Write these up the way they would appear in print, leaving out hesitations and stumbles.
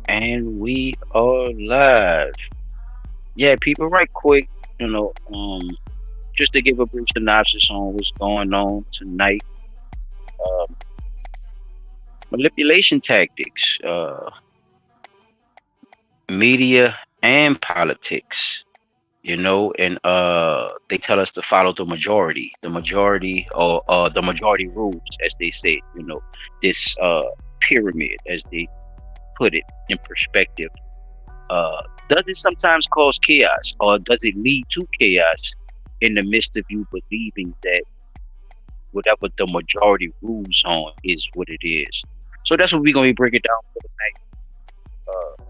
And we are live. Yeah, people, right quick, you know, just to give a brief synopsis on what's going on tonight. Um, Manipulation tactics, media and politics, and they tell us to follow the majority rules, as they say, this pyramid, as they put it in perspective. Uh, does it sometimes cause chaos, or does it lead to chaos in the midst of you believing that whatever the majority rules on is what it is? So that's what we're gonna be breaking down for tonight. Uh,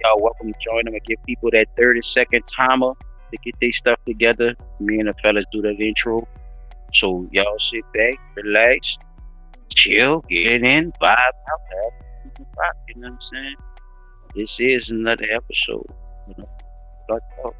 y'all welcome to join them and give people that 30-second timer to get their stuff together. Me and the fellas do that intro. So y'all sit back, relax, chill, get it in, vibe out, have a vibe, you know what I'm saying? This is another episode. You know, Talk.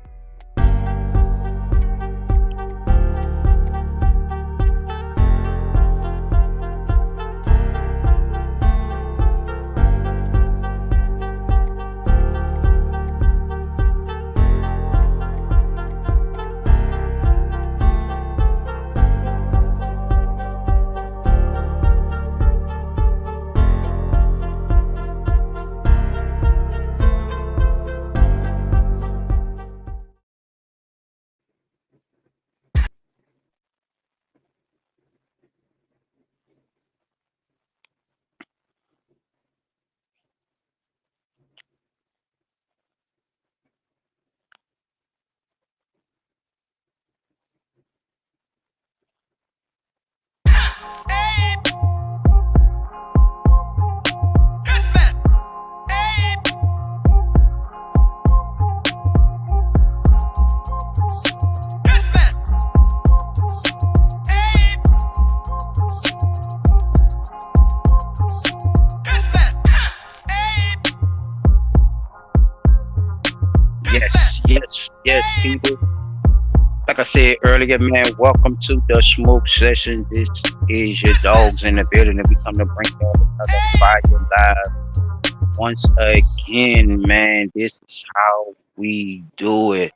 Yes, people. Like I said earlier, man, welcome to the smoke session. This is your dogs in the building, and we come to bring y'all another fire live once again, man. This is how we do it.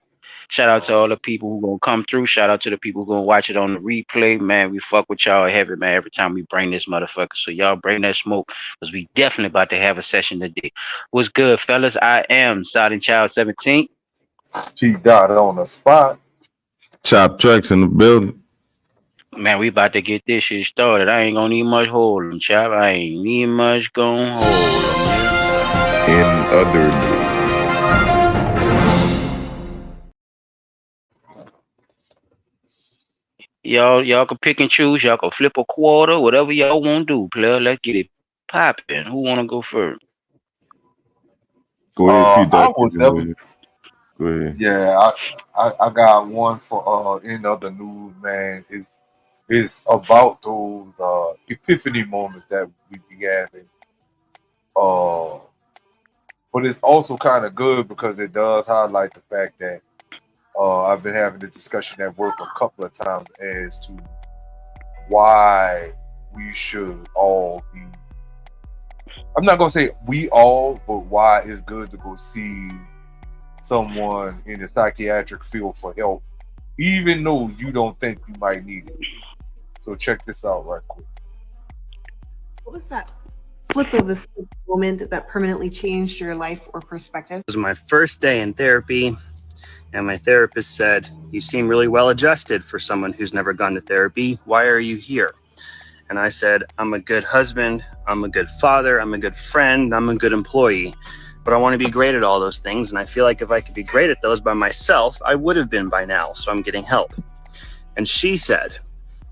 Shout out to all the people who gonna come through. Shout out to the people who gonna watch it on the replay, man. We fuck with y'all heavy, man. Every time we bring this motherfucker, so y'all bring that smoke, cause we definitely about to have a session today. What's good, fellas? I am Silent Child 17. She died on the spot. Chop tracks in the building. Man, we about to get this shit started. I ain't gonna need much hold 'em, chap. I ain't need much gonna hold 'em, yeah. In other news, Y'all can pick and choose. Y'all can flip a quarter, whatever y'all want to do, player. Let's get it popping. Who wanna go first? go ahead, P. I Dot. would never. Go ahead. Yeah, I got one for in other news, man. It's about those epiphany moments that we be having. Uh, but it's also kind of good because it does highlight the fact that I've been having this discussion at work a couple of times as to why we should all be. I'm not gonna say we all, but why it's good to go see someone in the psychiatric field for help, even though you don't think you might need it. So check this out right quick. What was that flip of the moment that permanently changed your life or perspective? It was my first day in therapy, and my therapist said, "You seem really well adjusted for someone who's never gone to therapy. Why are you here?" And I said, "I'm a good husband, I'm a good father, I'm a good friend, I'm a good employee, but I want to be great at all those things, and I feel like if I could be great at those by myself, I would have been by now, so I'm getting help." And she said,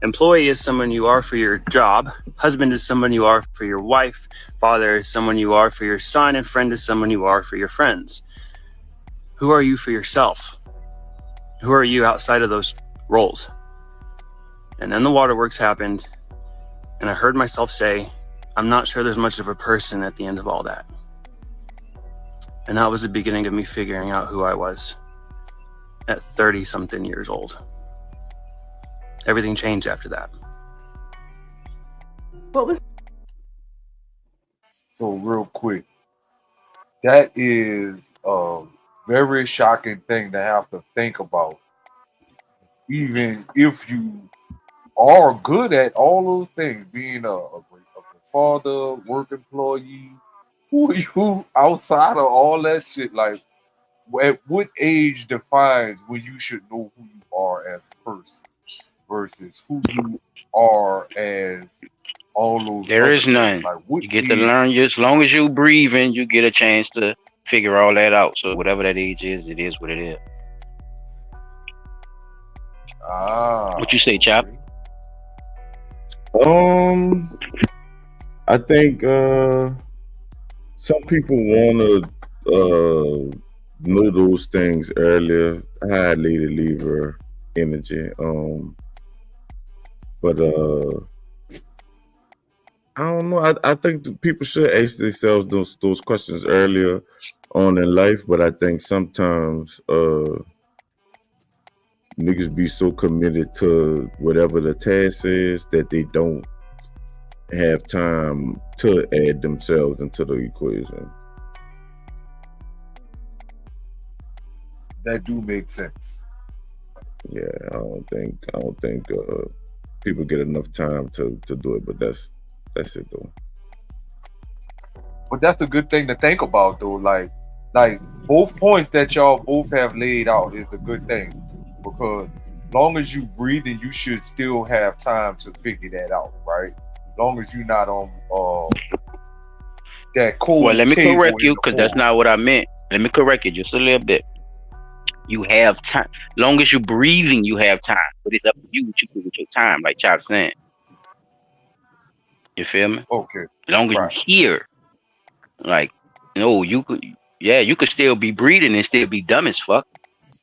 "Employee is someone you are for your job, husband is someone you are for your wife, father is someone you are for your son, and friend is someone you are for your friends. Who are you for yourself? Who are you outside of those roles?" And then the waterworks happened, and I heard myself say, "I'm not sure there's much of a person at the end of all that." And that was the beginning of me figuring out who I was at 30-something years old. Everything changed after that. What was So real quick, that is a very shocking thing to have to think about. Even if you are good at all those things, being a father, work employee, who are you outside of all that shit? Like, at what age defines when you should know who you are as a person versus who you are as all those There other is things? none. Like, what You get to age? learn. As long as you breathing, you get a chance to figure all that out. So whatever that age is, it is what it is. What Ah, you say, Chop? okay. Um, I think some people wanna know those things earlier. High lady lever energy. But I don't know. I think that people should ask themselves those questions earlier on in life. But I think sometimes niggas be so committed to whatever the task is that they don't have time to add themselves into the equation. That do make sense. Yeah, I don't think people get enough time to do it. But that's it though. But that's a good thing to think about, though. Like both points that y'all both have laid out is a good thing because long as you breathing, you should still have time to figure that out, right? Long as you're not on that Well, cold let me table correct in you the because that's morning. not what I meant. Let me correct you just a little bit. You have time. Long as you're breathing, you have time. But it's up to you what you do with your time, like Chop saying. You feel me? Okay, Long as you right. hear, like, no, you could, yeah, you could still be breathing and still be dumb as fuck.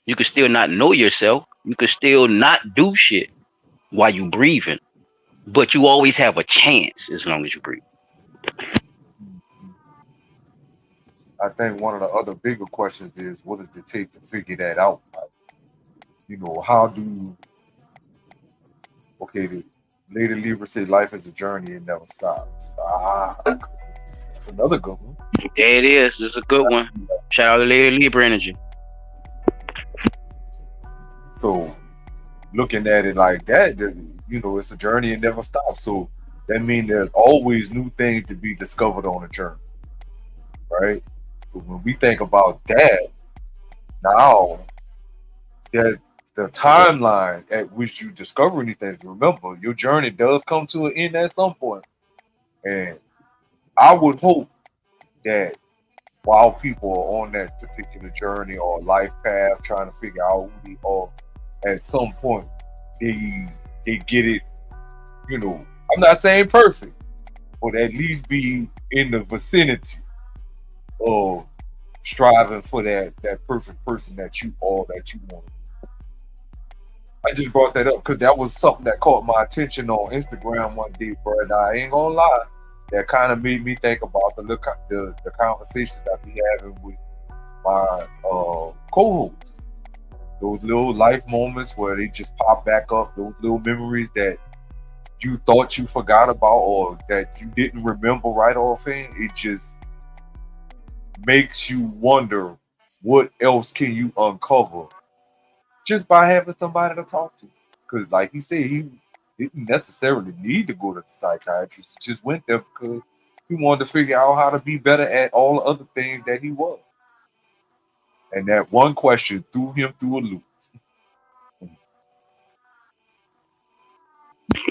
You could still not know yourself. You could still not do shit while you breathing. But you always have a chance as long as you breathe. Mhm. I think one of the other bigger questions is what does it take to figure that out? Like, how do okay, the Lady Libra said life is a journey, it never stops. Ah, that's another good one. There it is. This is a good one. Shout out to Lady Libra Energy. So looking at it like that, it's a journey, it never stops. So that means there's always new things to be discovered on a journey, right? So when we think about that, now that the timeline at which you discover anything, remember your journey does come to an end at some point. And I would hope that while people are on that particular journey or life path trying to figure out who they are, at some point they they get it, you know, I'm not saying perfect, but at least be in the vicinity of striving for that perfect person that you are that you want. I just brought that up because that was something that caught my attention on Instagram one day, bro. And I ain't gonna lie, that kind of made me think about the conversations I be having with my co-hosts. Those little life moments where they just pop back up, those little memories that you thought you forgot about or that you didn't remember right offhand. It just makes you wonder what else can you uncover just by having somebody to talk to. Because, like he said, he didn't necessarily need to go to the psychiatrist. He just went there because he wanted to figure out how to be better at all the other things that he was. And that one question threw him through a loop.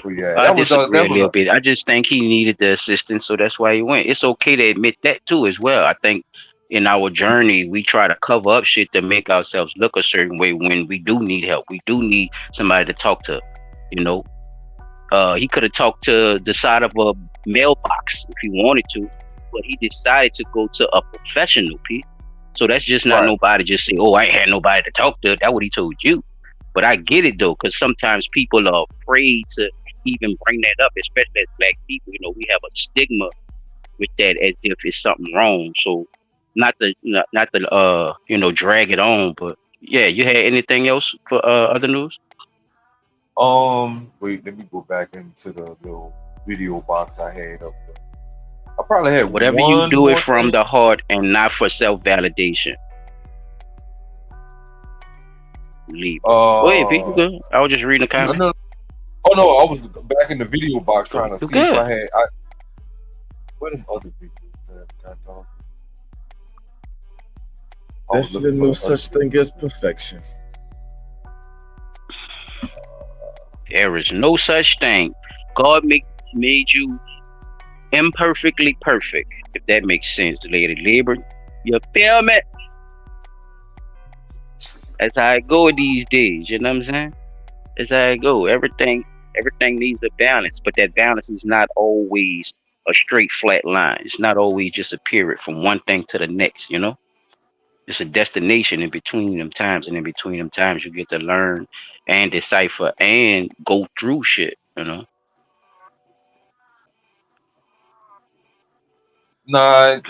So yeah, I disagree that a was little bit. I just think he needed the assistance, so that's why he went. It's okay to admit that too, as well. I think in our journey, we try to cover up shit to make ourselves look a certain way when we do need help. We do need somebody to talk to. You know, he could have talked to the side of a mailbox if he wanted to, but he decided to go to a professional, Pete. So that's just not right. nobody just say, "Oh, I ain't had nobody to talk to." That's what he told you. But I get it though, because sometimes people are afraid to even bring that up, especially as black people. You know, we have a stigma with that as if it's something wrong. So not to drag it on, but yeah, you had anything else for other news? Wait, let me go back into the little video box I had up there. I probably had Whatever you do it one from thing. the heart and not for self-validation. Leave. Go ahead, Pete. You Uh, good? I was just reading the no, comment. no. Oh no, I was back in the video box trying to You see if good? I had. What them other videos that got done? I was There's looking no for the other such thing as perfection. There is no such thing. God made you imperfectly perfect, if that makes sense, Lady Labor. You feel me? That's how it go these days, you know what I'm saying? That's how it go. Everything needs a balance, but that balance is not always a straight flat line. It's not always just a period from one thing to the next, you know? It's a destination in between them times, and in between them times you get to learn and decipher and go through shit, you know? Nah,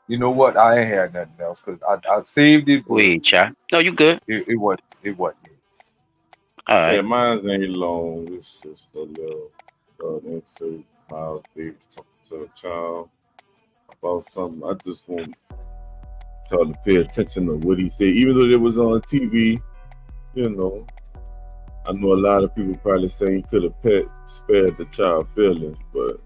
you know what? I ain't had nothing else because I saved it, Go but ahead, child. No, you good. it wasn't. It wasn't. It. All Yeah, right. mine's ain't long. It's just a little insert. Miles Davis talking to a child about something. I just want y'all to pay attention to what he said, even though it was on TV. You know, I know a lot of people probably say he could have spared the child feelings, but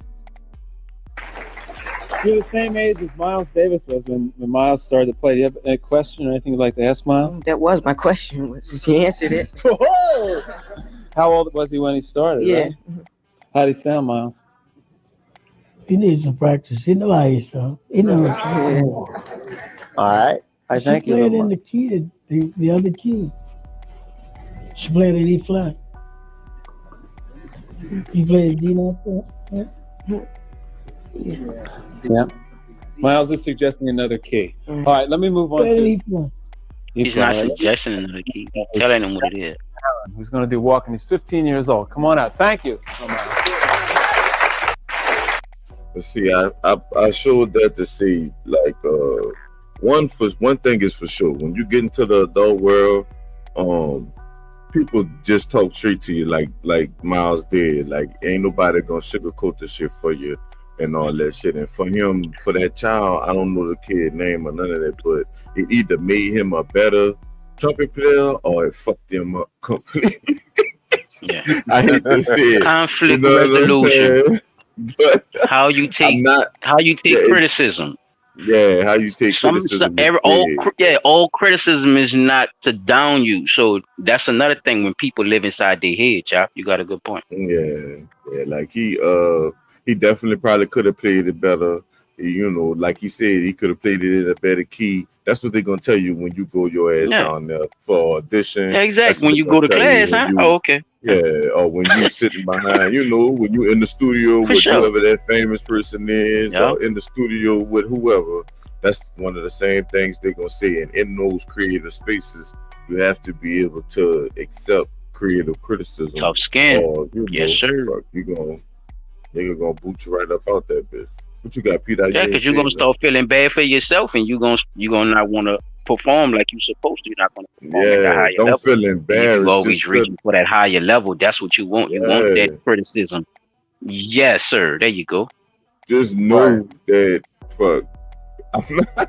You're the same age as Miles Davis was when Miles started to play. Do you have a question or anything you'd like to ask Miles? That was my question. Since he answered it. Whoa! How old was he when he started? Yeah. Right? How'd he sound, Miles? He needs some practice. He know how he sound. He knows. Yeah. All right. I She thank you. played in the key, the other key. She played in E flat. You played G note. Yeah. Miles is suggesting another key. All right, let me move on Played in to E flat. He's not suggesting another key. He's telling him what it is. who's going to do walking. He's 15 years old. Come on out. Thank you. let's see. I showed that to see like one thing is for sure. When you get into the adult world, people just talk straight to you like Miles did. Like ain't nobody gonna sugarcoat the shit for you and all that shit. And for him, for that child, I don't know the kid name or none of that, but it either made him a better trumpet player or it fucked him up completely. Yeah. I hate to say it. Conflict You know what I'm resolution. saying? But How you take criticism. Yeah, how you take criticism. All criticism is not to down you. So that's another thing when people live inside their head, chap. You got a good point. Yeah, like he definitely probably could have played it better. You know, like he said, he could have played it in a better key. That's what they're gonna tell you when you go your ass down there for audition. Yeah, exactly. When you go to class, huh? Okay. Yeah, or when you sitting behind, you know, when you in the studio with whoever that famous person is, or in the studio with whoever. That's one of the same things they're gonna say. And in those creative spaces, you have to be able to accept creative criticism. Tough skin. Or, yes, sir. They're gonna boot you right up out that bitch. What you got, Peter? Yeah, because you're gonna start feeling bad for yourself, and you're gonna not want to perform like you're supposed to. You're not gonna perform at a higher level. Don't feel embarrassed. You always reaching for that higher level. That's what you want. You want that criticism. Yes, sir. There you go. Just know that. Fuck.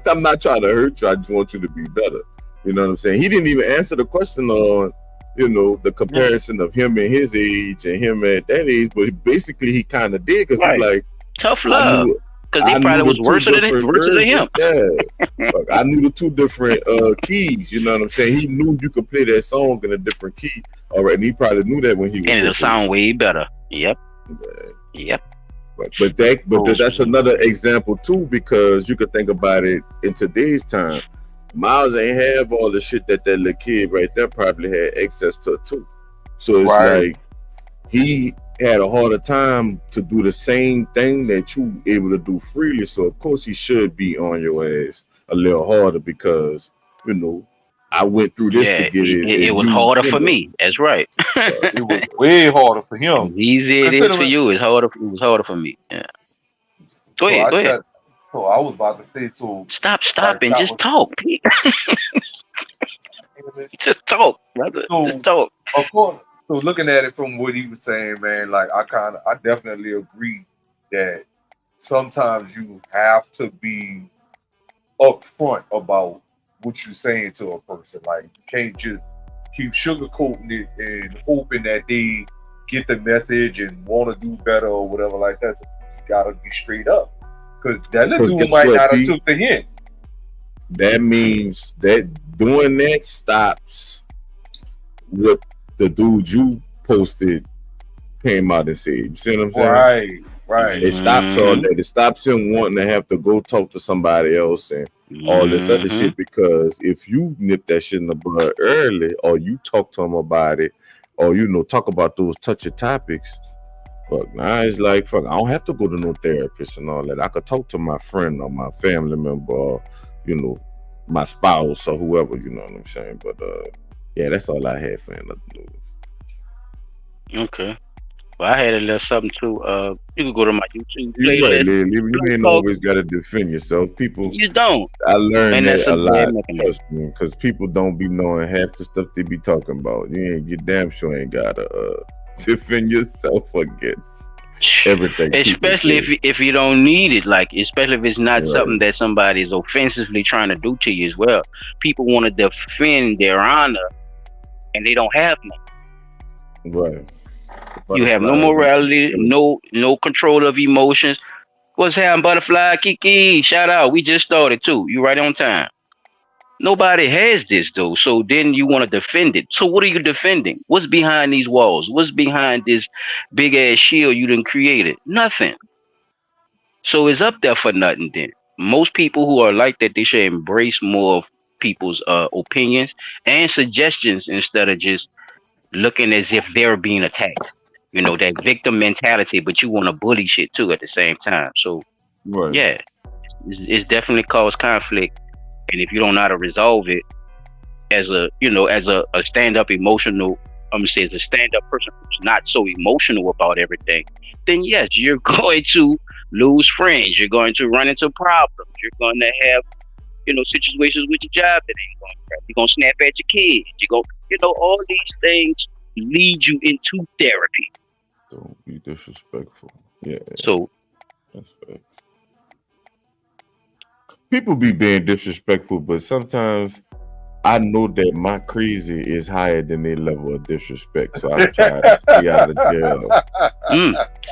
I'm not trying to hurt you. I just want you to be better. You know what I'm saying? He didn't even answer the question on, you know, the comparison of him and his age and him at that age, but basically he kind of did because he's like tough love. Because he probably was worse than him. Yeah. I knew the two different keys. You know what I'm saying? He knew you could play that song in a different key. All right, and he probably knew that when he was. And it'll sound way better. Yep. Yep. But that's another example too, because you could think about it in today's time. Miles ain't have all the shit that little kid right there probably had access to too. So it's like he had a harder time to do the same thing that you able to do freely. So of course he should be on your ass a little harder because, you know, I went through this to get it. It was harder for me. That's right. It was way harder for him. As easy it is for you. It was harder for me. Yeah. Go ahead. So I was about to say Stop and just talk, Pete. Just talk, brother. Just talk. Of course. So looking at it from what he was saying, man, like I definitely agree that sometimes you have to be upfront about what you're saying to a person. Like you can't just keep sugarcoating it and hoping that they get the message and want to do better or whatever like that. So you gotta be straight up, because that little dude guess might what, not have Pete? took the hint. That means that doing that stops what the dude you posted came out and said. You see what I'm saying? Right. It stops all that. It stops him wanting to have to go talk to somebody else and all this other shit. Because if you nip that shit in the bud early, or you talk to him about it, or talk about those touchy topics, fuck, now it's like, fuck, I don't have to go to no therapist and all that. I could talk to my friend or my family member or, my spouse or whoever, you know what I'm saying? But yeah, that's all I had for another news. Okay. Well, I had a little something too. You can go to my YouTube You're playlist. right, Lily. You ain't always got to defend yourself. People, You don't. I learned And that's that a a bad lot, mechanism. trust me, because people don't be knowing half the stuff they be talking about. You damn sure ain't got to defend yourself against everything. Especially if you don't need it, like especially if it's not something that somebody is offensively trying to do to you as well. People want to defend their honor, and they don't have none. Right. You have no morality, no control of emotions. What's happening, Butterfly? Kiki, shout out. We just started too. You right on time. Nobody has this though. So then you want to defend it. So what are you defending? What's behind these walls? What's behind this big ass shield you done created? Nothing. So it's up there for nothing then. Most people who are like that, they should embrace more of people's opinions and suggestions instead of just looking as if they're being attacked. That victim mentality, but you want to bully shit too at the same time. So yeah, it's definitely caused conflict. And if you don't know how to resolve it as a stand-up emotional, I'm gonna say as a stand-up person who's not so emotional about everything, then yes, you're going to lose friends. You're going to run into problems. You're going to have, situations with your job that ain't going right. You're going to snap at your kids. All these things lead you into therapy. Don't be disrespectful. Yeah. So that's fair. People be being disrespectful, but sometimes I know that my crazy is higher than their level of disrespect. So I try to stay out of jail.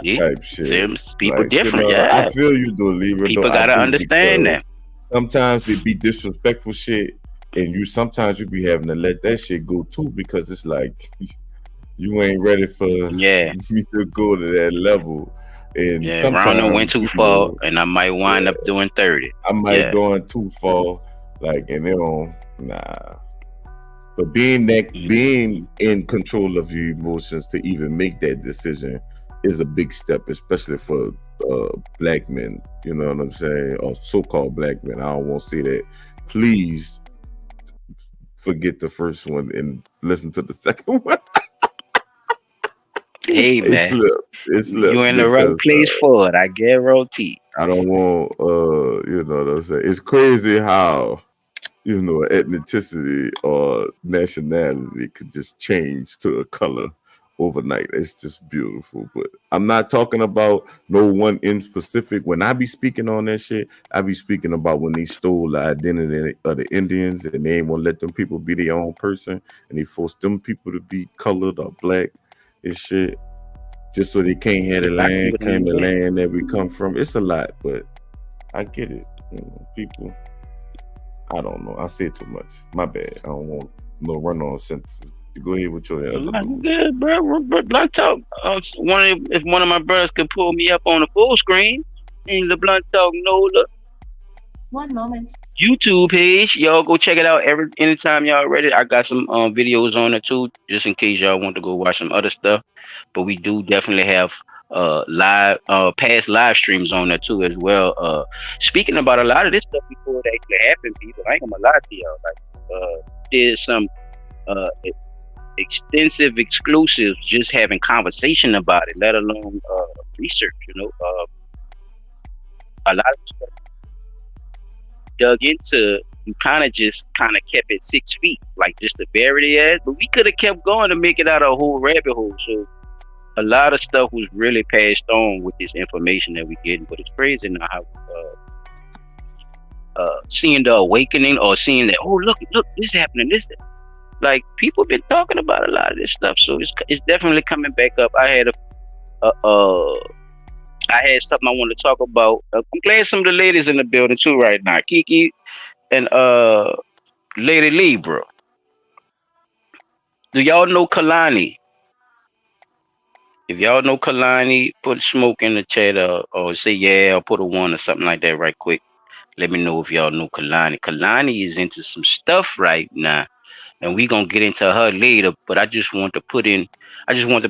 See? Type shit. People different, yeah. I feel you do, Libra. People gotta understand that. Sometimes it be disrespectful shit, and sometimes you be having to let that shit go too, because it's like you ain't ready for me to go to that level. And sometimes Round went too far, and I might wind up doing 30. I might going too far, nah. But being in control of your emotions to even make that decision is a big step, especially for black men. You know what I'm saying? Or so-called black men. I don't want to say that. Please forget the first one and listen to the second one. Hey man, it slipped. You're in the right place for it. I guarantee. I don't want, you know what I'm saying? It's crazy how, ethnicity or nationality could just change to a color overnight. It's just beautiful. But I'm not talking about no one in specific. When I be speaking on that shit, I be speaking about when they stole the identity of the Indians and they ain't want to let them people be their own person, and they forced them people to be colored or black and shit, just so they can't have the land, claim the land that we come from. It's a lot, but I get it. People, I don't know. I say too much. My bad. I don't want no run-on sentences. Go ahead with your other. Good, bro. Blunt Talk. If one of my brothers could pull me up on the full screen in the Blunt Talk NOLA. One moment. YouTube page, y'all go check it out anytime y'all ready. I got some videos on it too, just in case y'all want to go watch some other stuff. But we do definitely have past live streams on there too as well. Speaking about a lot of this stuff before it actually happened, people, I ain't gonna lie to y'all. Like there's some extensive exclusives just having conversation about it, let alone research. A lot of stuff dug into, you kind of kept it 6 feet, like just to bury the ass. But we could have kept going to make it out a whole rabbit hole. So a lot of stuff was really passed on with this information that we're getting, but it's crazy now how seeing the awakening or seeing that, oh, look, this happening, this, like, people been talking about a lot of this stuff, so it's definitely coming back up. I had something I want to talk about. I'm glad some of the ladies in the building too right now, Kiki and Lady Libra. Do y'all know Kalani? If y'all know Kalani, put smoke in the chat or say yeah or put a one or something like that right quick. Let me know if y'all know Kalani. Kalani is into some stuff right now, and we gonna get into her later. But I just want to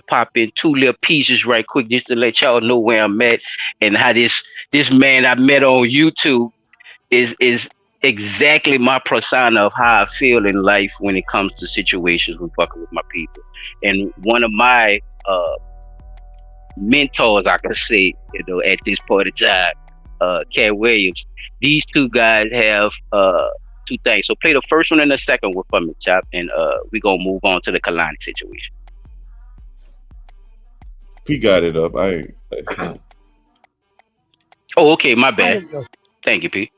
pop in two little pieces right quick just to let y'all know where I'm at and how this man I met on YouTube is exactly my persona of how I feel in life when it comes to situations when fucking with my people. And one of my mentors, I can say, at this point in time, Cat Williams. These two guys have two things. So play the first one and the second one for me, Chop, and we gonna move on to the Kalani situation. He got it up. Oh, okay, my bad. Thank you, P.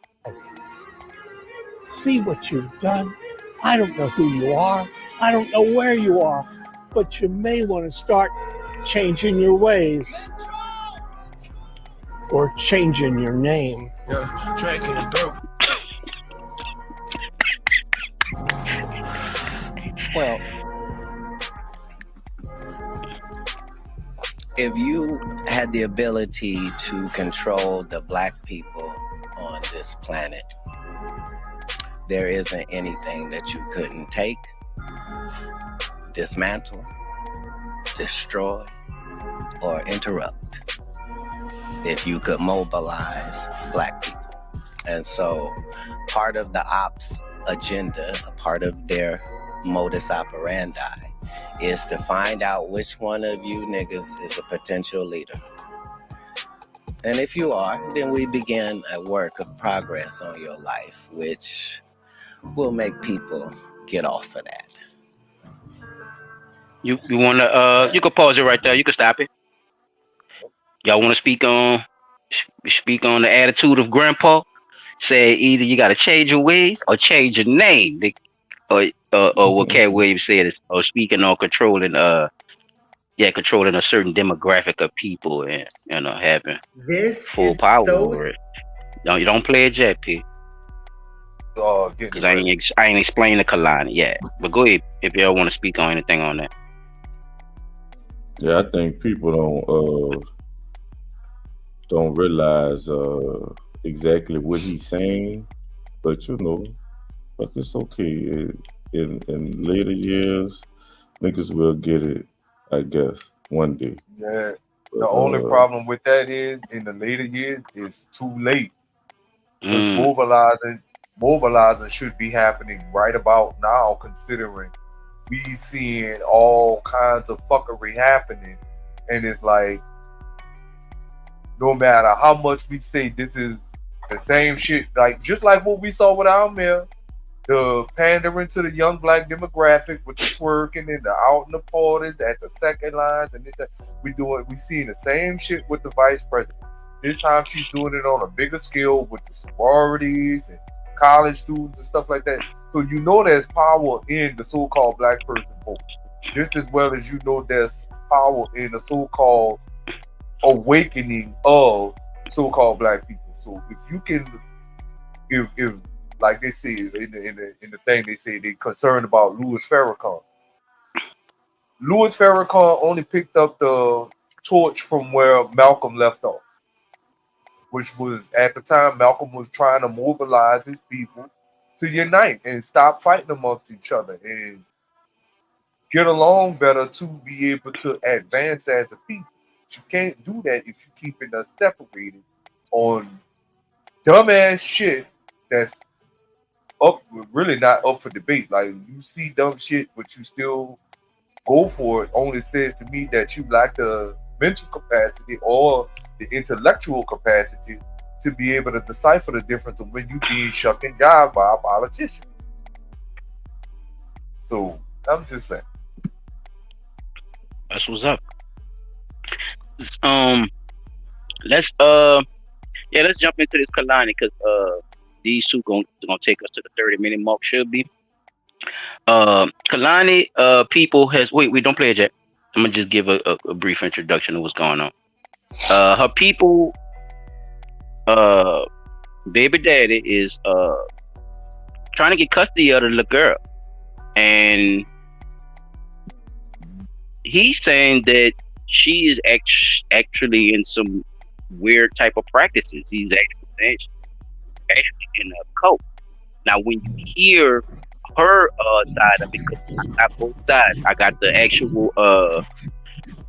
See what you've done. I don't know who you are. I don't know where you are, but you may want to start changing your ways or changing your name. Well, if you had the ability to control the black people on this planet, there isn't anything that you couldn't take, dismantle, destroy, or interrupt if you could mobilize black people. And so part of the ops agenda, a part of their modus operandi, is to find out which one of you niggas is a potential leader. And if you are, then we begin a work of progress on your life, which will make people get off of that. You wanna you can pause it right there. You can stop it. Y'all want to speak on the attitude of Grandpa? Say either you got to change your ways or change your name, or what Cat Williams said is, or speaking on controlling controlling a certain demographic of people and having this full power over it. No, you don't play a jet, P. Because I ain't explained the Kalani yet. But go ahead if y'all want to speak on anything on that. Yeah, I think people don't realize exactly what he's saying, but but it's okay. In later years, niggas will get it, I guess, one day. Yeah. The only problem with that is, in the later years, it's too late. Because mobilizing should be happening right about now, considering we seeing all kinds of fuckery happening, and it's like, no matter how much we say this is the same shit, like just like what we saw with our mayor, the pandering to the young black demographic with the twerking and the out in the parties at the second lines and this, we seeing the same shit with the vice president. This time she's doing it on a bigger scale with the sororities and college students and stuff like that. So there's power in the so-called black person vote, just as well as there's power in the so-called awakening of so-called black people. So if you can, if like they say in the thing, they say they're concerned about Louis Farrakhan. Louis Farrakhan only picked up the torch from where Malcolm left off, which was at the time Malcolm was trying to mobilize his people to unite and stop fighting amongst each other and get along better to be able to advance as a people. But you can't do that if you keeping us separated on dumbass shit that's really not up for debate. Like, you see dumb shit, but you still go for it. Only says to me that you lack the mental capacity or the intellectual capacity to be able to decipher the difference of when you being shuck and jive by a politician. So I'm just saying. That's what's up. Um, let's yeah, let's jump into this Kalani because these two gonna take us to the 30-minute mark. Should be Kalani people has wait don't play it yet. I'm gonna just give a brief introduction of what's going on. Her people uh baby daddy is trying to get custody of the little girl, and he's saying that she is actually in some weird type of practices. He's actually in a cult. Now, when you hear her side of it, 'cause I got both sides. I got the actual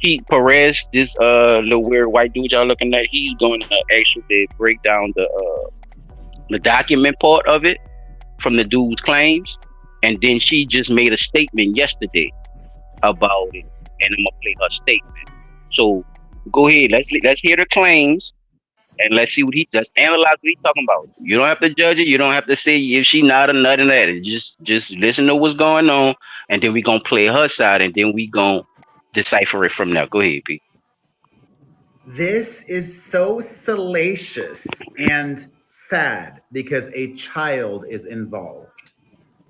Pete Perez, this little weird white dude y'all looking at. He's going to actually break down the document part of it from the dude's claims, and then she just made a statement yesterday about it, and I'm gonna play her statement. So go ahead, let's hear the claims, and let's see what he just analyze what he's talking about. You don't have to judge it. You don't have to say if she not or nothing that. Just listen to what's going on, and then we gonna play her side, and then we gonna decipher it from there. Go ahead, Pete. This is so salacious and sad because a child is involved.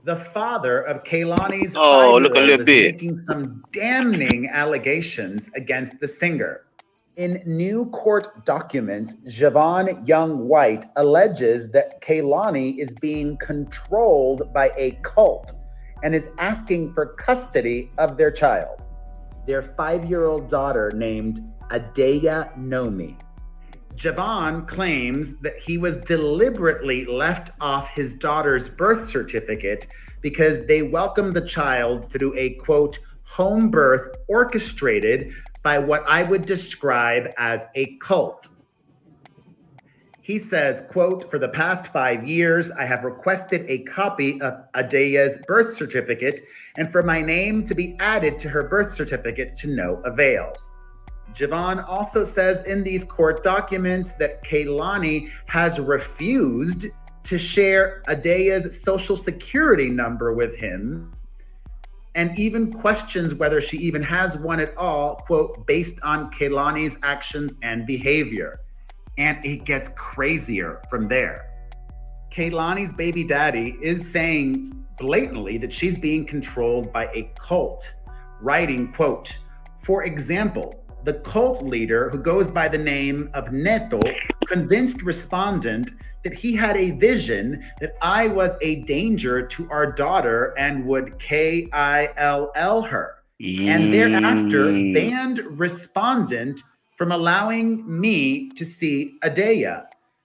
The father of Kaylani's five-year-old is making some damning allegations against the singer. In new court documents, Javon Young White alleges that Kaylani is being controlled by a cult and is asking for custody of their child, their 5-year-old daughter named Adeya Nomi. Javon claims that he was deliberately left off his daughter's birth certificate because they welcomed the child through a, quote, home birth orchestrated by what I would describe as a cult. He says, quote, for the past 5 years, I have requested a copy of Adeya's birth certificate and for my name to be added to her birth certificate to no avail. Javon also says in these court documents that Kaylani has refused to share Adeya's social security number with him and even questions whether she even has one at all, quote, based on Kaylani's actions and behavior. And it gets crazier from there. Kaylani's baby daddy is saying blatantly that she's being controlled by a cult, writing, quote, for example, the cult leader who goes by the name of Neto convinced respondent that he had a vision that I was a danger to our daughter and would KILL her. And thereafter banned respondent from allowing me to see Adeya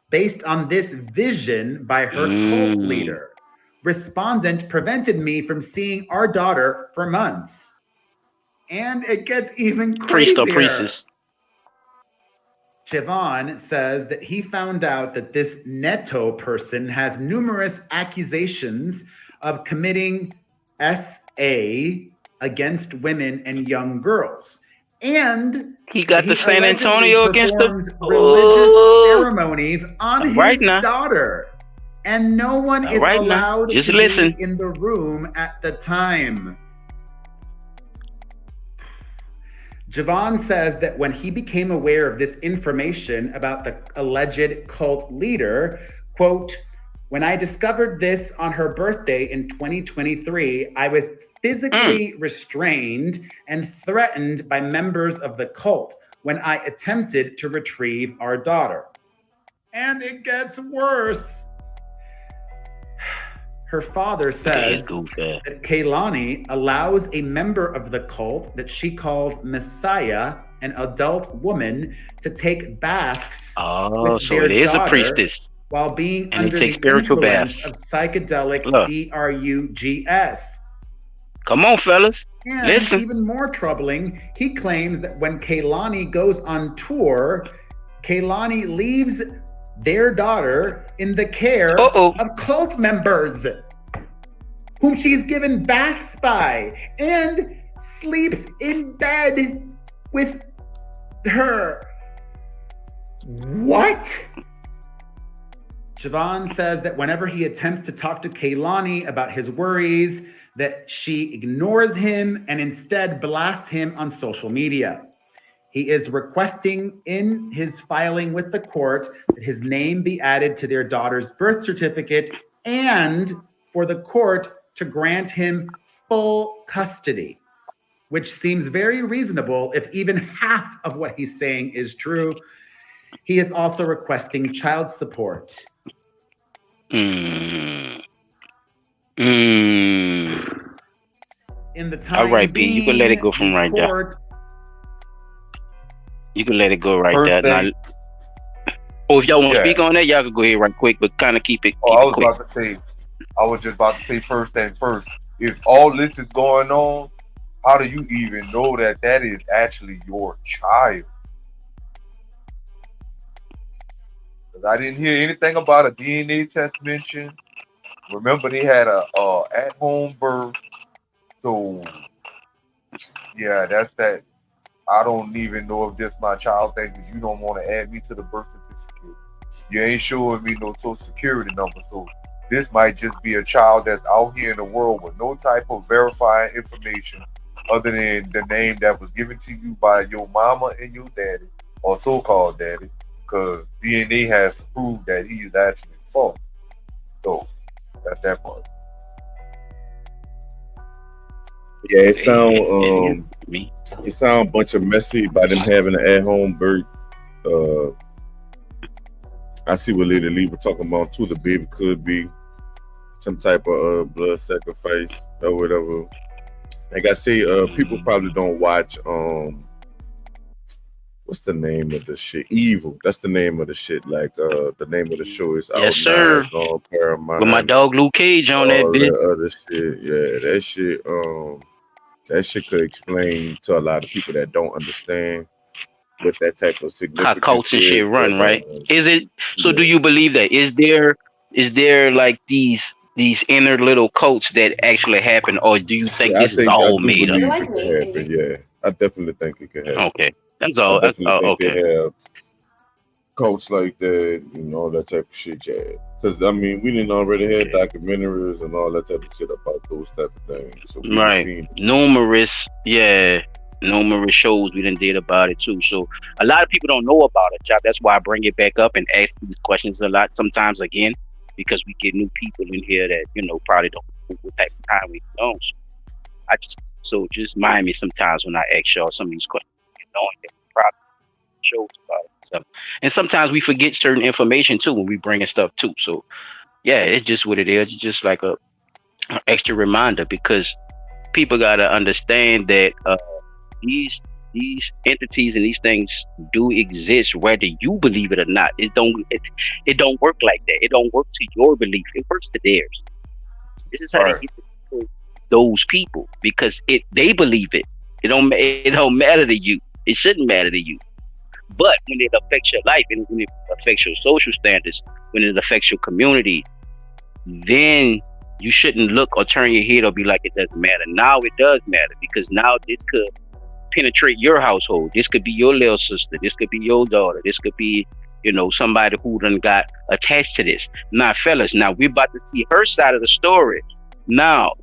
based on this vision by her cult leader. Respondent prevented me from seeing our daughter for months. And it gets even crazier. Priest or priestess. Javon says that he found out that this Neto person has numerous accusations of committing SA against women and young girls. And he got the San Antonio against the religious ceremonies on his daughter. And no one is allowed to be in the room at the time. Javon says that when he became aware of this information about the alleged cult leader, quote, when I discovered this on her birthday in 2023, I was physically restrained and threatened by members of the cult when I attempted to retrieve our daughter. And it gets worse. Her father says that Kaylani allows a member of the cult that she calls Messiah, an adult woman, to take baths with so their it is a daughter priestess. While being and under they take the spiritual influence baths. of psychedelic drugs. Come on, fellas. And listen. Even more troubling, he claims that when Kaylani goes on tour, Kaylani leaves their daughter in the care of cult members whom she's given baths by and sleeps in bed with her. What? Javon says that whenever he attempts to talk to Kaylani about his worries, that she ignores him and instead blasts him on social media. He is requesting in his filing with the court that his name be added to their daughter's birth certificate and for the court to grant him full custody, which seems very reasonable if even half of what he's saying is true. He is also requesting child support. Mm. In the time all right, B, you can let it go from right there. You can let it go right First there. thing, Now, if y'all want to speak on that, y'all can go ahead right quick, but kind of keep it. I was just about to say first thing first. If all this is going on, how do you even know that that is actually your child? Because I didn't hear anything about a DNA test mentioned. Remember, they had a at-home birth. So, yeah, that's that. I don't even know if this my child thing because you don't want to add me to the birth certificate. You ain't showing me no social security number. So this might just be a child that's out here in the world with no type of verifying information other than the name that was given to you by your mama and your daddy, or so-called daddy, because DNA has to prove that he is actually false. So that's that part. Yeah, it sound a bunch of messy by them having an at-home birth. I see what Lady Lee was talking about too. The baby could be some type of blood sacrifice or whatever. Like I say, people probably don't watch. What's the name of the shit? Evil. That's the name of the shit. Like the name of the show is Yes, out sir. now. On Paramount. With my dog Luke Cage on that bitch. That other shit. Yeah, that shit. That shit could explain to a lot of people that don't understand what that type of significance How cults and shit run, right? Is it so? Yeah. Do you believe that? Is there like these inner little cults that actually happen, or do you think this is all made up? It can happen. Yeah, I definitely think it can happen. Okay, that's all. I definitely think okay. they have cults like that, all that type of shit. Yeah, because I mean, we didn't already have documentaries and all that type of shit about those type of things. So Right. Numerous shows we done did about it too. So a lot of people don't know about it, Job. That's why I bring it back up and ask these questions a lot sometimes again, because we get new people in here that, probably don't know what type of time we on. So just mind me sometimes when I ask y'all some of these questions, knowing that we probably shows about it. So, and sometimes we forget certain information too when we bringing stuff too. So yeah, it's just what it is. It's just like an extra reminder, because people gotta understand that these entities and these things do exist, whether you believe it or not. It don't work like that. It don't work to your belief. It works to theirs. This is how they get to those people, because they believe it. It don't matter to you. It shouldn't matter to you. But when it affects your life and when it affects your social standards, when it affects your community, then you shouldn't look or turn your head or be like, it doesn't matter. Now it does matter, because now this could penetrate your household. This could be your little sister. This could be your daughter. This could be, somebody who done got attached to this. Now, fellas, now we're about to see her side of the story. Now,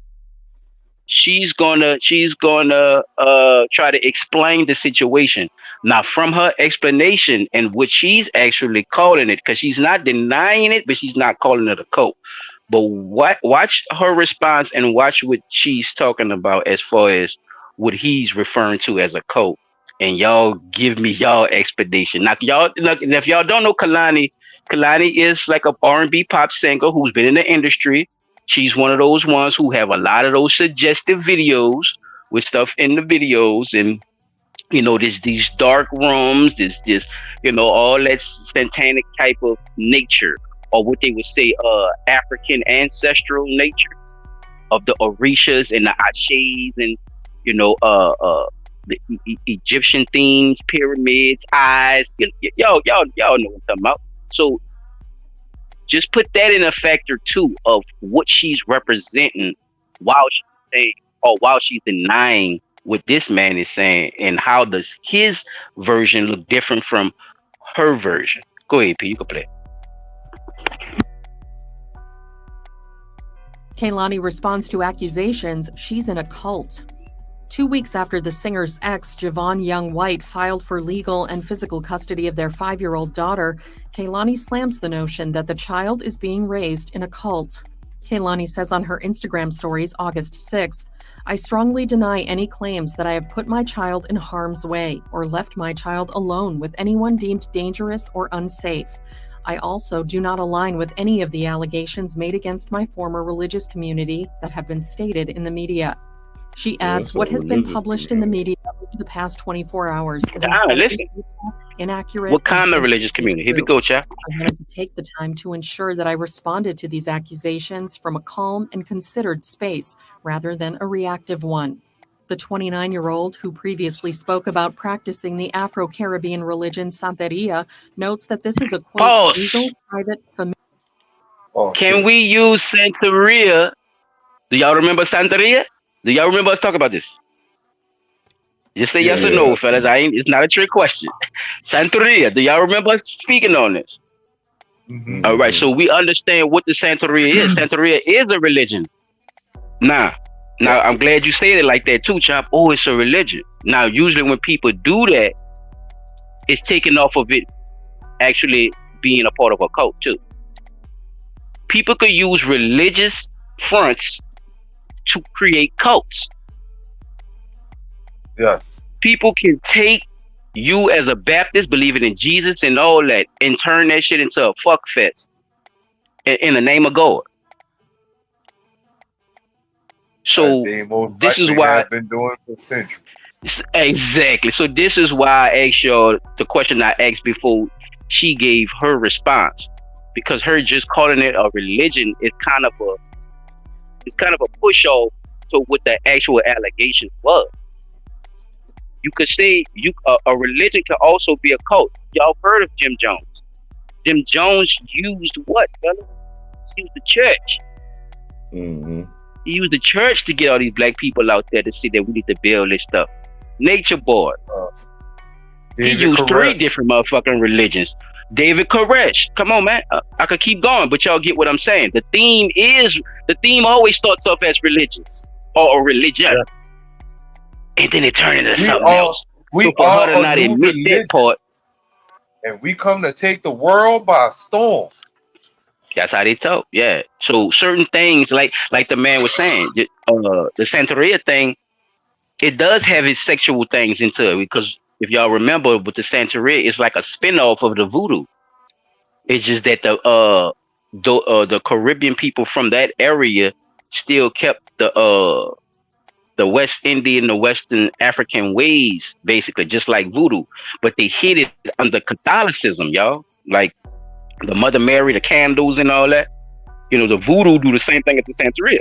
she's gonna try to explain the situation. Now, from her explanation and what she's actually calling it, because she's not denying it, but she's not calling it a cult. But watch her response and watch what she's talking about as far as what he's referring to as a cult. And y'all give me y'all explanation. Now, if y'all don't know Kalani is like a R&B pop singer who's been in the industry. She's one of those ones who have a lot of those suggestive videos with stuff in the videos, and these dark rooms, this all that satanic type of nature, or what they would say African ancestral nature of the Orishas and the Ashes, and the Egyptian themes, pyramids, eyes. Y'all know what I'm talking about. So just put that in a factor too of what she's representing while she's denying what this man is saying, and how does his version look different from her version. Go ahead, P, you can play. Kehlani responds to accusations she's in a cult. 2 weeks after the singer's ex, Javon Young White, filed for legal and physical custody of their 5-year-old daughter, Kehlani slams the notion that the child is being raised in a cult. Kehlani says on her Instagram stories August 6th, "I strongly deny any claims that I have put my child in harm's way or left my child alone with anyone deemed dangerous or unsafe. I also do not align with any of the allegations made against my former religious community that have been stated in the media." She adds, "What has been published in the media over the past 24 hours is inaccurate." What kind of religious community? Here we go, Chap. I wanted to take the time to ensure that I responded to these accusations from a calm and considered space rather than a reactive one. The 29-year-old, who previously spoke about practicing the Afro-Caribbean religion Santeria, notes that this is a quote, legal, private, Can we use Santeria? Do y'all remember Santeria? Do y'all remember us talking about this? Just say yes or no, fellas. It's not a trick question. Santeria. Do y'all remember us speaking on this? All right. So we understand what the Santeria is. Santeria is a religion. Now, I'm glad you said it like that too, Chop. Oh, it's a religion. Now, usually when people do that, it's taken off of it actually being a part of a cult too. People could use religious fronts to create cults. Yes. People can take you as a Baptist believing in Jesus and all that and turn that shit into a fuck fest in the name of God. So this is why I've been doing for centuries. Exactly. So this is why I asked y'all the question I asked before she gave her response, because her just calling it a religion is kind of a push off to what the actual allegation was. You could say a religion can also be a cult. Y'all heard of Jim Jones? Jim Jones used what, fella? He used the church. Mm-hmm. He used the church to get all these black people out there to see that we need to build this stuff. Nature Boy. He used Koresh. 3 different motherfucking religions. David Koresh. Come on, man. I could keep going, but y'all get what I'm saying. The theme always starts off as religious or a religion. Yeah. And then it turns into something else. We so are not admit that part. And we come to take the world by storm. That's how they talk. Yeah. So certain things, like the man was saying, the Santeria thing, it does have its sexual things into it, because if y'all remember with the Santeria, it's like a spin-off of the voodoo. It's just that the Caribbean people from that area still kept the West Indian, the Western African ways, basically, just like voodoo. But they hid it under Catholicism, y'all. Like the Mother Mary, the candles and all that. You know, the voodoo do the same thing at the Santeria.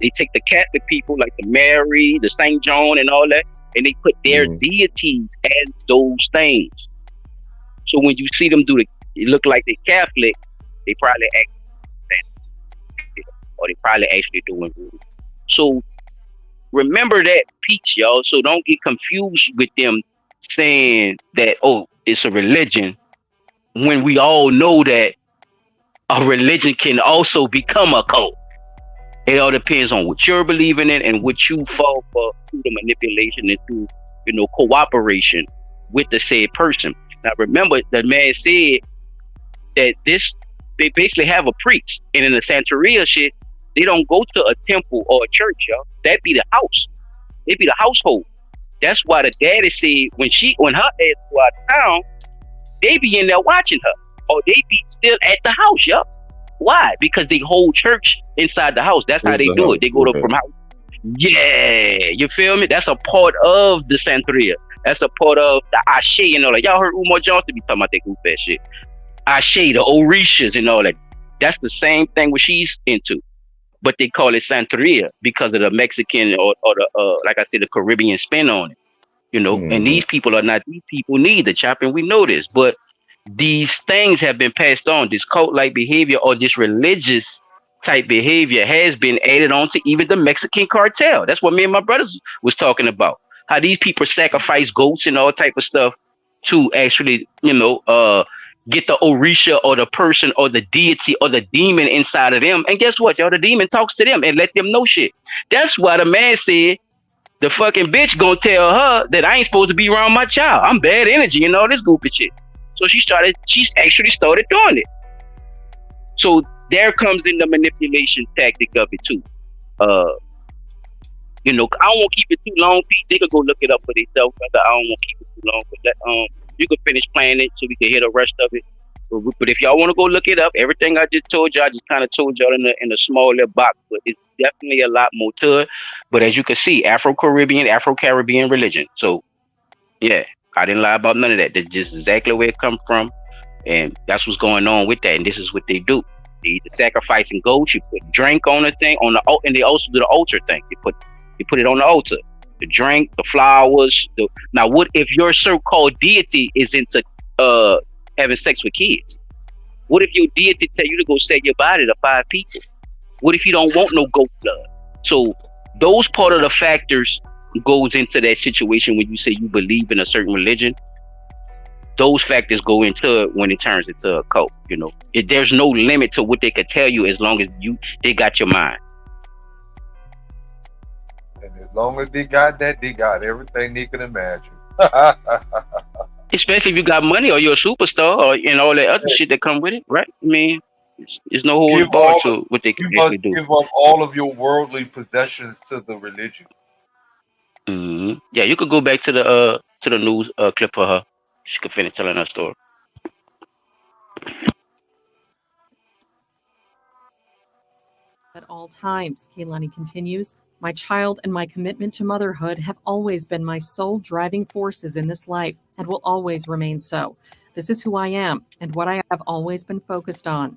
They take the Catholic people, like the Mary, the Saint John and all that, and they put their deities as those things. So when you see them it look like they're Catholic, they probably or they probably actually doing voodoo. So remember that piece, y'all. So don't get confused with them saying that, oh, it's a religion, when we all know that a religion can also become a cult. It all depends on what you're believing in and what you fall for through the manipulation and through, cooperation with the said person. Now, remember, the man said that they basically have a priest, and in the Santeria shit, they don't go to a temple or a church, y'all. That be the house. They be the household. That's why the daddy said when her ass go out of town, they be in there watching her, or they be still at the house, y'all. Why? Because they hold church inside the house. That's how they do it. They go from house. Yeah, you feel me? That's a part of the Santeria. That's a part of the Ashe and all that. Y'all heard Umar Johnson be talking about that goof ass shit. Ashe, the Orishas and all that. That's the same thing what she's into. But they call it Santeria because of the Mexican or the like I said, the Caribbean spin on it. And these people are not these people neither, Chopping. We know this, but these things have been passed on. This cult-like behavior or this religious type behavior has been added on to even the Mexican cartel. That's what me and my brothers was talking about. How these people sacrifice goats and all type of stuff to actually, get the Orisha or the person or the deity or the demon inside of them. And guess what, y'all? The demon talks to them and let them know shit. That's why the man said the fucking bitch gonna tell her that I ain't supposed to be around my child. I'm bad energy and all this goofy shit. So she's actually started doing it. So there comes in the manipulation tactic of it too. I don't want to keep it too long. They could go look it up for themselves. I don't want to keep it too long, but you can finish playing it so we can hear the rest of it. But if y'all want to go look it up, everything I just told y'all, I just kind of told y'all in a small little box. But it's definitely a lot more to it. But as you can see, Afro-Caribbean religion. So yeah, I didn't lie about none of that. That's just exactly where it comes from, and that's what's going on with that. And this is what they do. They either sacrificing goats, you put drink on the thing and they also do the altar thing. They put it on the altar. The drink, the flowers. Now, what if your so-called deity is into having sex with kids? What if your deity tell you to go sell your body to 5 people? What if you don't want no goat blood? So those part of the factors goes into that situation when you say you believe in a certain religion. Those factors go into it when it turns into a cult. There's no limit to what they could tell you as long as they got your mind. And as long as they got that, they got everything they can imagine. Especially if you got money or you're a superstar or all that other shit that come with it, right? I mean, there's no holds barred to what they can actually do. Give up all of your worldly possessions to the religion. Mm-hmm. Yeah, you could go back to the news clip for her. She could finish telling her story. At all times, Kehlani continues, my child and my commitment to motherhood have always been my sole driving forces in this life and will always remain so. This is who I am and what I have always been focused on.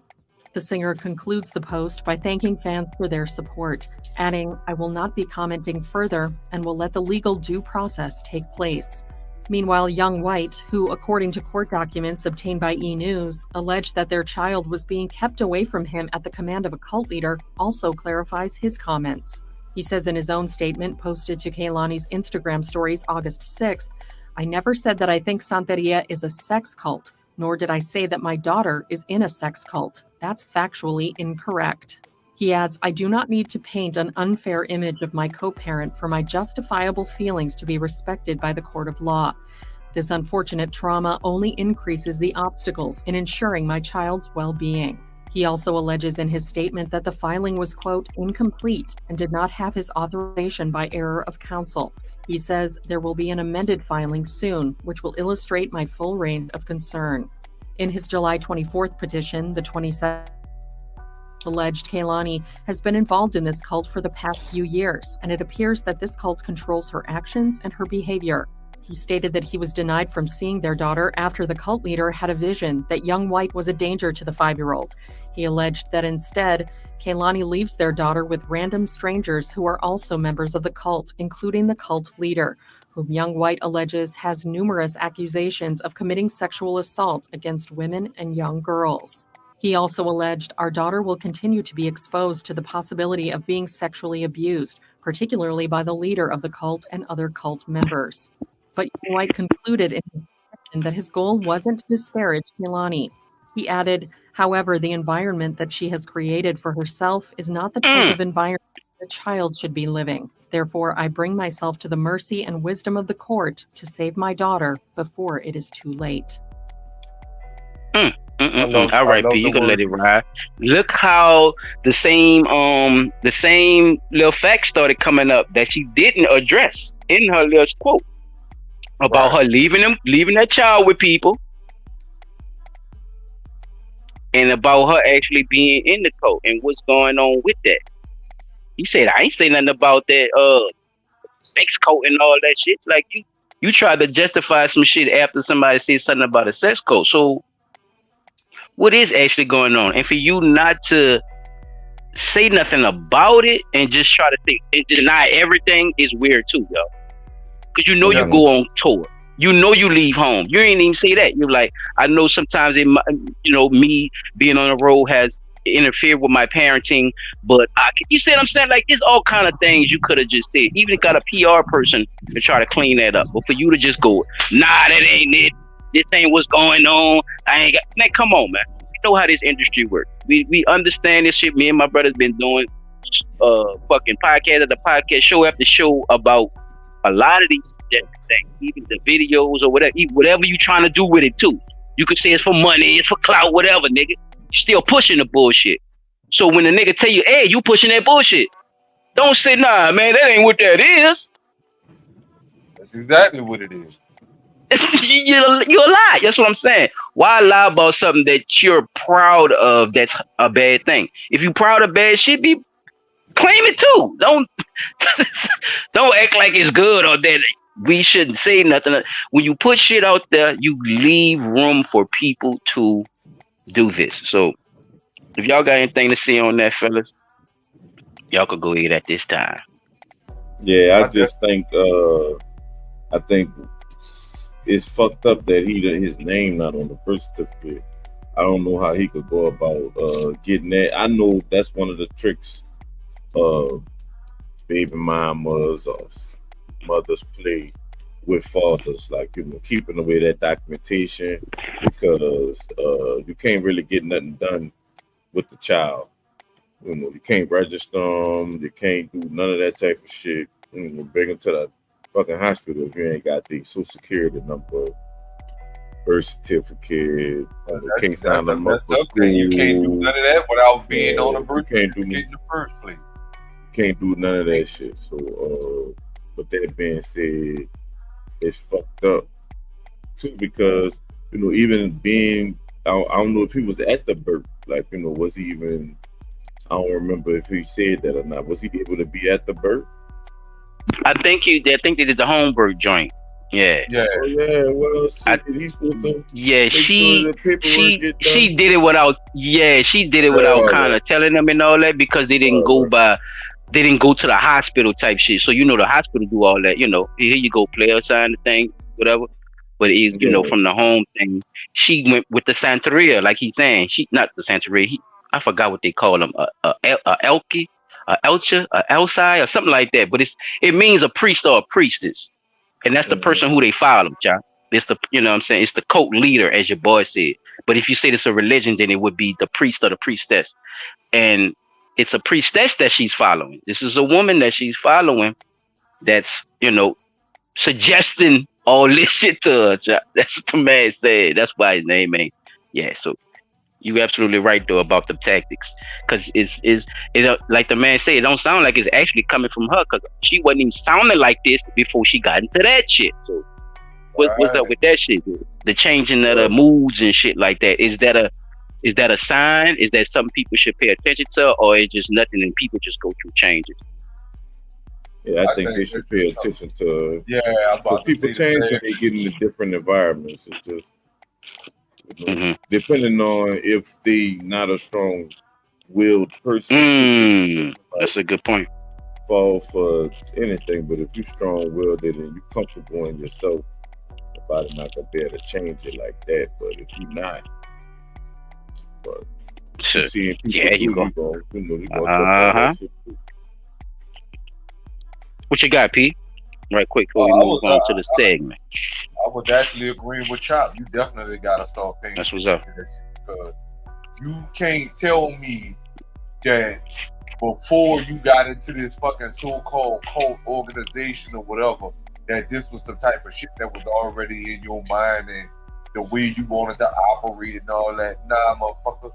The singer concludes the post by thanking fans for their support, adding, I will not be commenting further and will let the legal due process take place. Meanwhile, Young White, who, according to court documents obtained by E! News, alleged that their child was being kept away from him at the command of a cult leader, also clarifies his comments. He says in his own statement posted to Kehlani's Instagram stories August 6th, I never said that I think Santeria is a sex cult, nor did I say that my daughter is in a sex cult. That's factually incorrect. He adds, I do not need to paint an unfair image of my co-parent for my justifiable feelings to be respected by the court of law. This unfortunate trauma only increases the obstacles in ensuring my child's well-being. He also alleges in his statement that the filing was, quote, incomplete and did not have his authorization by error of counsel. He says there will be an amended filing soon, which will illustrate my full range of concern. In his July 24th petition, the 27th alleged Kehlani has been involved in this cult for the past few years, and it appears that this cult controls her actions and her behavior. He stated that he was denied from seeing their daughter after the cult leader had a vision that Young White was a danger to the 5-year-old. He alleged that instead, Kehlani leaves their daughter with random strangers who are also members of the cult, including the cult leader, whom Young White alleges has numerous accusations of committing sexual assault against women and young girls. He also alleged, our daughter will continue to be exposed to the possibility of being sexually abused, particularly by the leader of the cult and other cult members. But Young White concluded in his petition that his goal wasn't to disparage Kehlani. He added, however, the environment that she has created for herself is not the type of environment a child should be living. Therefore, I bring myself to the mercy and wisdom of the court to save my daughter before it is too late. All right, P, you can let it ride. Look how the same little fact started coming up that she didn't address in her little quote about her leaving that child with people, and about her actually being in the cult and what's going on with that. He said, I ain't say nothing about that sex cult and all that shit. Like you tried to justify some shit after somebody said something about a sex cult. So what is actually going on? And for you not to say nothing about it and just try to think and deny everything is weird too, yo. Because you go on tour. You leave home. You ain't even say that. You're like, I know sometimes me being on the road has interfered with my parenting, but you see what I'm saying? Like, there's all kind of things you could have just said. Even got a PR person to try to clean that up. But for you to just go, nah, that ain't it. This ain't what's going on. Man, come on, man. We know how this industry works. We understand this shit. Me and my brother's been doing fucking podcast after podcast, show after show about a lot of these suggested things, even the videos or whatever you trying to do with it too. You could say it's for money, it's for clout, whatever, nigga. You still pushing the bullshit. So when the nigga tell you, hey, you pushing that bullshit, don't say, nah, man, that ain't what that is. That's exactly what it is. You're a lie. That's what I'm saying. Why lie about something that you're proud of that's a bad thing? If you proud of bad shit, claim it too. Don't act like it's good or that we shouldn't say nothing. When you put shit out there, you leave room for people to do this. So if y'all got anything to say on that, fellas, y'all could go ahead at this time. Yeah, I just think it's fucked up that his name not on the birth certificate. I don't know how he could go about getting that. I know that's one of the tricks baby mamas or mothers play with fathers, like, you know, keeping away that documentation, because you can't really get nothing done with the child. You know, you can't register them, you can't do none of that type of shit. You know, bring them to the fucking hospital if you ain't got the social security number, birth certificate. You can't sign them up for school. You can't do none of that without being on a birth certificate in the first place. You can't do none of that shit. So, with that being said, it's fucked up too, because, you know, even being, I don't know if he was at the birth, like, you know, was he even, I don't remember if he said that or not. Was he able to be at the birth? I think they did the home birth joint. Yeah. Yeah. Oh, yeah. Well, he's supposed to. Yeah, she did it without. Yeah, she did it without kind of telling them and all that, because they didn't go by. They didn't go to the hospital type shit. So, you know, the hospital do all that. You know, here you go, player, sign the thing, whatever. But it's, you know, from the home thing, she went with the Santeria, like he's saying. She not the Santeria. I forgot what they call them, a Elki, a Elcha, a Elsai, or something like that. But it means a priest or a priestess, and that's the person who they follow, y'all. It's the, you know what I'm saying, it's the cult leader, as your boy said. But if you say it's a religion, then it would be the priest or the priestess, and it's a priestess that she's following. This is a woman that she's following that's, you know, suggesting all this shit to her. Child. That's what the man said. That's why his name ain't. Yeah, so you absolutely right though about the tactics, because it's like the man said, it don't sound like it's actually coming from her, because she wasn't even sounding like this before she got into that shit. So what's up with that shit? Dude? The changing of the moods and shit like that. Is that a sign? Is that something people should pay attention to, or is just nothing and people just go through changes? Yeah, I think they should pay attention to. Yeah, because people change when they get into different environments. It's just, you know, depending on if they not a strong-willed person. That's a good point. Fall for anything, but if you strong-willed, then you're comfortable in yourself, nobody not gonna be able to change it like that. But if you're not, but sure. Seeing people You go. What you got, P? Right quick before we move on to the segment. I was actually agreeing with Chop. You definitely gotta start paying That's what's up. attention to this, because you can't tell me that before you got into this fucking so-called cult organization or whatever, that this was the type of shit that was already in your mind and the way you wanted to operate and all that. Nah, motherfucker.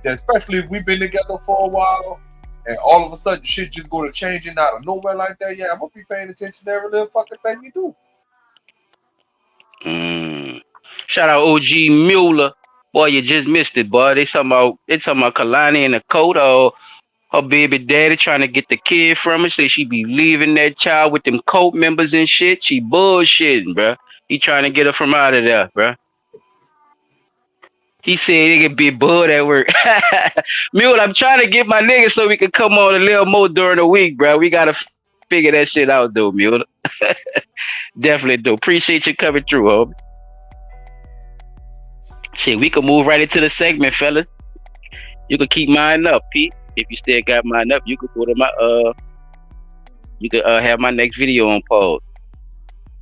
Especially if we've been together for a while and all of a sudden shit just go to changing out of nowhere like that, yeah, I'm gonna be paying attention to every little fucking thing you do. Shout out OG Mueller. Boy, you just missed it, boy. They talking about Kalani in a coat, or her baby daddy trying to get the kid from her. Say she be leaving that child with them cult members and shit. She bullshitting, bruh. He trying to get her from out of there, bruh. He said he could be bud at work. Mule, I'm trying to get my nigga so we can come on a little more during the week, bro. We gotta figure that shit out, though, Mule. Definitely do. Appreciate you coming through, homie. Shit, we can move right into the segment, fellas. You can keep mine up, Pete. If you still got mine up, you can go to my you can have my next video on pause.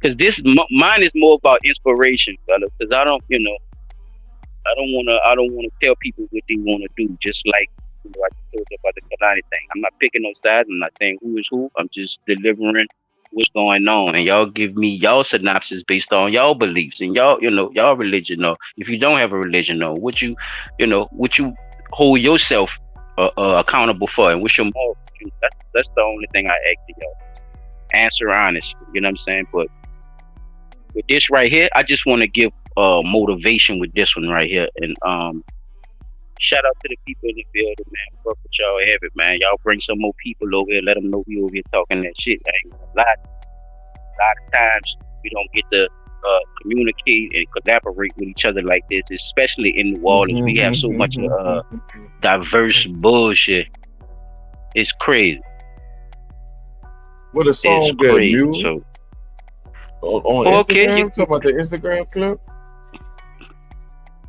Cause mine is more about inspiration, fellas. Cause I don't wanna tell people what they wanna do. Just like, I told you about the Kalani thing. I'm not picking no sides. I'm not saying who is who. I'm just delivering what's going on, and y'all give me y'all synopsis based on y'all beliefs and y'all, y'all religion, or if you don't have a religion, or what you hold yourself accountable for, and what's your moral. That's the only thing I ask y'all. Answer honestly, you know what I'm saying? But with this right here, I just want to give motivation with this one right here, and shout out to the people in the building, man. Fuck with y'all have it, man. Y'all bring some more people over here. Let them know we over here talking that shit. I ain't gonna lie. A lot of times we don't get to communicate and collaborate with each other like this, especially in New Orleans. We have so much diverse bullshit. It's crazy. What a song It's that crazy. Mule So, on okay, Instagram. Talking about the Instagram clip.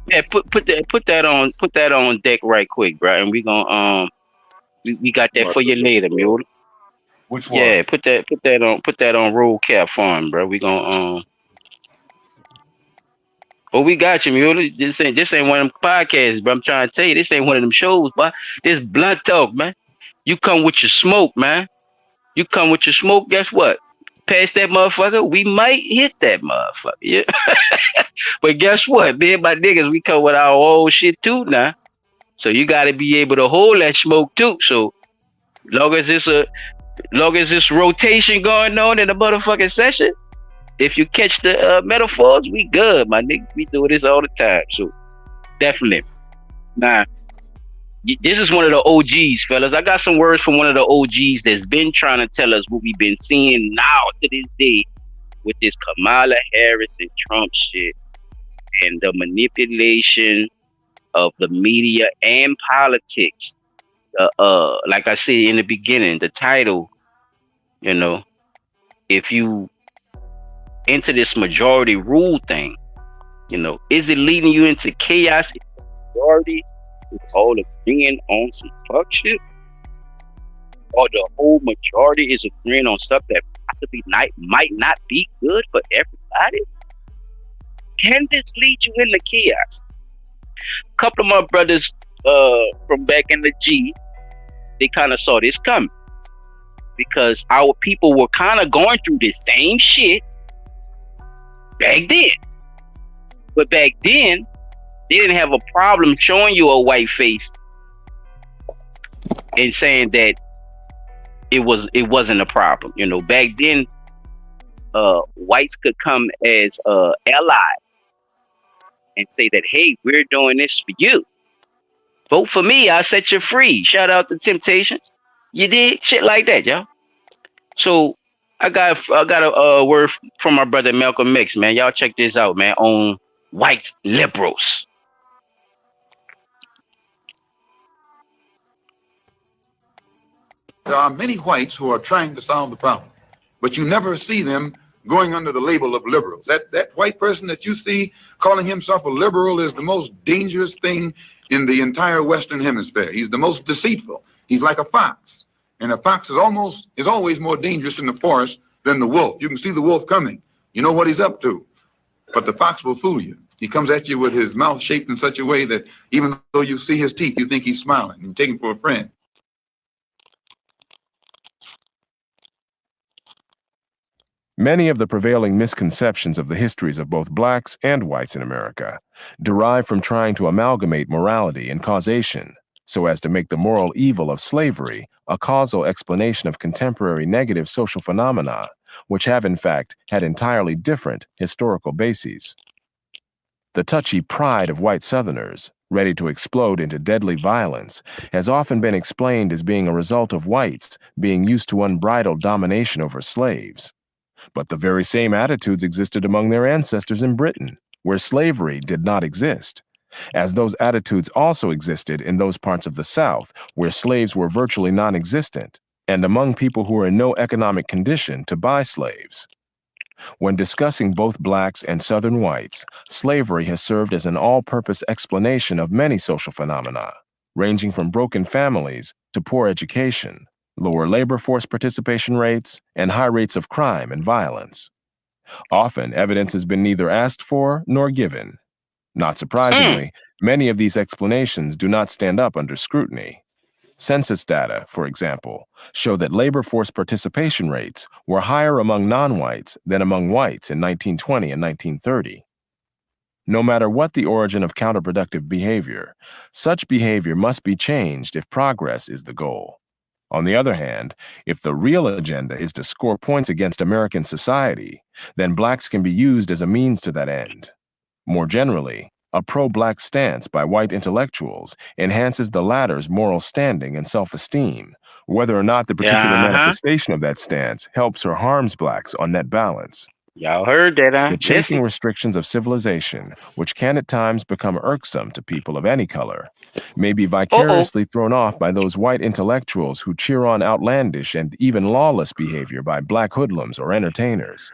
yeah, put that on deck right quick, bro. And we gonna we got that for you later, Mule. Which one? Yeah, put that on roll cap farm, bro. We gonna Oh, we got you, Mule. This ain't one of them podcasts, but I'm trying to tell you, this ain't one of them shows, but this blunt talk, man. You come with your smoke, man. You come with your smoke, guess what? Past that motherfucker, we might hit that motherfucker. Yeah. But guess what? Me and my niggas, we come with our old shit too now. So you gotta be able to hold that smoke too. So long as this rotation going on in the motherfucking session, if you catch the metaphors, we good, my nigga. We do this all the time. So definitely. Nah. This is one of the OGs, fellas. I got some words from one of the OGs that's been trying to tell us what we've been seeing now to this day with this Kamala Harris and Trump shit and the manipulation of the media and politics. Like I said in the beginning, the title, if you into this majority rule thing, is it leading you into chaos? Majority is all agreeing on some fuck shit, or the whole majority is agreeing on stuff that possibly might not be good for everybody. Can this lead you into chaos? A couple of my brothers from back in the G, they kind of saw this coming because our people were kind of going through this same shit back then. But back then, they didn't have a problem showing you a white face and saying that it wasn't a problem. Back then, whites could come as ally and say that, hey, we're doing this for you. Vote for me, I'll set you free. Shout out to Temptations. You did shit like that, y'all. So I got a word from my brother Malcolm X, man. Y'all check this out, man, on white liberals. There are many whites who are trying to solve the problem, but you never see them going under the label of liberals. That white person that you see calling himself a liberal is the most dangerous thing in the entire Western Hemisphere. He's the most deceitful. He's like a fox, and a fox is always more dangerous in the forest than the wolf. You can see the wolf coming. You know what he's up to, but the fox will fool you. He comes at you with his mouth shaped in such a way that even though you see his teeth, you think he's smiling. You take him for a friend. Many of the prevailing misconceptions of the histories of both blacks and whites in America derive from trying to amalgamate morality and causation so as to make the moral evil of slavery a causal explanation of contemporary negative social phenomena, which have in fact had entirely different historical bases. The touchy pride of white Southerners, ready to explode into deadly violence, has often been explained as being a result of whites being used to unbridled domination over slaves. But the very same attitudes existed among their ancestors in Britain, where slavery did not exist, as those attitudes also existed in those parts of the South where slaves were virtually non-existent, and among people who were in no economic condition to buy slaves. When discussing both blacks and Southern whites, slavery has served as an all-purpose explanation of many social phenomena, ranging from broken families to poor education, lower labor force participation rates, and high rates of crime and violence. Often, evidence has been neither asked for nor given. Not surprisingly, many of these explanations do not stand up under scrutiny. Census data, for example, show that labor force participation rates were higher among non-whites than among whites in 1920 and 1930. No matter what the origin of counterproductive behavior, such behavior must be changed if progress is the goal. On the other hand, if the real agenda is to score points against American society, then blacks can be used as a means to that end. More generally, a pro-black stance by white intellectuals enhances the latter's moral standing and self-esteem, whether or not the particular manifestation of that stance helps or harms blacks on net balance. Y'all heard that, huh? The chafing restrictions of civilization, which can at times become irksome to people of any color, may be vicariously thrown off by those white intellectuals who cheer on outlandish and even lawless behavior by black hoodlums or entertainers.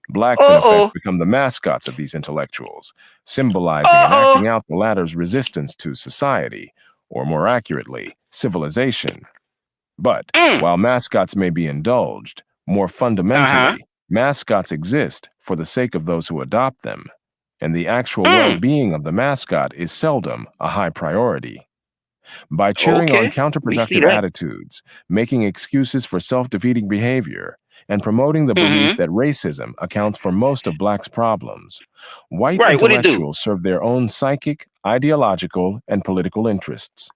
Blacks, in effect, become the mascots of these intellectuals, symbolizing and acting out the latter's resistance to society, or more accurately, civilization. But while mascots may be indulged, more fundamentally, mascots exist for the sake of those who adopt them, and the actual well-being of the mascot is seldom a high priority. By cheering on counterproductive attitudes, making excuses for self-defeating behavior, and promoting the belief that racism accounts for most of blacks' problems, white intellectuals serve their own psychic, ideological, and political interests.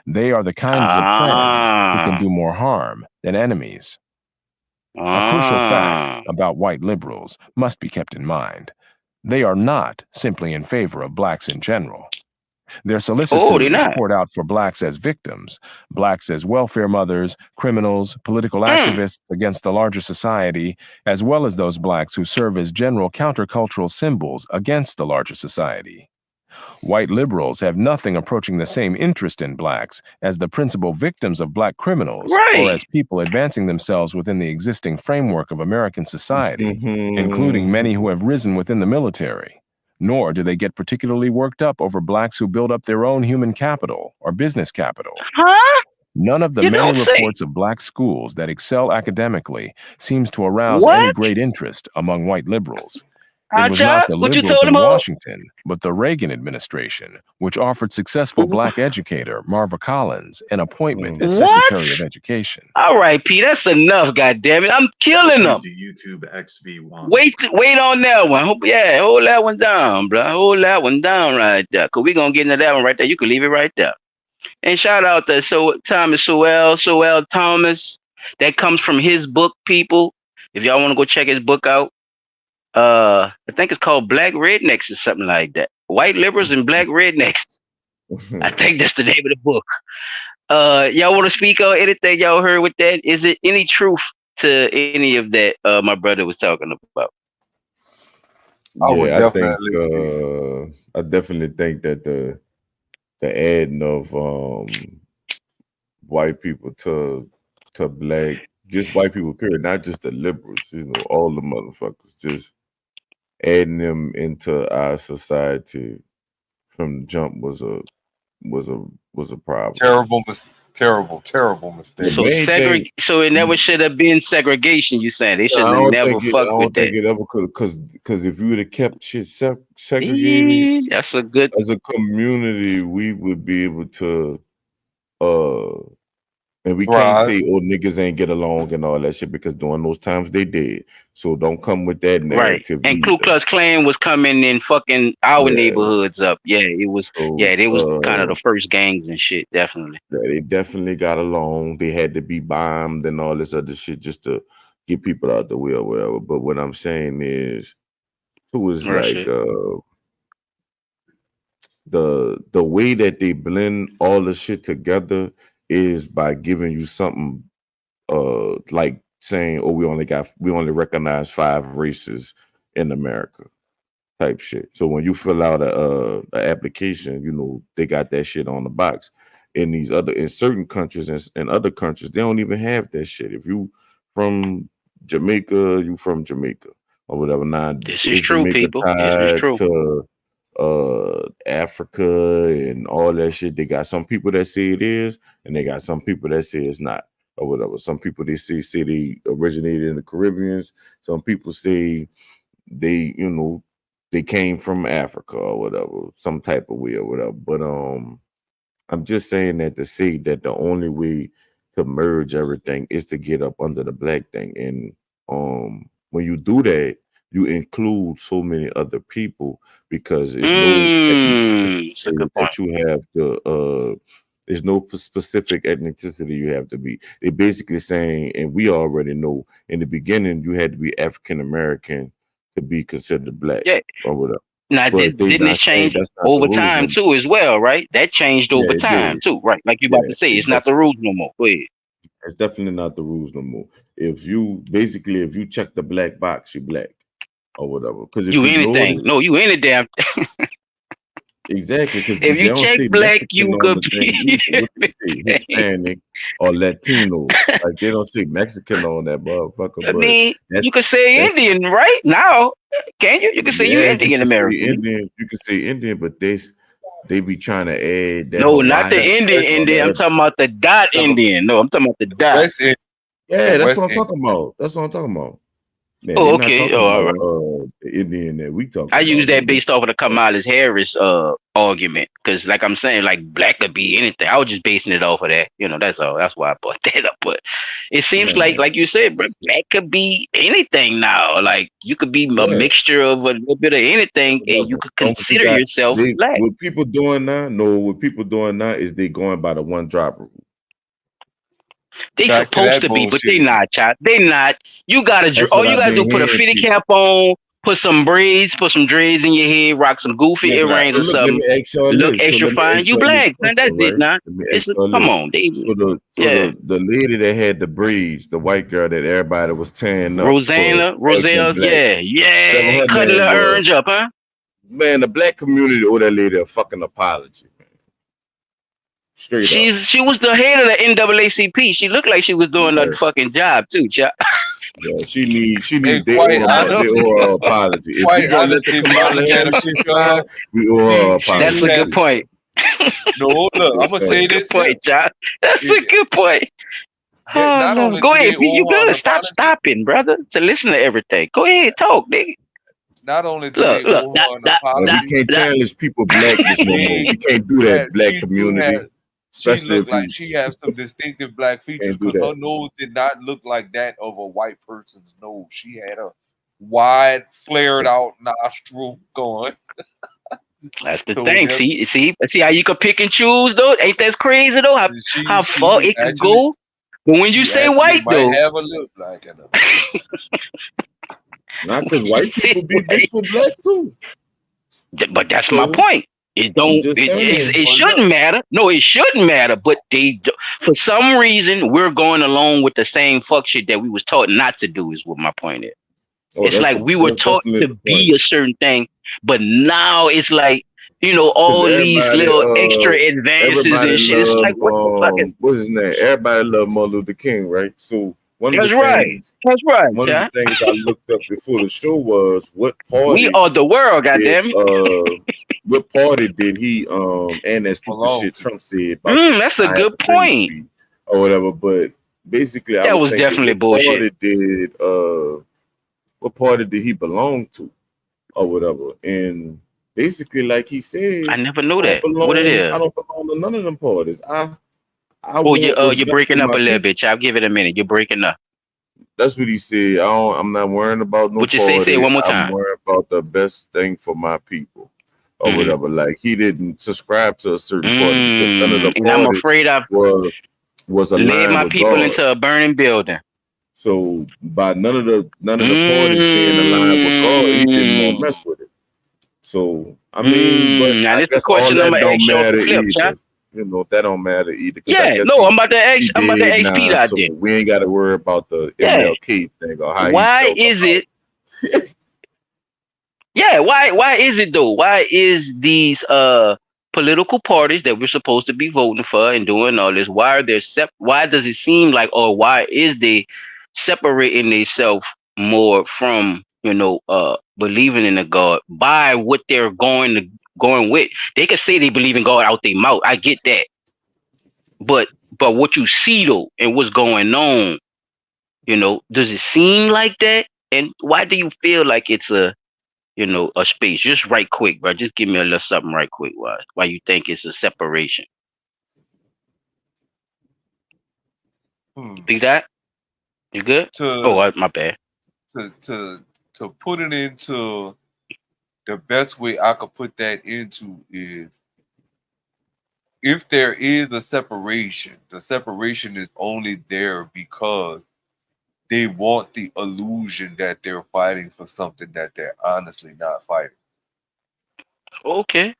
They are the kinds of friends who can do more harm than enemies. A crucial fact about white liberals must be kept in mind. They are not simply in favor of blacks in general. Their solicitude is poured out for blacks as victims, blacks as welfare mothers, criminals, political activists against the larger society, as well as those blacks who serve as general countercultural symbols against the larger society. White liberals have nothing approaching the same interest in blacks as the principal victims of black criminals or as people advancing themselves within the existing framework of American society, including many who have risen within the military. Nor do they get particularly worked up over blacks who build up their own human capital or business capital. None of the many reports of black schools that excel academically seems to arouse any great interest among white liberals. It was not the liberals in Washington, but the Reagan administration, which offered successful black educator Marva Collins an appointment as Secretary of Education. All right, P, that's enough, goddammit. I'm killing them. YouTube XV1. Wait on that one. Hold that one down, bro. Hold that one down right there. Because we're going to get into that one right there. You can leave it right there. And shout out to Thomas Sowell Thomas. That comes from his book, people. If y'all want to go check his book out. I think it's called Black Rednecks or something like that. White liberals and black rednecks. I think that's the name of the book. Y'all want to speak on anything y'all heard with that? Is it any truth to any of that my brother was talking about? I definitely think that the adding of white people to black, just white people period, not just the liberals, all the motherfuckers, just adding them into our society from the jump was a problem. Terrible mistake. So it never should have been segregation. You saying they should have never fucked with that? I don't think it ever could, because if you would have kept shit segregated, that's a good. As a community, we would be able to and we can't say, niggas ain't get along and all that shit, because during those times they did. So don't come with that narrative. Right. And Ku Klux Klan was coming in fucking our neighborhoods up. Yeah, it was. They was kind of the first gangs and shit. Definitely. Yeah, they definitely got along. They had to be bombed and all this other shit just to get people out the way or whatever. But what I'm saying is, the way that they blend all the shit together is by giving you something like saying, we only recognize 5 races in America type shit. So when you fill out a application, they got that shit on the box. In certain countries and other countries, they don't even have that shit. If you from Jamaica, you from Jamaica or whatever. Now this is true, Jamaica people. This is true. To Africa and all that shit. They got some people that say it is, and they got some people that say it's not, or whatever. Some people they say they originated in the Caribbean. Some people say they came from Africa or whatever, some type of way or whatever. But I'm just saying that to say that the only way to merge everything is to get up under the black thing. And when you do that, you include so many other people because it's no It's a ethnicity good point. that you have to there's no specific ethnicity you have to be. They're basically saying, and we already know in the beginning you had to be African American to be considered black Yeah. or whatever. Now, But they didn't it not saying change that's not the over rules no time more. too, as well, right? That changed Yeah, over it time did. too, right? Like you about Yeah, to say, it it's not the rules no more. Go ahead. it's definitely not the rules no more. If you basically if you check the black box, you black or whatever. Because if You you anything? notice, No, you any damn. exactly, because If they you don't check say black, Mexican you on could the thing be either. What they say, anything. Hispanic or Latino. Like they don't say Mexican on that motherfucker, I but mean, that's you could say that's Indian, right? Now, can you? You can say you yeah, you Indian can say American. Indian, you can say Indian, but they be trying to add that No, not the Hawaiian Indian shit or Indian. I'm that. talking about the dot The Indian. No, I'm talking about the dot. West End, the Yeah, that's West what I'm End. talking about. That's what I'm talking about. Man, they Oh, not okay. talking Oh, all about right. the Indian that we I talking use about. that They based off of the talking about Kamala's Harris argument, because like I'm saying, like black could be anything. I was just basing it off of that. That's all. That's why I brought that up. But it seems man. like you said, bro, black could be anything now. Like you could be a Yeah, mixture of a little bit of anything, and you whatever. could Long as you consider got yourself they black. what people doing now. No, what people doing now is they going by the one drop rule. They Back to supposed that to be, but bullshit they again. not, child. They not. You gotta. That's All what you I've gotta do, been put a hearing fitted people. cap on, put some braids, put some dreads in your head, rock some goofy Yeah, but earrings or look, let something. me ask y'all Look this. So extra let me fine. ask You y'all this black, man. question, That's it, right? now. Let me ask It's y'all come this. on, they. So Yeah. the lady that had the braids, the white girl that everybody was tearing up for being Roselle's, black, yeah, whatever her cutting name the was. orange up, huh? Man, the black community owe that lady a fucking apology, man. Straight up. She was the head of the NAACP. She looked like she was doing a Yeah, fucking job too, child. yeah. She And need they owe her apology. If we quite gonna let the honestly, man, Kamala look at a Harris shit picture of slide, her. we owe her She That's do a apology have good too. point. no. Look, I'm Just gonna That's a say saying. good this here. point, child. That's a It, good point. Oh not no, only go do they ahead. You owe her an good? Stop apology, stopping, brother, to listen to everything. Go ahead, talk, nigga. not only do they Look, owe that, her an that, And we that, apology, can't that. challenge people blackness no more. she We can't do that, black she do have community. she Especially looked if like we she has some distinctive black features can't do because her that. nose did not look like that of a white person's nose. She had a wide, flared out nostril going. That's the So thing. See how you can pick and choose though. Ain't that crazy though? How far she it could go. But when you she say actually white might though, have a little black in her. Not when because you white say people be white, mixed with black too. but that's my So point. It I'm don't. just saying. It But look, shouldn't matter. No, it shouldn't matter. But for some reason, we're going along with the same fuck shit that we was taught not to do. Is what my point is. Oh, It's like we were that's taught definitely to the point. be a certain thing, but now it's like Because all these little extra advances everybody and shit. It's love like what the fuck is? what's his name? Everybody love Martin Luther King, right? So That's right. That's right, one of the child. things I looked up before the show was We are the world, did goddamn it. what party did he and that stupid belong shit to. Trump said about That's a I have good to bring the point. peace or whatever. But basically I That was was thinking definitely bullshit. what party did he belong to or whatever? And basically like he said, I never knew that. What it I is? don't belong to none of them parties. I Oh, want what's you're best for breaking up my a little people. bit, child. Give it a minute. You're breaking up. That's what he said. I'm not worrying about no What you say? Say it party. one more I'm time. worrying about the best thing for my people or Mm-hmm. whatever. Like he didn't subscribe to a certain party because none of the And I'm parties afraid I've was led aligned my with people God. into a burning building. So by none of the parties being aligned with God, he didn't want to mess with it. So I mean, but Now I this the guess all question I'm that gonna don't ask you off the matter flip, child. either. That don't matter either because I Yeah, guess no, he I'm about to he dead ask Pete now, out so there. we ain't got to worry about the Yeah. MLK thing or how he Why felt is about it? Yeah, why is it though? Why is these political parties that we're supposed to be voting for and doing all this, why are they why does it seem like, or why is they separating themselves more from believing in a God by what they're going with? They could say they believe in God out their mouth. I get that. But what you see though and what's going on, does it seem like that? And why do you feel like it's a space? Just right quick, bro. Just give me a little something right quick. Why you think it's a separation? Think that? You good? To Oh, my bad. to put it into the best way I could put that into is if there is a separation, the separation is only there because they want the illusion that they're fighting for something that they're honestly not fighting. Okay,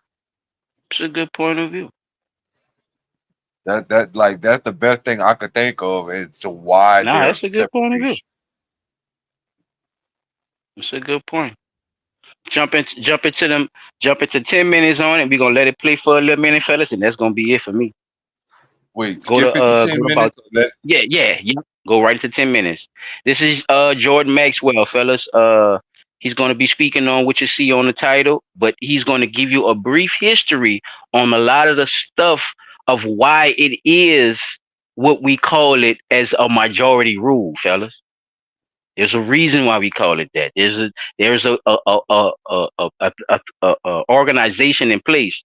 it's a good point of view. That's the best thing I could think of as to why Nah, there's that's a a good point of view. separation. It's a good point. Jump into 10 minutes on it. We're gonna let it play for a little minute, fellas, and that's gonna be it for me. Wait, skip it to 10 About minutes. yeah. Go right into 10 minutes. This is Jordan Maxwell, fellas. He's gonna be speaking on what you see on the title, but he's gonna give you a brief history on a lot of the stuff of why it is what we call it as a majority rule, fellas. There's a reason why we call it that. There's a organization in place.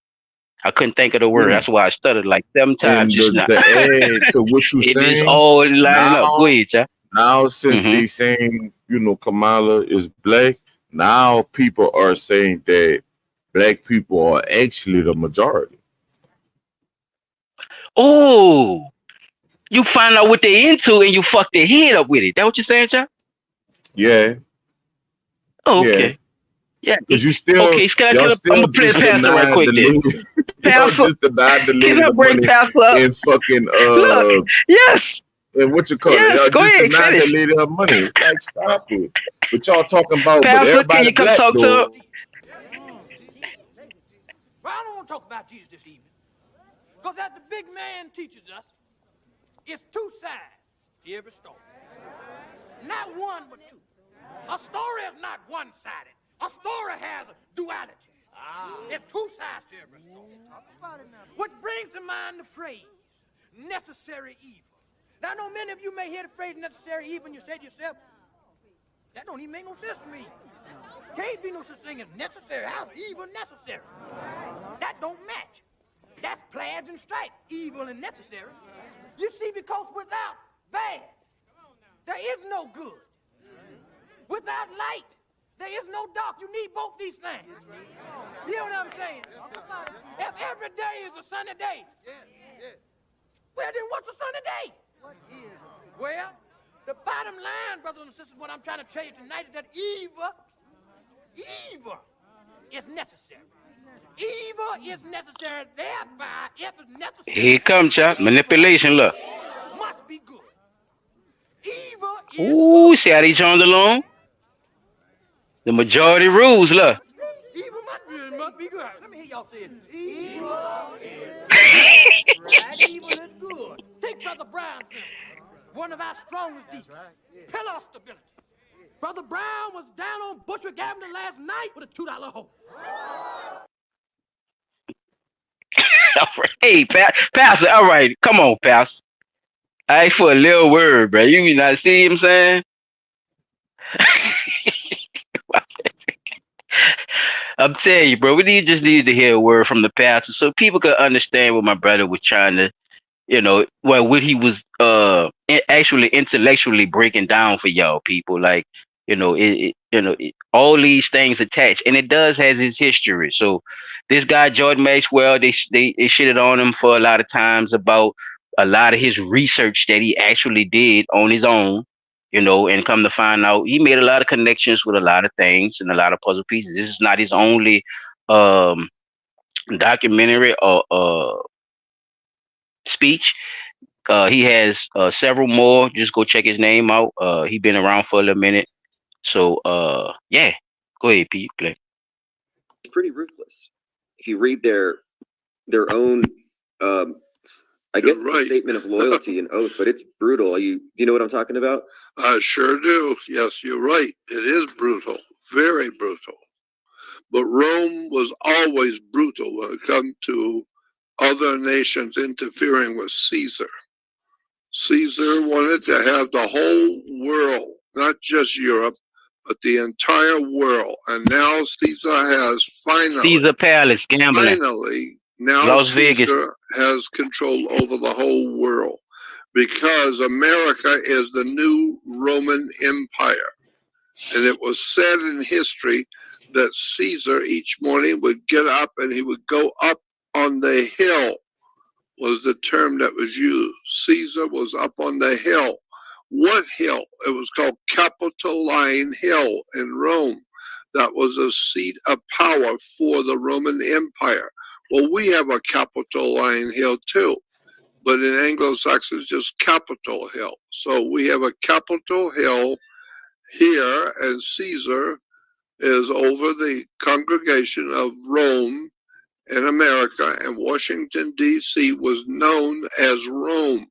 I couldn't think of the word. Yeah. That's why I stuttered like 7 times And just now. the add to what you It is saying all lining up. Go now, ahead, Chad. now since Mm-hmm. they saying, Kamala is black, now people are saying that black people are actually the majority. Oh, you find out what they into and you fuck their head up with it. That what you're saying, Chad? Yeah. Oh, Yeah. okay. Yeah. Because y'all I'm gonna play the just pastor right denied quick the then. lady. Y'all Pastor, just denied the can lady I the bring money Pastor up? and fucking Look, yes. and what you call it? Yes, Y'all go just ahead, denied the finish. lady her money. Like, stop it. But y'all talking about, but Pastor, can everybody you come black talk to though. him? Well, I don't want to talk about Jesus this evening. Because as the big man teaches us, it's two sides to every story. Not one, but two. A story is not one-sided. A story has a duality. There's two sides to every story. Which brings to mind the phrase, necessary evil. Now, I know many of you may hear the phrase necessary evil and you say to yourself, that don't even make no sense to me. Can't be no such thing as necessary. How's evil necessary? That don't match. That's plaids and stripes, evil and necessary. You see, because without bad, there is no good. Without light, there is no dark. You need both these things. You know what I'm saying? If every day is a sunny day, well, then what's a sunny day? Well, the bottom line, brothers and sisters, what I'm trying to tell you tonight is that evil is necessary. Evil is necessary, thereby, if it's necessary. Here it comes, Chad. Manipulation, look. Must be good. Evil is Ooh, see how they joined along? The majority rules, look. evil must be good. Let me hear y'all say it. Evil is right. Evil is good. Take Brother Brown, for instance, one of our strongest deacons. Pillar of stability. Brother Brown was down on Bushwick Avenue last night with a $2 hole. Hey, Pastor, all right. Come on, Pastor. I for a little word, bro. You not see him saying? I'm telling you, bro, we just need to hear a word from the pastor so people could understand what my brother was trying to, what he was actually intellectually breaking down for y'all people. Like, all these things attached, and it does has its history. So this guy Jordan Maxwell, they shitted on him for a lot of times about a lot of his research that he actually did on his own. And come to find out, he made a lot of connections with a lot of things and a lot of puzzle pieces. This is not his only documentary or speech. He has several more. Just go check his name out. He been around for a little minute. So yeah, go ahead, Pete. Play. It's pretty ruthless. If you read their own, I guess, right, statement of loyalty and oath, but it's brutal. Do you know what I'm talking about? I sure do. Yes, you're right. It is brutal, very brutal. But Rome was always brutal when it comes to other nations interfering with Caesar. Caesar wanted to have the whole world, not just Europe, but the entire world. And now Caesar has Caesar Palace gambling. Finally, now Las Caesar Vegas has control over the whole world because America is the new Roman Empire. And it was said in history that Caesar each morning would get up and he would go up on the hill, was the term that was used. Caesar was up on the hill. What hill? It was called Capitoline Hill in Rome. That was a seat of power for the Roman Empire. Well, we have a Capitoline Hill too, but in Anglo-Saxon it's just Capitol Hill. So we have a Capitol Hill here, and Caesar is over the congregation of Rome in America, and Washington, D.C. was known as Rome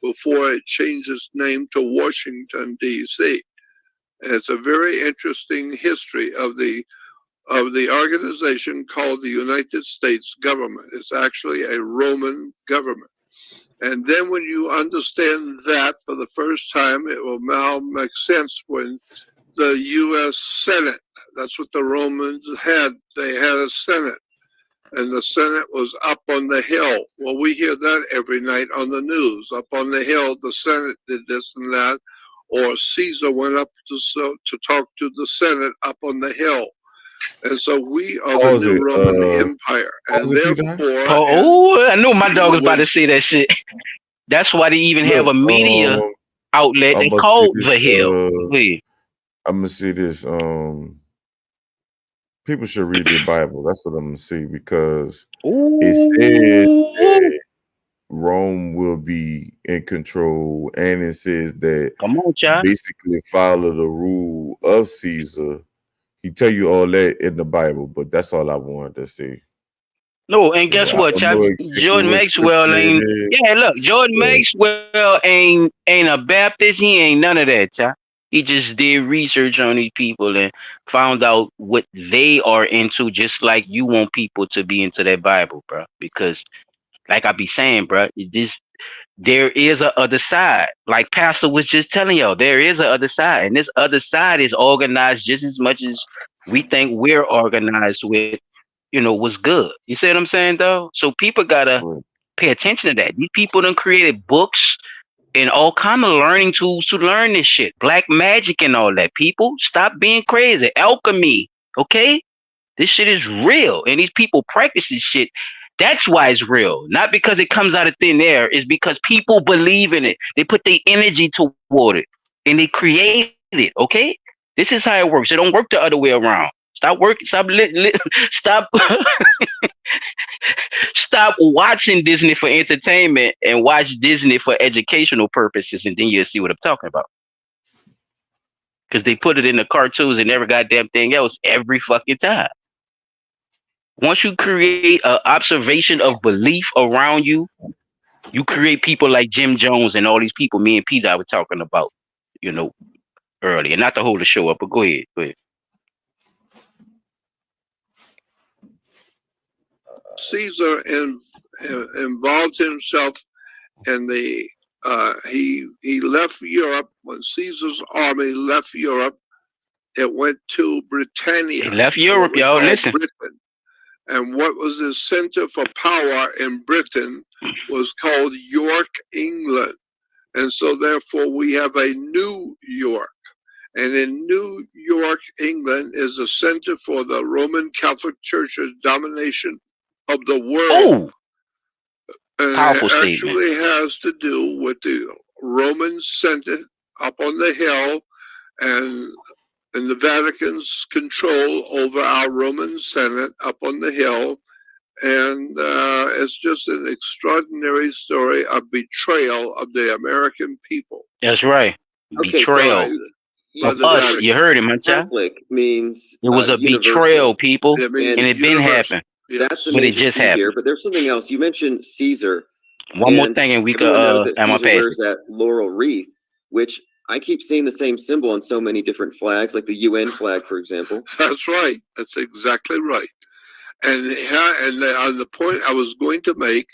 before it changed its name to Washington, D.C. It's a very interesting history of the organization called the United States government. It's actually a Roman government. And then when you understand that for the first time, it will now make sense when the U.S. Senate, that's what the Romans had. They had a Senate, and the Senate was up on the hill. Well, we hear that every night on the news. Up on the hill, the Senate did this and that, or Caesar went up to talk to the Senate up on the hill. And so we are the new Roman Empire. And therefore... I knew my dog was about to say that shit. That's why they even have a media outlet that's called The Hill. I'm gonna see this. People should read their Bible. That's what I'm gonna see, because it says that Rome will be in control, and it says that basically follow the rule of Caesar. He tell you all that in the Bible, but that's all I wanted to see. No, and guess what, Jordan Maxwell ain't. Yeah, look, Jordan Maxwell ain't a Baptist. He ain't none of that, child. He just did research on these people and found out what they are into, just like you want people to be into that Bible, bro. Because, like I be saying, bro, there is a other side. Like Pastor was just telling y'all, there is a other side, and this other side is organized just as much as we think we're organized with. What's good. You see what I'm saying, though? So people gotta pay attention to that. These people done created books and all kind of learning tools to learn this shit. Black magic and all that. People, stop being crazy. Alchemy, okay? This shit is real, and these people practice this shit. That's why it's real. Not because it comes out of thin air. It's because people believe in it. They put their energy toward it, and they create it, okay? This is how it works. It don't work the other way around. Stop working. Stop. Stop watching Disney for entertainment and watch Disney for educational purposes, and then you'll see what I'm talking about. Because they put it in the cartoons and every goddamn thing else every fucking time. Once you create an observation of belief around you, you create people like Jim Jones and all these people me and Peter were talking about, earlier. Not to hold the show up, but go ahead. Caesar involved himself in the he left Europe. When Caesar's army left Europe, it went to Britannia. He left Europe, y'all. Listen. Britain. And what was the center for power in Britain was called York, England. And so therefore we have a New York. And in New York, England is the center for the Roman Catholic Church's domination of the world. And Powerful it actually statement. has to do with the Roman Senate up on the hill and the Vatican's control over our Roman Senate up on the hill. And it's just an extraordinary story of betrayal of the American people. That's right. Betrayal of us. You heard him, Catholic means it was a betrayal, people, and it been happened. That's the but it major just key here. happened. But there's something else. You mentioned Caesar. One more thing, and we could. Everyone knows that I'm Caesar pass wears that laurel wreath, which I keep seeing the same symbol on so many different flags, like the UN flag, for example. That's right. That's exactly right. And the point I was going to make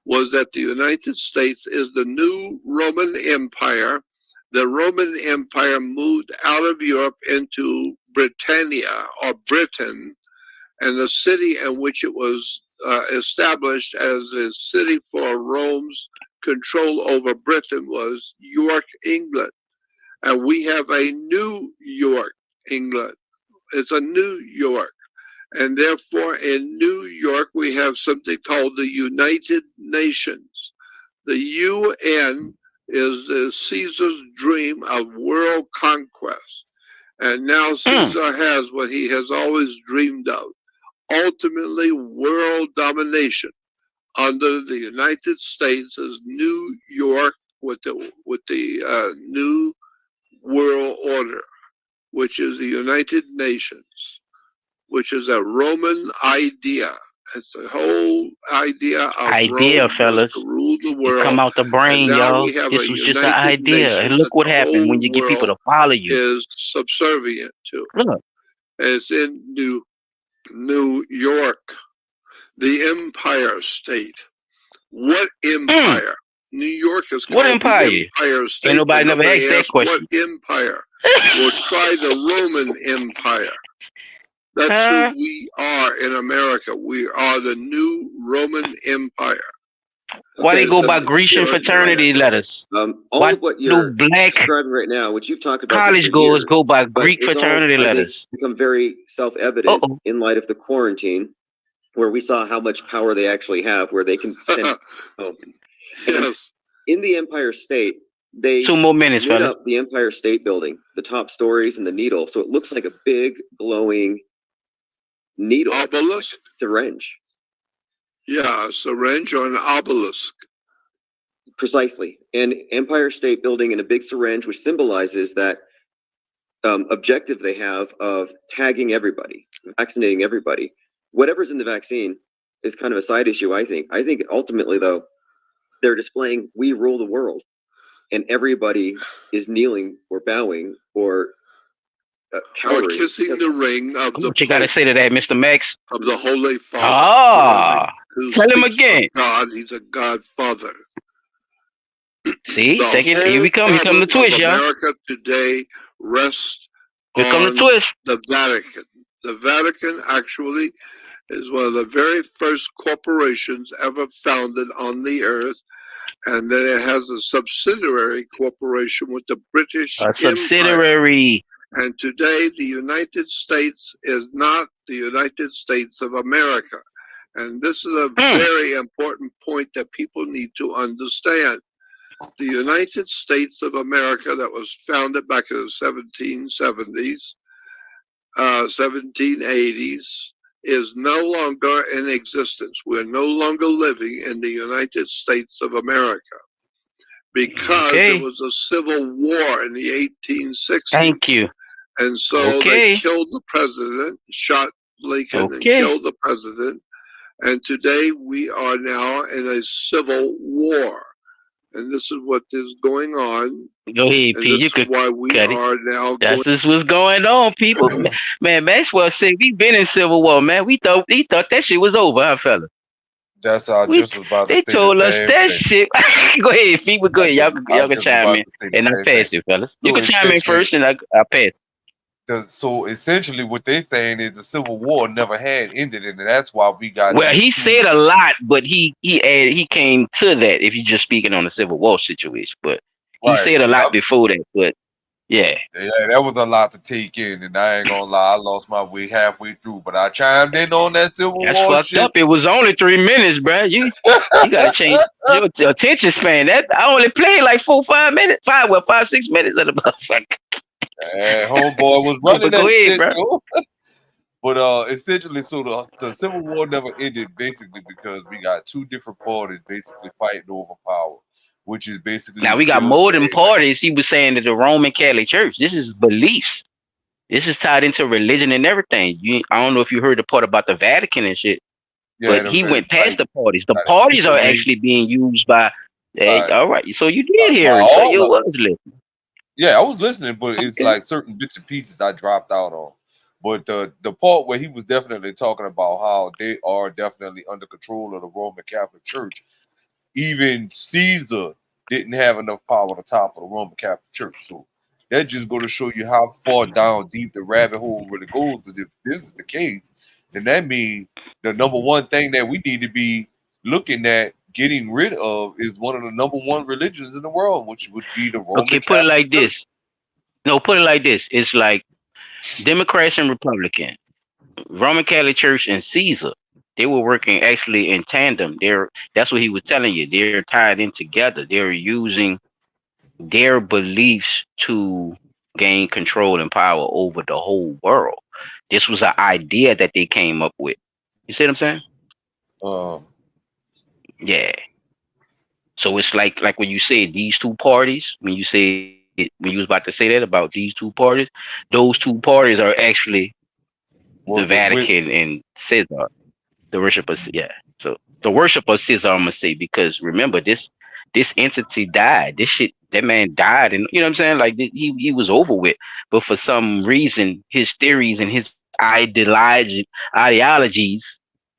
was that the United States is the new Roman Empire. The Roman Empire moved out of Europe into Britannia or Britain, and the city in which it was established as a city for Rome's control over Britain was York, England. And we have a New York, England. It's a New York. And therefore, in New York, we have something called the United Nations. The UN is Caesar's dream of world conquest. And now Caesar has what he has always dreamed of, ultimately world domination under the United States as New York with the New World Order, which is the United Nations, which is a Roman idea. It's the whole idea of Rome fellas. was to rule the It world. come out the brain, And now y'all. we have This a was just an United idea. And Nations look that what the happened whole when you get people to world follow you. is subservient to. Look. It's in New York, the Empire State. What empire? New York is What called empire? the Empire State. Ain't nobody but never nobody asked that asked question. what empire. We'll try the Roman Empire. That's who we are in America. We are the new Roman Empire. Why they go by so Grecian sure, fraternity letters? all Why of what do you're black describing right now, which you've talked about this college for goers years, go by but Greek it's all, fraternity I think, letters? become very self-evident in light of the quarantine, where we saw how much power they actually have, where they can send home. Yes. In the Empire State, they 2 more minutes, lit fellas. up the Empire State Building, the top stories and the needle, so it looks like a big glowing needle, obelisk, like syringe. Yeah, a syringe or an obelisk. Precisely. And Empire State Building in a big syringe, which symbolizes that objective they have of tagging everybody, vaccinating everybody. Whatever's in the vaccine is kind of a side issue, I think. I think ultimately, though, they're displaying we rule the world, and everybody is kneeling or bowing or cowering. Or kissing the ring of the What you got to say to that, Mr. Max? of the Holy Father. Ah, who tell him speaks for again. God, he's a Godfather. See, The take it. Here we come. Here come problem the twist, of y'all. America today rests Here come the on twist. the Vatican. The Vatican actually is one of the very first corporations ever founded on the earth, and then it has a subsidiary corporation with the British A Empire. subsidiary. And today, the United States is not the United States of America. And this is a very important point that people need to understand. The United States of America, that was founded back in the 1770s, 1780s, is no longer in existence. We're no longer living in the United States of America because there was a civil war in the 1860s. Thank you. And so they killed the president, shot Lincoln, and killed the president. And today we are now in a civil war. And this is what is going on. Go ahead, and P. this You is could why we cut it. are now That's just what's going on, people. Man, Maxwell said we been in Civil War, man. We thought that shit was over, huh, fella? That's I just was about to They say told the us same that thing. shit. Go ahead, people. Go ahead. Y'all I can just chime about in, to say the and I'll same pass thing. it, fellas. You So can chime in essentially, first, and I'll pass. So essentially, what they're saying is the Civil War never had ended, and that's why we got Well, these he two. said a lot, but he came to that. If you're just speaking on the Civil War situation, but he Right, said a yeah, lot before that. But yeah, that was a lot to take in, and I ain't gonna lie, I lost my way halfway through, but I chimed in on that Civil that's War fucked shit. up. It was only 3 minutes, bro. You gotta change your attention span. That I only played like 4-5 minutes, 5-6 minutes of the motherfucker. And homeboy was running But go that ahead, shit, bro. though. But essentially, so the Civil War never ended basically because we got two different parties basically fighting over power, which is basically Now we got still more the than parties. He was saying that the Roman Catholic Church. This is beliefs. This is tied into religion and everything. I don't know if you heard the part about the Vatican and shit, but he went past the parties. The parties are actually being used by. All right, so you did hear it. So you was listening. Yeah, I was listening, but it's like certain bits and pieces I dropped out on. But the part where he was definitely talking about how they are definitely under control of the Roman Catholic Church. Even Caesar didn't have enough power to topple the Roman Catholic Church. So that just going to show you how far down deep the rabbit hole really goes. Because if this is the case, then that means the number one thing that we need to be looking at getting rid of is one of the #1 religions in the world, which would be the Roman Okay, put it Catholic like Church. this. No, put it like this. It's like Democrats and Republican, Roman Catholic Church and Caesar. They were working actually in tandem. That's what he was telling you. They're tied in together. They're using their beliefs to gain control and power over the whole world. This was an idea that they came up with. You see what I'm saying? Um, Yeah. So it's like when you said these two parties, when you was about to say that about these two parties, those two parties are actually the well, Vatican and Caesar, the worship of yeah. So the worship of Caesar, I'm gonna say, because remember this entity died. This shit, that man died, and you know what I'm saying. Like he was over with, but for some reason, his theories and his ideologies,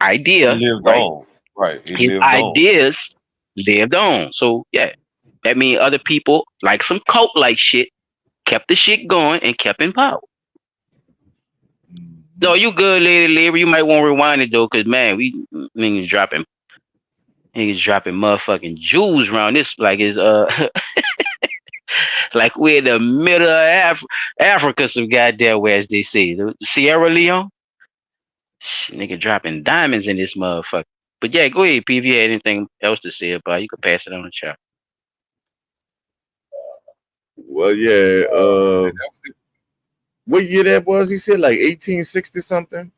it idea, lived right? on. Right, it His lived on. ideas lived on. So yeah, that means other people like some cult like shit kept the shit going and kept in power. No, you good, Lady Labor. You might want to rewind it though, cause man, we niggas dropping motherfucking jewels around this like it's like we're in the middle of Africa, some goddamn way, as they say. The Sierra Leone, nigga dropping diamonds in this motherfucker. But yeah, go ahead, P. If you had anything else to say about it, you could pass it on the chat. Well, yeah. What year that was? He said like 1860 something.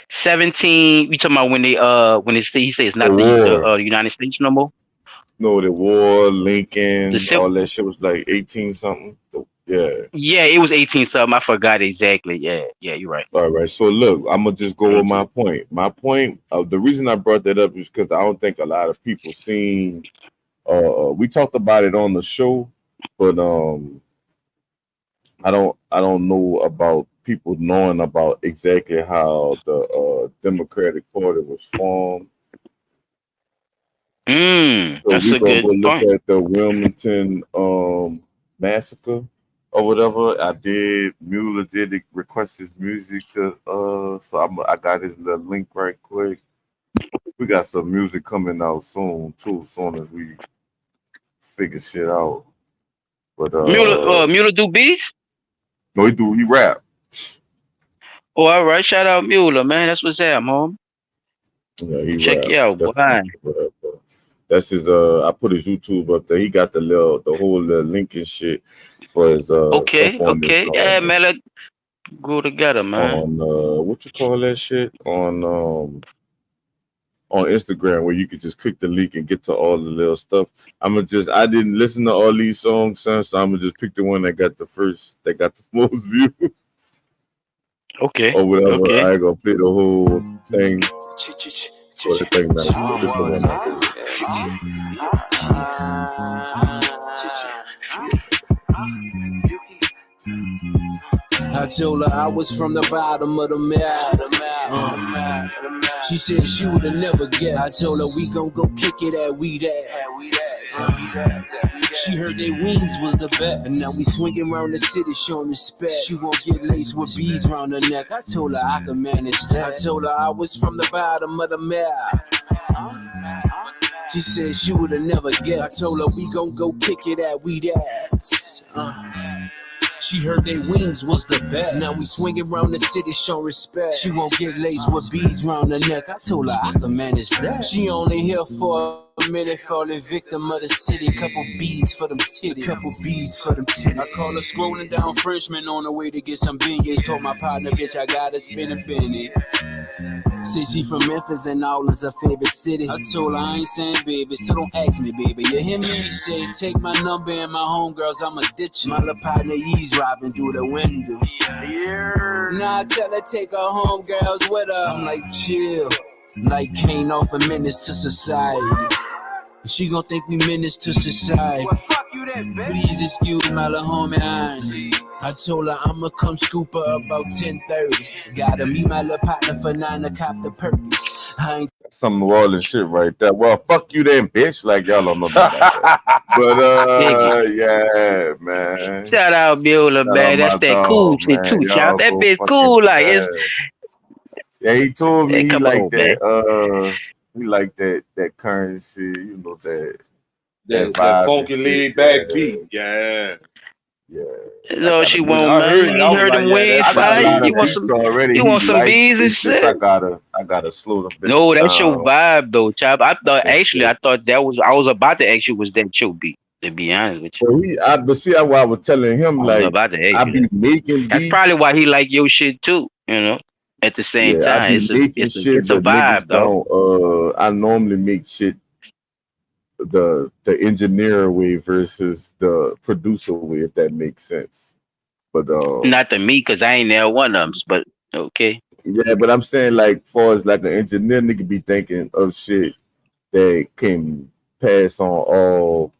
17. We talking about when he say it's The not war. the United States no more. No, the war, Lincoln, The civil. all that shit was like 18 something. Yeah. Yeah, it was 18 something. I forgot exactly. Yeah, you're right. All right. So look, I'm gonna just go 18. with my point. My point. The reason I brought that up is because I don't think a lot of people seen. We talked about it on the show, but I don't know about people knowing about exactly how the Democratic Party was formed. So That's we're a gonna good go look point. at the Wilmington massacre or whatever. Mueller did request his music to so I got his little link right quick. We got some music coming out soon too, soon as we figure shit out. But Mueller do beats? no, he rap. Oh, all right. Shout out Mueller, man. That's what's up, home. Yeah, he Check rap. you out, boy. Definitely. That's his I put his YouTube up there. He got the whole link and shit for his stuff on this Yeah, man. Let's go together, man. on what you call that shit on Instagram, where you could just click the link and get to all the little stuff. I didn't listen to all these songs, son, so I'm gonna just pick the one that got the most views. Okay. Or whatever. Okay. I ain't gonna play the whole thing. For the thing now. This the one I told her I was from the bottom of the map. She said she would have never guessed. I told her we gon' go kick it at we that. She heard they wings was the bet, and now we swinging around the city showing respect. She won't get laced with beads round her neck. I told her I could manage that. I told her I was from the bottom of the map. She said she would have never guessed. I told her we gon' go kick it at we that. She heard they wings was the bet. Now we swinging around the city showing respect. She won't get laced with beads round her neck. I told her I could manage that. She only here for a minute, falling victim of the city. Couple beads for them titties. I call her scrolling down Frenchman on the way to get some beignets. Told my partner, bitch, I gotta spin a penny. Said she from Memphis and all is her favorite city. I told her I ain't saying baby, so don't ask me, baby. You hear me? She said take my number and my homegirls, I'ma ditch you. My little partner eavesdropping through the window. Now I tell her take her homegirls with her. I'm like chill, like Kane off a menace to society. She gon' think we menace to society. Well, fuck you then, bitch. Please excuse my little homie Andy. I told her I'ma come scoop her about 10:30. Gotta meet my little partner for 9 to cop the purpose. I ain't some New Orleans shit right there. Well, fuck you then, bitch. Like y'all don't know about that. But yeah, man. Shout out Mueller, man. That's that cool shit too, child. That bitch cool, like it's. Yeah, he told me he like that. He like that currency, you know, that That vibe and funky shit. laid back beat. Yeah. Yeah. That's all she want, I heard man. it. You I ain't was heard like, them yeah, wings I got a fire? lot You of want beats some? already. You He want some like bees and it's just shit? I gotta slow them No, bitches that's your down. vibe though, Chop. I thought and actually, shit. I thought that was. I was about to ask you, was that your beat? To be honest with you, But see how I was telling him, I was like, about to ask I you be that. making That's probably beats. why he like your shit too. You know, at the same Yeah, I time, be making shit, it's a but vibe niggas though. don't. I normally make shit the engineer way versus the producer way, if that makes sense. But Not to me, cause I ain't there one of them. But okay. yeah, but I'm saying like, far as like an engineer, nigga be thinking of shit that can pass on all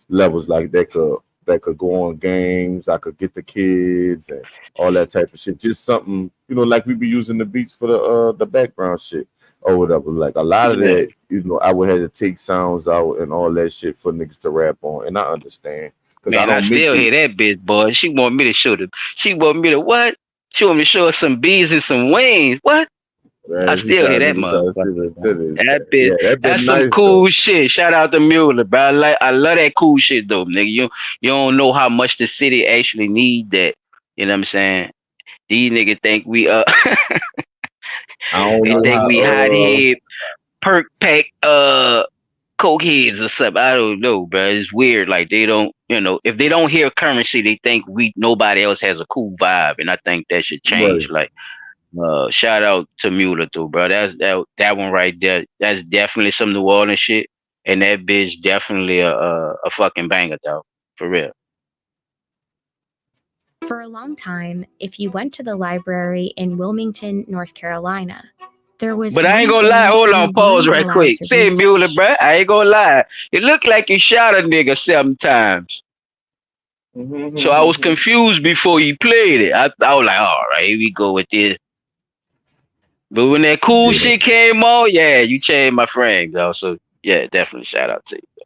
levels, like that could go on games. I could get the kids and all that type of shit. Just something, you know, like we be using the beats for the background shit or whatever. Like a lot of Yeah. that, you know, I would have to take sounds out and all that shit for niggas to rap on, and I understand because I Man, I don't make still it. hear that bitch, boy. She want me to show them. She want me to what? She want me to show her some bees and some wings. What? I Man, she still hear trying that to see motherfucker. the Man. titties. That bitch, Yeah, that been that's some nice cool though. shit. Shout out to Mueller, bro. I love that cool shit though, nigga. You don't know how much the city actually need that. You know what I'm saying? These niggas think we I don't they know think we hot how. head perk pack coke heads or something. I don't know, bro. It's weird. Like they don't, if they don't hear currency, they think nobody else has a cool vibe, and I think that should change. Right. Like, shout out to Mueller too, bro. That one right there. That's definitely some New Orleans shit, and that bitch definitely a fucking banger though, for real. For a long time, if you went to the library in Wilmington, North Carolina, there was But I ain't one gonna lie. thing Hold you on, pause weren't right allowed quick. to Say Mueller, research. bro. I ain't gonna lie. It looked like you shot a nigga 7 times. So I was confused before you played it. I was like, all right, here we go with this. But when that cool Yeah. shit came on, yeah, you changed my frame, though. So yeah, definitely shout out to you, though.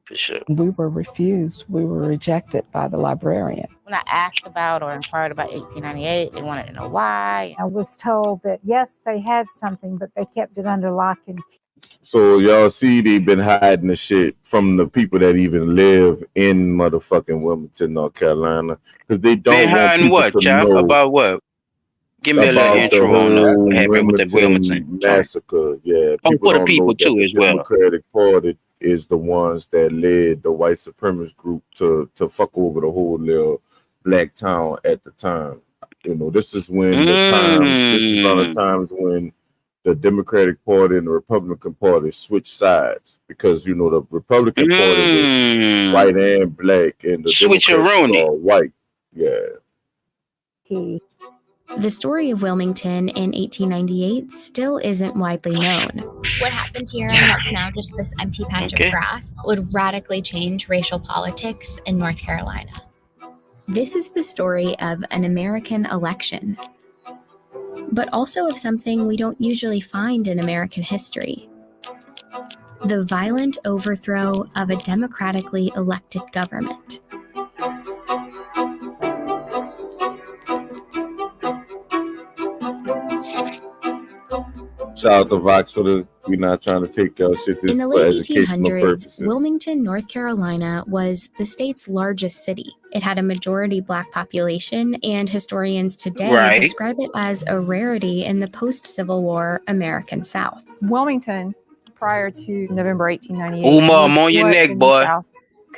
For sure. We were refused. We were rejected by the librarian. When I asked about or inquired about 1898, they wanted to know why. I was told that yes, they had something, but they kept it under lock and key. So y'all see, they've been hiding the shit from the people that even live in motherfucking Wilmington, North Carolina, because they don't want Behind people what, to Chop? know About what? Give me a little about the intro on whole what happened with the Wilmington Wilmington joint. massacre. Yeah, Oh, people for the don't know people that too the as well. Democratic Party is the ones that led the white supremacist group to fuck over the whole little black town at the time. You know, this is when this is on the times when the Democratic Party and the Republican Party switched sides, because you know the Republican Party was white and black, and the Democrats was all white. Yeah. The story of Wilmington in 1898 still isn't widely known. What happened here and what's now just this empty patch of grass would radically change racial politics in North Carolina. This is the story of an American election, but also of something we don't usually find in American history: the violent overthrow of a democratically elected government. Shout out to Vox for the, we're not trying to take y'all shit. This In the is for late educational 1800s, purposes. Wilmington, North Carolina was the state's largest city. It had a majority Black population, and historians today describe it as a rarity in the post-Civil War American South. Wilmington, prior to November 1898, Umar, I'm was on your what neck, in the boy. South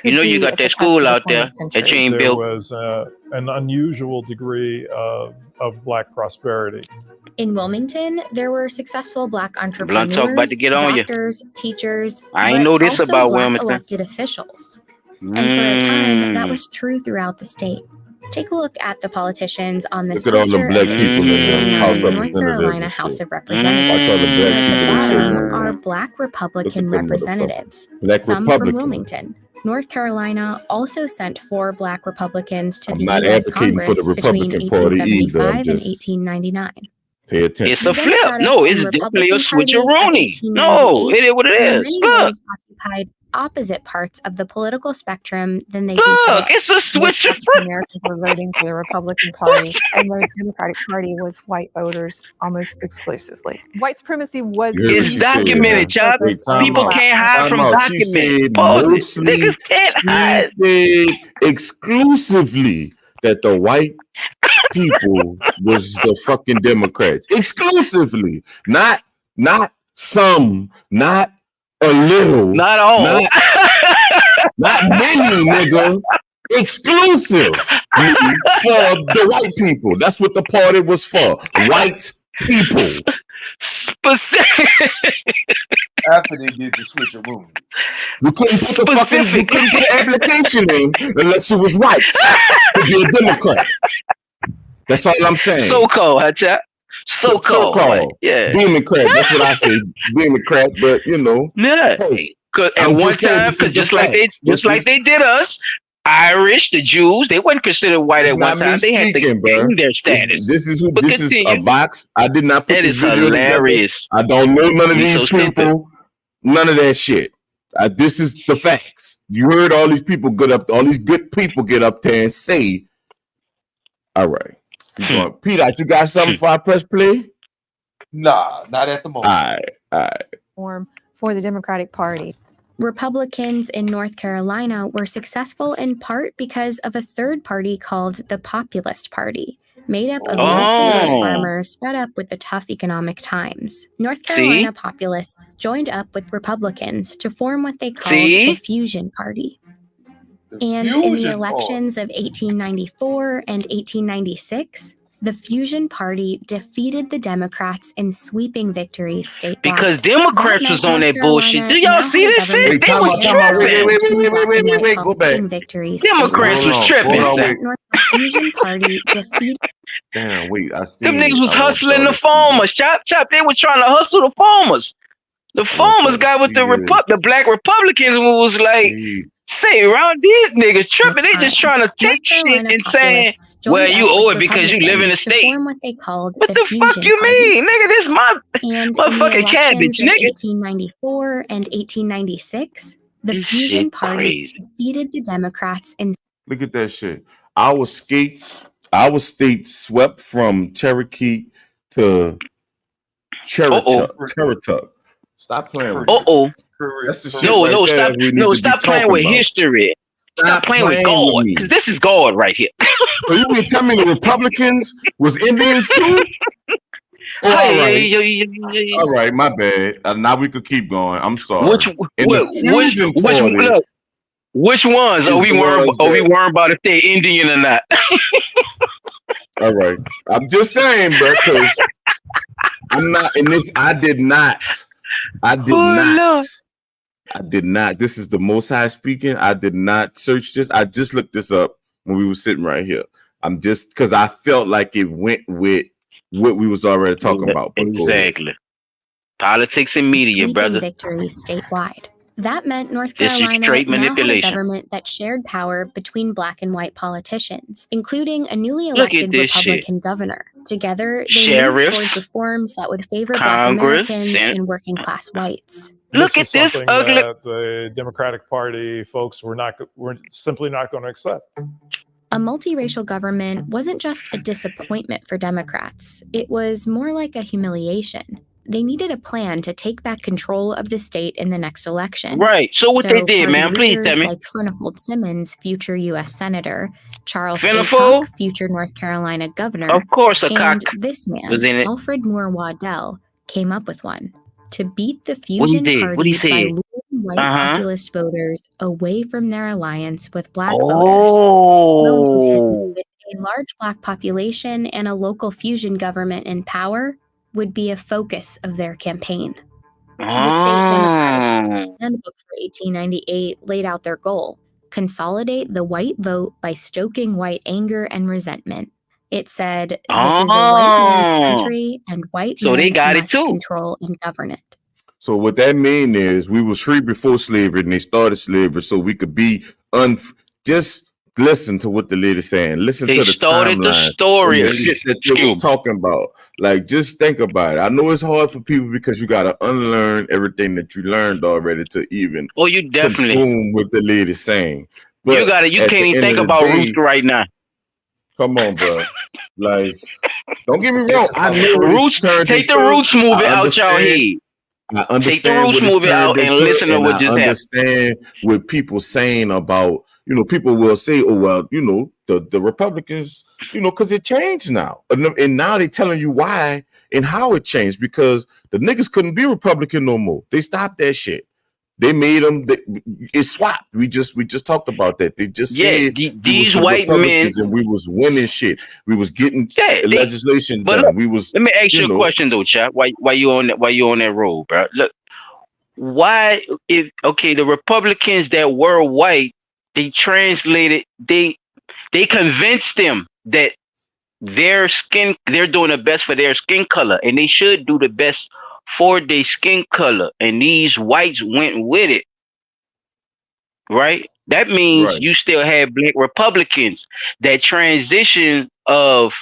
You know you be got at the that cusp school of the out there 20th century. that you ain't There built. was an unusual degree of Black prosperity. In Wilmington, there were successful Black Blunt Talk about entrepreneurs, to get on you. doctors, teachers, I ain't but know this also about Black Wilmington. elected officials. And for a time, that was true throughout the state. Take a look at the politicians on this Look at all poster the black of the people in them House 1899 North representatives Carolina and House shit. of Representatives. Watch all the black At the people they bottom show. are Black Republican them motherfuckers. representatives, Black some Republican. from Wilmington. North Carolina also sent 4 Black Republicans to I'm the not U.S. advocating for the Congress between Republican Party either. 1875 I'm and just 1899. pay attention. It's a flip. No, it's definitely a switcheroonie. No, it is what it in is. many Look. ways occupied opposite parts of the political spectrum than they do Look, today. it's a switch. Most African Americans were voting for the Republican Party, and the Democratic Party was white voters almost exclusively. White supremacy was You heard what It's she said, documented, huh? Chuck. Wait, time People out. can't hide Time from out. She documents. said Pause it. mostly, Niggas can't hide. she said exclusively that the white people was the fucking Democrats. Exclusively. Not some, not a little. Not all. Not many, nigga. Exclusive for the white people. That's what the party was for. White people. Specific. After they did the switch of movement. You couldn't put the application in unless it was white to be a Democrat. That's all I'm saying. So-called, huh, Chuck? So-called. Right? Yeah. Democrat. That's what I say. Democrat, but you know. Yeah. Hey, at one time, because just like they did us, Irish, the Jews, they weren't considered white at one time. They had to gain their status. This is a box. I did not put this video hilarious. Together. I don't know none of these people. None of that shit. This is the facts. You heard all these people all these good people get up there and say, all right. Peter, you got something for I press play? Nah, not at the moment. All right. form for the Democratic Party. Republicans in North Carolina were successful in part because of a third party called the Populist Party, made up of mostly white farmers fed up with the tough economic times. North Carolina populists joined up with Republicans to form what they called the Fusion Party. And in the elections of 1894 and 1896, the Fusion Party defeated the Democrats in sweeping victories statewide. Because Democrats was on that bullshit. Do y'all see this shit? They was tripping. Wait, go back. Democrats was tripping. The Fusion Party defeated. Damn, wait, I see. Them niggas was hustling the farmers. Chop. They were trying to hustle the farmers. The farmers got with the black Republicans who was like, say, around these niggas tripping. They just trying to take shit and saying, well, you owe it because you live in the state. What they called what the fuck you mean? Nigga, this is my motherfucking cabbage, nigga. 1894 and 1896, the Fusion Party defeated the Democrats in. Look at that shit. Our state swept from Cherokee to Cherokee. Stop playing with That's the shit stop playing with history. Stop playing with God, because this is God right here. So you mean tell me the Republicans was Indians too? All right, my bad. Now we could keep going. I'm sorry. Which ones are we worried about if they're Indian or not? All right, I'm just saying, bro, because I'm not in this. I did not. This is the Most High speaking. I did not search this. I just looked this up when we were sitting right here. I'm just because I felt like it went with what we was already talking about. Exactly. Politics and media, brother. Victories statewide. That meant North Carolina now had a government that shared power between black and white politicians, including a newly elected Republican governor. Together, they moved towards reforms that would favor black Americans and working class whites. Look at this ugly. That the Democratic Party folks were simply not going to accept. A multiracial government wasn't just a disappointment for Democrats. It was more like a humiliation. They needed a plan to take back control of the state in the next election. Right. So what they did, man, please tell me. Like Furnifold Simmons, future U.S. Senator, Charles Aycock, future North Carolina governor. Of course, and this man, Alfred Moore Waddell, came up with one to beat the Fusion Party by luring white populist voters away from their alliance with black voters. Wilmington, with a large black population and a local fusion government in power, would be a focus of their campaign. The state Democratic Handbook for 1898 laid out their goal: consolidate the white vote by stoking white anger and resentment. It said, this is a white man's country, and white men must control and govern it. So what that means is we was free before slavery, and they started slavery so we could be just listen to what the lady's saying. Listen They to the started the timelines story. and the shit that they was talking about. Like, just think about it. I know it's hard for people because you got to unlearn everything that you learned already to even You definitely consume what the lady's saying. But you got it. You at can't the even end think of the about day, Roots right now. come on, bro. Like, don't get me wrong. I know it's Roots. turned Take the into. Roots movie I out y'all understand. head. I Take the understand Roots what it's movie turned out and into, listen to and what I just happened. understand what people saying about, people will say, oh, well, the Republicans, because it changed now. And now they're telling you why and how it changed, because the niggas couldn't be Republican no more. They stopped that shit. They made them, it swapped. We just talked about that. They just said these the white men. Republicans and we was winning shit. We was getting legislation But done. look, We was. let me ask you a question though, Chap. Why you on that road, bro? Look, why the Republicans that were white, they translated, they convinced them that they're doing the best for their skin color, and they should do the best for their skin color, and these whites went with it, right? That means Right. you still have black Republicans. That transition of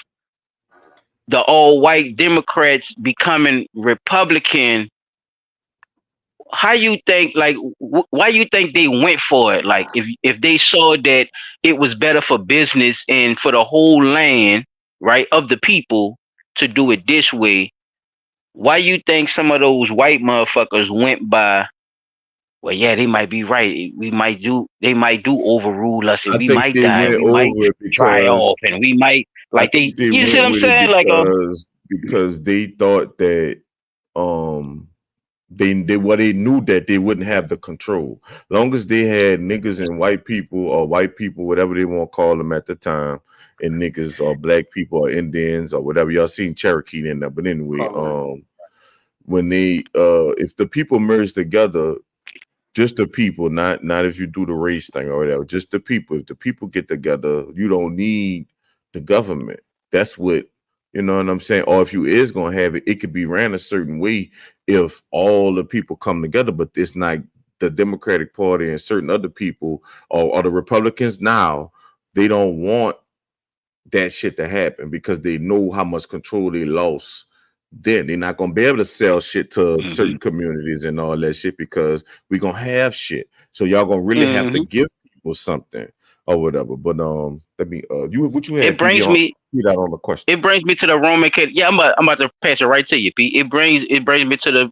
the all white Democrats becoming Republican, how you think, like, why you think they went for it? Like, if they saw that it was better for business and for the whole land, right, of the people to do it this way, why you think some of those white motherfuckers went by, well, yeah, they might be right. They might do overrule us, and I we think might they die, and went we might over it dry because off, and we might, I like, think they you see went what I'm with it saying? Like, because they thought that they knew that they wouldn't have the control. Long as they had niggas and white people, or white people, whatever they want to call them at the time, and niggas or black people or Indians or whatever. Y'all seen Cherokee in there. But anyway, when they if the people merge together, just the people, not if you do the race thing or whatever, just the people. If the people get together, you don't need the government. That's what, you know what I'm saying? Or if you is gonna have it, it could be ran a certain way if all the people come together, but it's not the Democratic Party and certain other people or the Republicans now, they don't want that shit to happen because they know how much control they lost. Then they're not gonna be able to sell shit to certain communities and all that shit because we're gonna have shit. So y'all gonna really have to give people something or whatever. But let me what you had it brings me on the question. It brings me to the Roman. Yeah, I'm about to pass it right to you, Pete. It brings me to the,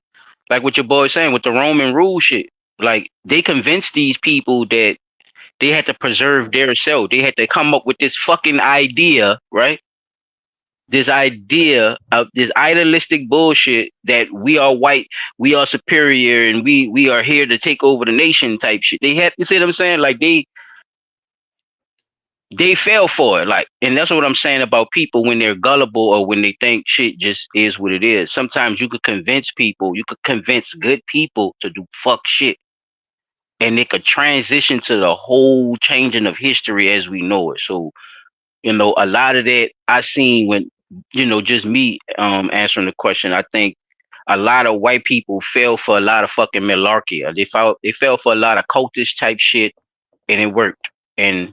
like what your boy saying with the Roman rule shit. Like, they convinced these people that they had to preserve their self. They had to come up with this fucking idea, right? This idea of this idealistic bullshit that we are white, we are superior, and we are here to take over the nation type shit. They had, you see what I'm saying? Like, they fell for it. Like, and that's what I'm saying about people when they're gullible or when they think shit just is what it is. Sometimes you could convince good people to do fuck shit, and it could transition to the whole changing of history as we know it. So, a lot of that I seen when, just me answering the question. I think a lot of white people fell for a lot of fucking malarkey. They fell for a lot of cultish type shit, and it worked. And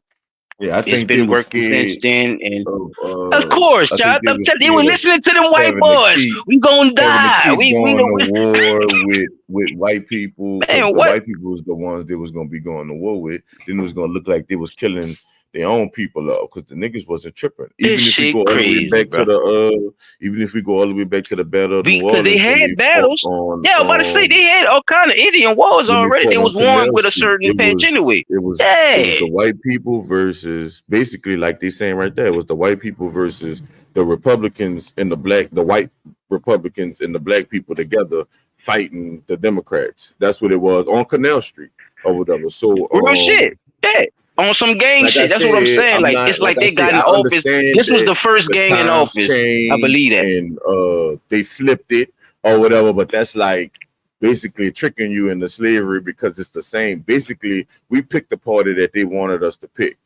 yeah, I it's think they been were working scared since then. And of of course, I child, think they were they were scared of listening to them white having to boys. keep We gonna die. We going to don't. war with white people because Man, the what? white people was the ones they was gonna be going to war with. Then it was gonna look like they was killing their own people up because the niggas wasn't tripping. Even This if we shit go all the way crazy, back bro. to the even if we go all the way back to the Battle of New Because they Orleans when had they fought battles. on Yeah, I'm about to say they had all kind of Indian wars when they already. fought They on was won Canal with a Street, certain patch anyway. it was Yeah. the white people versus basically like they saying right there. It was the white people versus the Republicans and the white Republicans and the black people together fighting the Democrats. That's what it was on Canal Street or whatever. So Real shit. Yeah. On some gang like I shit. That's what I'm said, saying. I'm Like, not it's like like I they said, got in I office. understand This was that the first the gang in times office. I believe changed that. and they flipped it or whatever, but that's like basically tricking you into slavery because it's the same. Basically, we picked the party that they wanted us to pick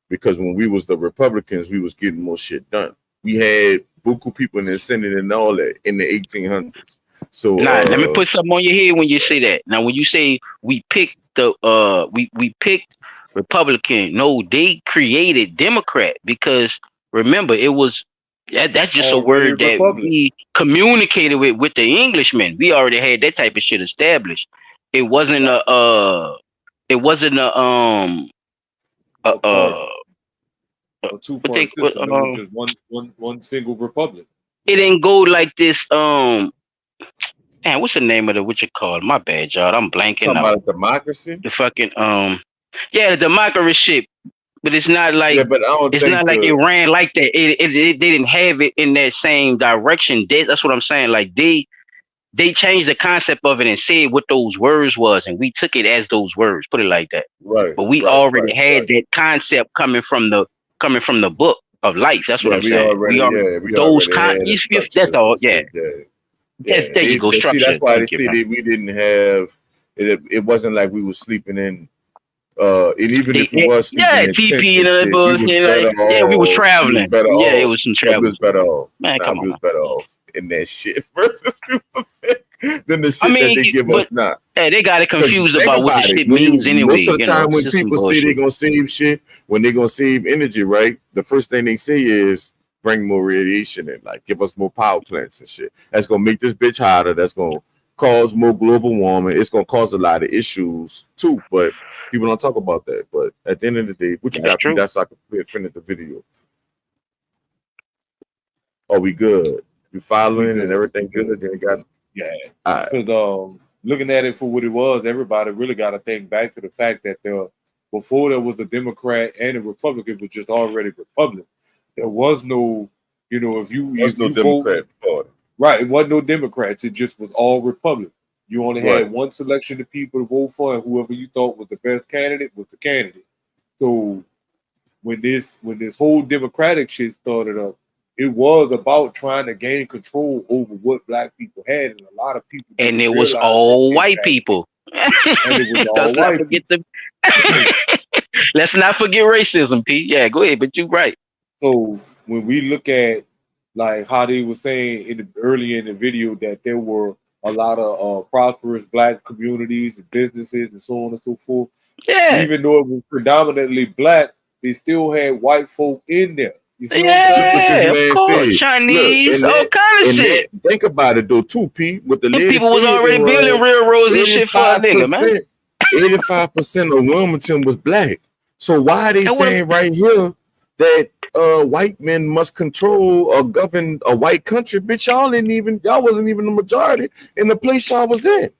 because when we was the Republicans, we was getting more shit done. We had buku people in the Senate and all that in the 1800s. So Nah, let me put something on your head when you say that. Now, when you say we picked Republican. No, they created Democrat because remember it was that's just a Already word that Republic. we communicated with the Englishmen. We already had that type of shit established. It wasn't it wasn't a party, uh a what they two-party system. It was just one single republic. it didn't go like this. Man, what's the name of the what you call it? My bad, y'all. I'm blanking Talking out. about democracy. The fucking yeah, the democracy shit. But it's not Yeah, like but I don't it's think not like it ran like that. They didn't have it in that same direction. That's what I'm saying. Like they changed the concept of it and said what those words was, and we took it as those words. Put it like that. right, But we right, already right, had right. that concept coming from the book of life. That's what Yeah, I'm saying. We already had a if that's structure. all. Yeah, Yeah. there you go. But see, Structure. that's why they Thank you, see man. that we didn't have it. It wasn't like we were sleeping in. And even if we was sleeping Yeah, in tents TP and and other shit, we was bullshit. better Like, yeah, we was off. We was traveling. better Yeah, it off. was some Yeah, we traveling. was better off. Man, Nah, come we on, was man. better off in that shit versus people say, than the I shit that mean, they give but us now. they got it Because confused think about what the about it. shit means Most anyway. of the time It's when just some people say they're bullshit. gonna save shit, when they're gonna save energy, right? The first thing they say is bring more radiation in, like give us more power plants and shit. That's gonna make this bitch hotter. That's gonna cause more global warming. It's gonna cause a lot of issues too, but people don't talk about that. But at the end of the day, what you That's got, Pete? true. That's so I can finish the video. Are we good? You We following and good. everything good? Then it got Yeah. all right. Because looking at it for what it was, everybody really got to think back to the fact that before there was a Democrat and a Republican, it was just already Republican. There was no, if you There's no vote Democrat party. right, it wasn't no Democrats. It just was all Republican. You only Right. had one selection of people to vote for, and whoever you thought was the best candidate was the candidate. So when this whole Democratic shit started up, it was about trying to gain control over what black people had, and a lot of people And didn't it was realize that all shit white back people. then. And it was all Let's not white forget people. let's not forget racism, Pete. Yeah, go ahead, but you're right. So when we look at like how they were saying earlier in the video that there were a lot of prosperous black communities and businesses and so on and so forth, Yeah. even though it was predominantly black, they still had white folk in there. You see what I'm saying? Look what this Yeah, of man course. said. Chinese, Look, all kind of and shit. that, think about it though, too, Pete. What the Them lady people was said already it building was railroads and shit for a nigga, man. 85% of Wilmington was black. So why are they And what saying right here that white men must control or govern a white country? Bitch, y'all wasn't even the majority in the place y'all was in.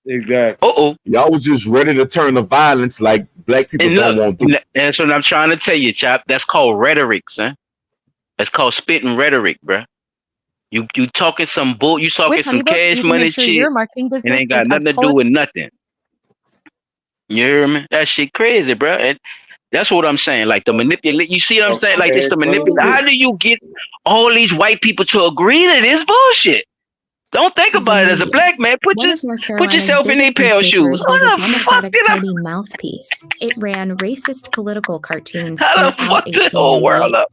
Exactly. Y'all was just ready to turn to violence like black people and don't look, want to do. that's what I'm trying to tell you, Chop. That's called rhetoric, son. That's called spitting rhetoric, bruh. You talking some bull, you talking With some HoneyBook, cash you can money make sure shit. your marketing It business ain't got is as nothing to do with nothing. You hear me? That shit crazy, bro. And that's what I'm saying. Like the manipulate. You see what I'm saying? Like it's the manipulate. How do you get all these white people to agree to this bullshit? Don't think about it as a black man. Put One of North put Carolina's yourself in their biggest pale shoes. newspapers was What a the fuck Democratic did I? Party mouthpiece. It ran racist political cartoons How the throughout fuck the whole world 1898. up?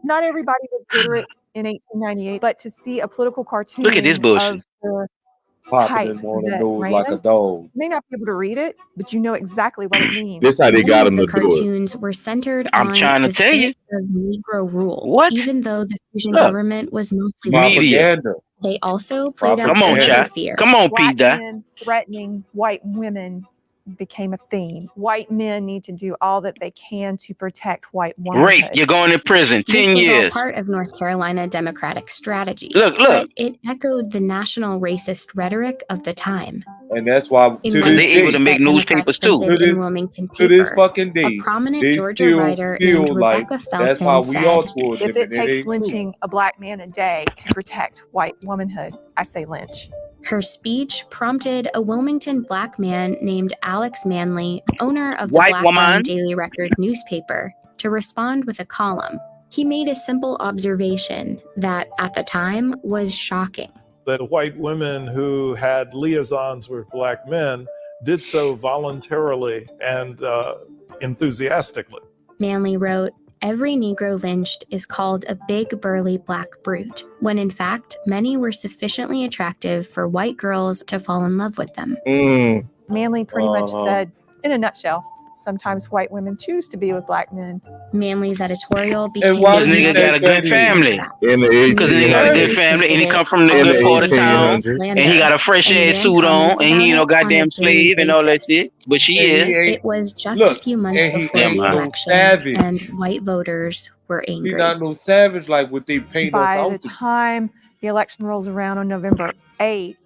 Not everybody was literate in 1898, but to see a political cartoon Look at this bullshit. of the Popping type in on the that nose ran, like a dog. you may not be able to read it, but you know exactly what it means. This how they Many got of them the to do it. cartoons were centered I'm on trying to the tell you. threat of Negro rule, What? even though the fusion Look. government was mostly white. Media. Propaganda. They also played up Come on, another Chad. fear. Come on, Black Pete. Dye. men threatening white women became a theme. White men need to do all that they can to protect white womanhood. Rape. You're going to prison. This 10 was all years. part of North Carolina Democratic strategy. Look. But it echoed the national racist rhetoric of the time. And that's why In to one this They able day, to make Democrats newspapers too. printed to in this Wilmington to this paper, fucking a day, prominent they Georgia still writer feel named like Rebecca that's how Felton we are said, towards If them, it and it takes ain't true. lynching a black man a day to protect white womanhood, I say lynch. her speech prompted a Wilmington black man named Alex Manley, owner of the White Black woman. Owned Daily Record newspaper, to respond with a column. He made a simple observation that, at the time, was shocking. That white women who had liaisons with black men did so voluntarily and enthusiastically. Manley wrote, "Every Negro lynched is called a big burly black brute, when in fact many were sufficiently attractive for white girls to fall in love with them." Manley pretty much said, in a nutshell, sometimes white women choose to be with black men. Manley's editorial became why Because do you nigga got a think that good is? family. In the Because nigga got a good 1800s. family, and he come from the In good the part of town, 1800s. and he got a fresh ass suit on, and he ain't no goddamn slave and all that shit. But she And is. he ain't, It was just a look, few months and he before ain't the no election, savage. and white voters were He angry. not no savage like what they paint us By the out to be. time the election rolls around on November 8th,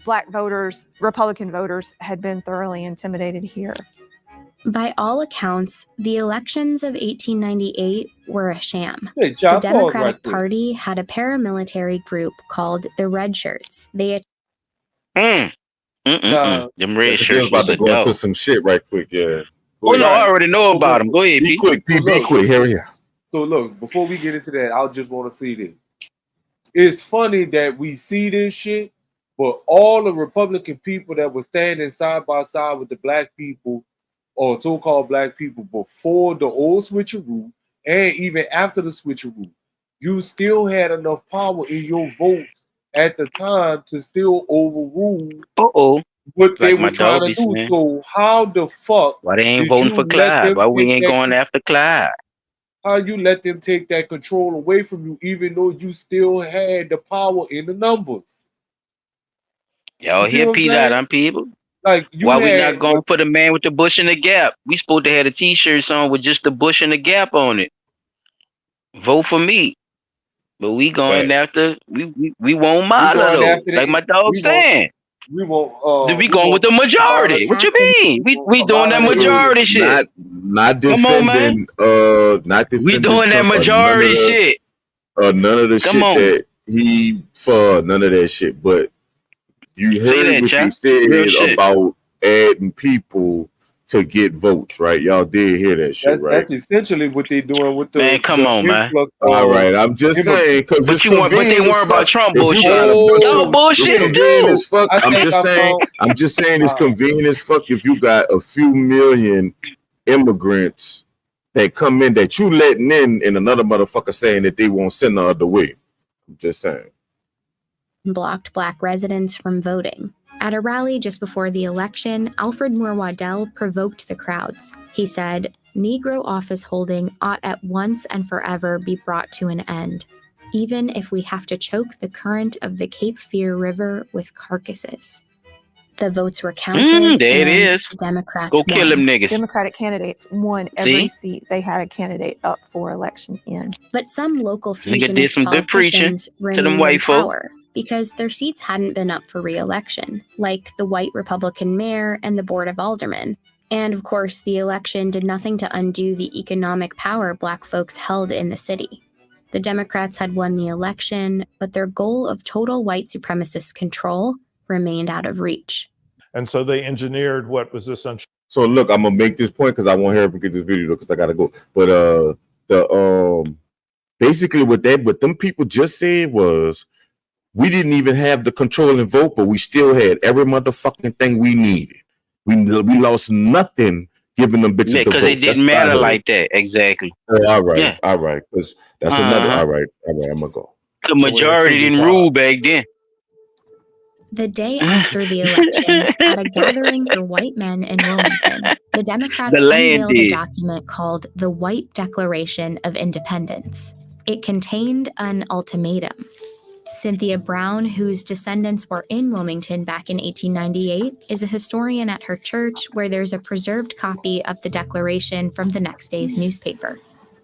black voters, Republican voters, had been thoroughly intimidated here. By all accounts, the elections of 1898 were a sham. Hey, The Chop, pause Democratic right there. Party had a paramilitary group called the Red Shirts. They Nah, Them red They shirts was about was to a go into dog. some shit right quick, yeah. Oh no, I already know So, about them. Go ahead, Be P. quick, so P, be look, quick, hurry up. so look, before we get into that, I just want to see this. It's funny that we see this shit, but all the Republican people that were standing side by side with the black people or so-called black people before the old switcheroo and even after the switcheroo, you still had enough power in your votes at the time to still overrule what they Like my were trying dog to be do. saying. So how the fuck Why they ain't did voting you for let Clyde? them Why we take ain't that going after Clyde? how you let them take that control away from you, even though you still had the power in the numbers? Y'all You see hear what I'm P Dot, saying? I'm people. Like you Why we not had going for the man with the bush and the gap? We supposed to have the t-shirts on with just the bush and the gap on it. Vote for me. But we going Facts. after we won't we Mala going though. after Like the my dog saying. we We want going with the Kamala, majority. What you mean? We doing that Kamala Harris. majority shit. Not Come on, man. defending not We defending doing that Trump or majority shit. none of the Come shit on. that he for none of that shit. But you Say heard that, what they child. said Real shit. about adding people to get votes, right? Y'all did hear that shit, right? That's essentially what they're doing with Man, come on, man. influx All of right, I'm just saying because it's But they convenient as weren't about fuck. Trump If you bullshit. got a bunch Y'all of, it's bullshit convenient too. as fuck. I I'm think just saying it's convenient as fuck if you got a few million immigrants that come in that you letting in and another motherfucker saying that they won't send the other way. I'm just saying. blocked black residents from voting. At a rally just before the election, Alfred Moore Waddell provoked the crowds. He said, "Negro office holding ought at once and forever be brought to an end, even if we have to choke the current of the Cape Fear River with carcasses." The votes were counted, There it and is. the Democrats Go kill them won. niggas. Democratic candidates won every See? seat they had a candidate up for election in. But some local Nigga did fusionist some good preaching politicians to them remained in white folk. power because their seats hadn't been up for re-election, like the white Republican mayor and the board of aldermen. And of course, the election did nothing to undo the economic power black folks held in the city. The Democrats had won the election, but their goal of total white supremacist control remained out of reach. And so they engineered what was essentially. So look, I'm gonna make this point because I won't hear get this video because I gotta go. But basically what them people just said was we didn't even have the controlling vote, but we still had every motherfucking thing we needed. We lost nothing giving them bitches Yeah, the vote. because it didn't matter like that. Exactly. Oh, all right, Yeah. all right. Because that's another. All right, I'm gonna go. The majority didn't rule back then. The day after the election, at a gathering for white men in Wilmington, the Democrats unveiled a document called the White Declaration of Independence. It contained an ultimatum. Cynthia Brown, whose descendants were in Wilmington back in 1898, is a historian at her church where there's a preserved copy of the Declaration from the next day's newspaper.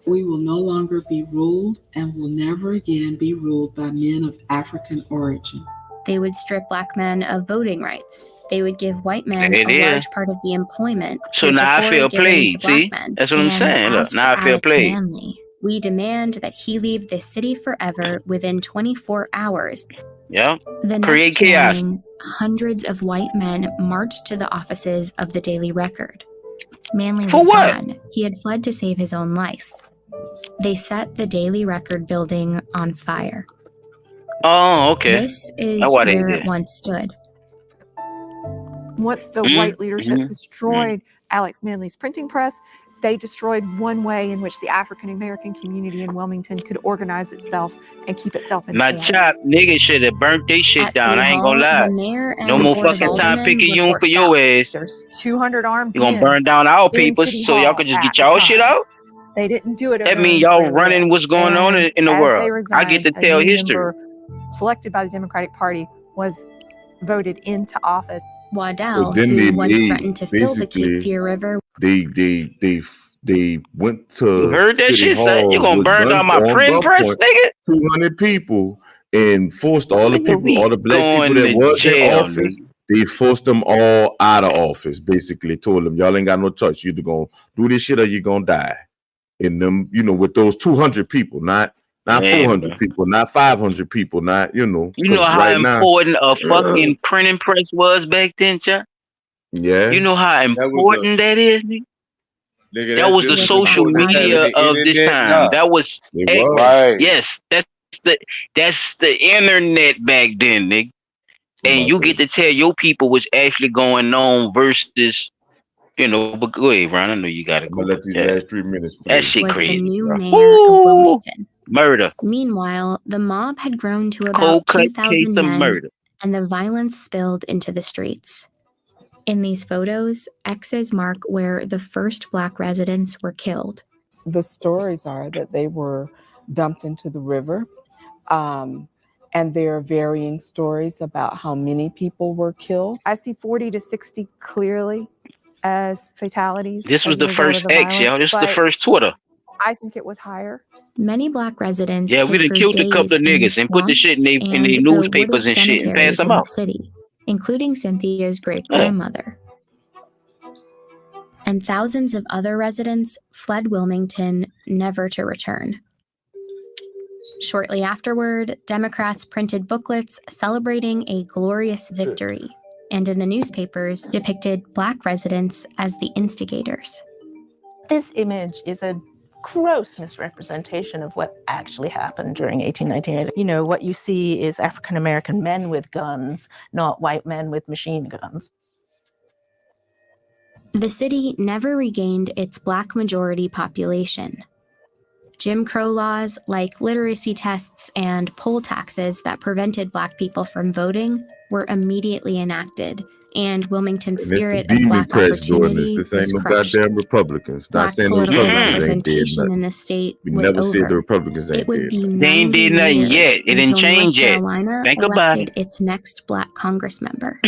We will no longer be ruled and will never again be ruled by men of African origin. They would strip black men of voting rights. They would give white men It a is. large part of the employment. So now I feel played. See? That's what I'm saying. Look, now I feel played. Manley, we demand that he leave this city forever within 24 hours. Yeah. The Create next chaos. morning, hundreds of white men marched to the offices of the Daily Record. Manley was gone. He had fled to save his own life. They set the Daily Record building on fire. Oh, okay. This is That's why they where did. it once stood. Once the white leadership destroyed Alex Manley's printing press, They destroyed one way in which the African American community in Wilmington could organize itself and keep itself Now, informed. Chop, niggas should have burnt their shit At down. City I ain't gonna Hall, lie. the mayor and No the more board of fucking time aldermen picking were you for forced your out. ass. There's 200 armed You gonna men burn down our in people City so y'all Hall can just at get the y'all shit time. out? They didn't do it of That their mean own y'all free running will. what's going on And in the as world. they I get resigned, to a tell new history. member selected by the Democratic Party was voted into office. So Waddell, then who once threatened to fill the Cape basically Fear River, they went You to heard that City shit, son? You Hall gonna with burn guns down my on print press, gunpoint, nigga? 200 people, and forced all the Nigga, people, all we the black people going that to was in jail, office. nigga. They forced them all out of office. Basically, told them y'all ain't got no choice. You either gonna do this shit or you gonna die. And them, with those 200 people, not Hey, 400 bro. people, not 500 people, not You know because how right now, important a fucking printing press was back then, Chuck? yeah, You know how That was important that is, nigga? nigga. That That's was the just as social important as having media the of this internet time. now. That was it X. was. Right. Yes, that's the internet back then, nigga. And you get to tell your people what's actually going on versus, but go ahead, Ron. I know you gotta I'm go, gonna let but these yeah, last 3 minutes that play. shit was the crazy, new bro. mayor of Woo! Wilmington. Murder. Meanwhile, the mob had grown to Cold about cut 2,000 case of men, murder. and the violence spilled into the streets. In these photos, X's mark where the first Black residents were killed. The stories are that they were dumped into the river, and there are varying stories about how many people were killed. I see 40 to 60 clearly as fatalities. This was as a the result first of the X, yo. violence, This is the but first Twitter. I think it was higher. Many Black residents Yeah, we hid done for killed a couple days of in niggas and put the shit swamps in they and the newspapers wooded and shit and pass cemeteries them in the out. city, including Cynthia's Yeah. great-grandmother. And thousands of other residents fled Wilmington, never to return. Shortly afterward, Democrats printed booklets celebrating a glorious victory, and in the newspapers depicted Black residents as the instigators. This image is a gross misrepresentation of what actually happened during 1898. You know, what you see is African American men with guns, not white men with machine guns. The city never regained its Black majority population. Jim Crow laws like literacy tests and poll taxes that prevented Black people from voting were immediately enacted, and Wilmington's And it's the spirit of demon Black press doing this. opportunity This was ain't no crushed. goddamn Republicans. Not Black saying the political Republicans ain't did representation in nothing. the state We was never said the over. Republicans It ain't would did be nothing. They ain't 90 did nothing years yet. It didn't until North change yet. Carolina Think about elected it. its next Black Congress member.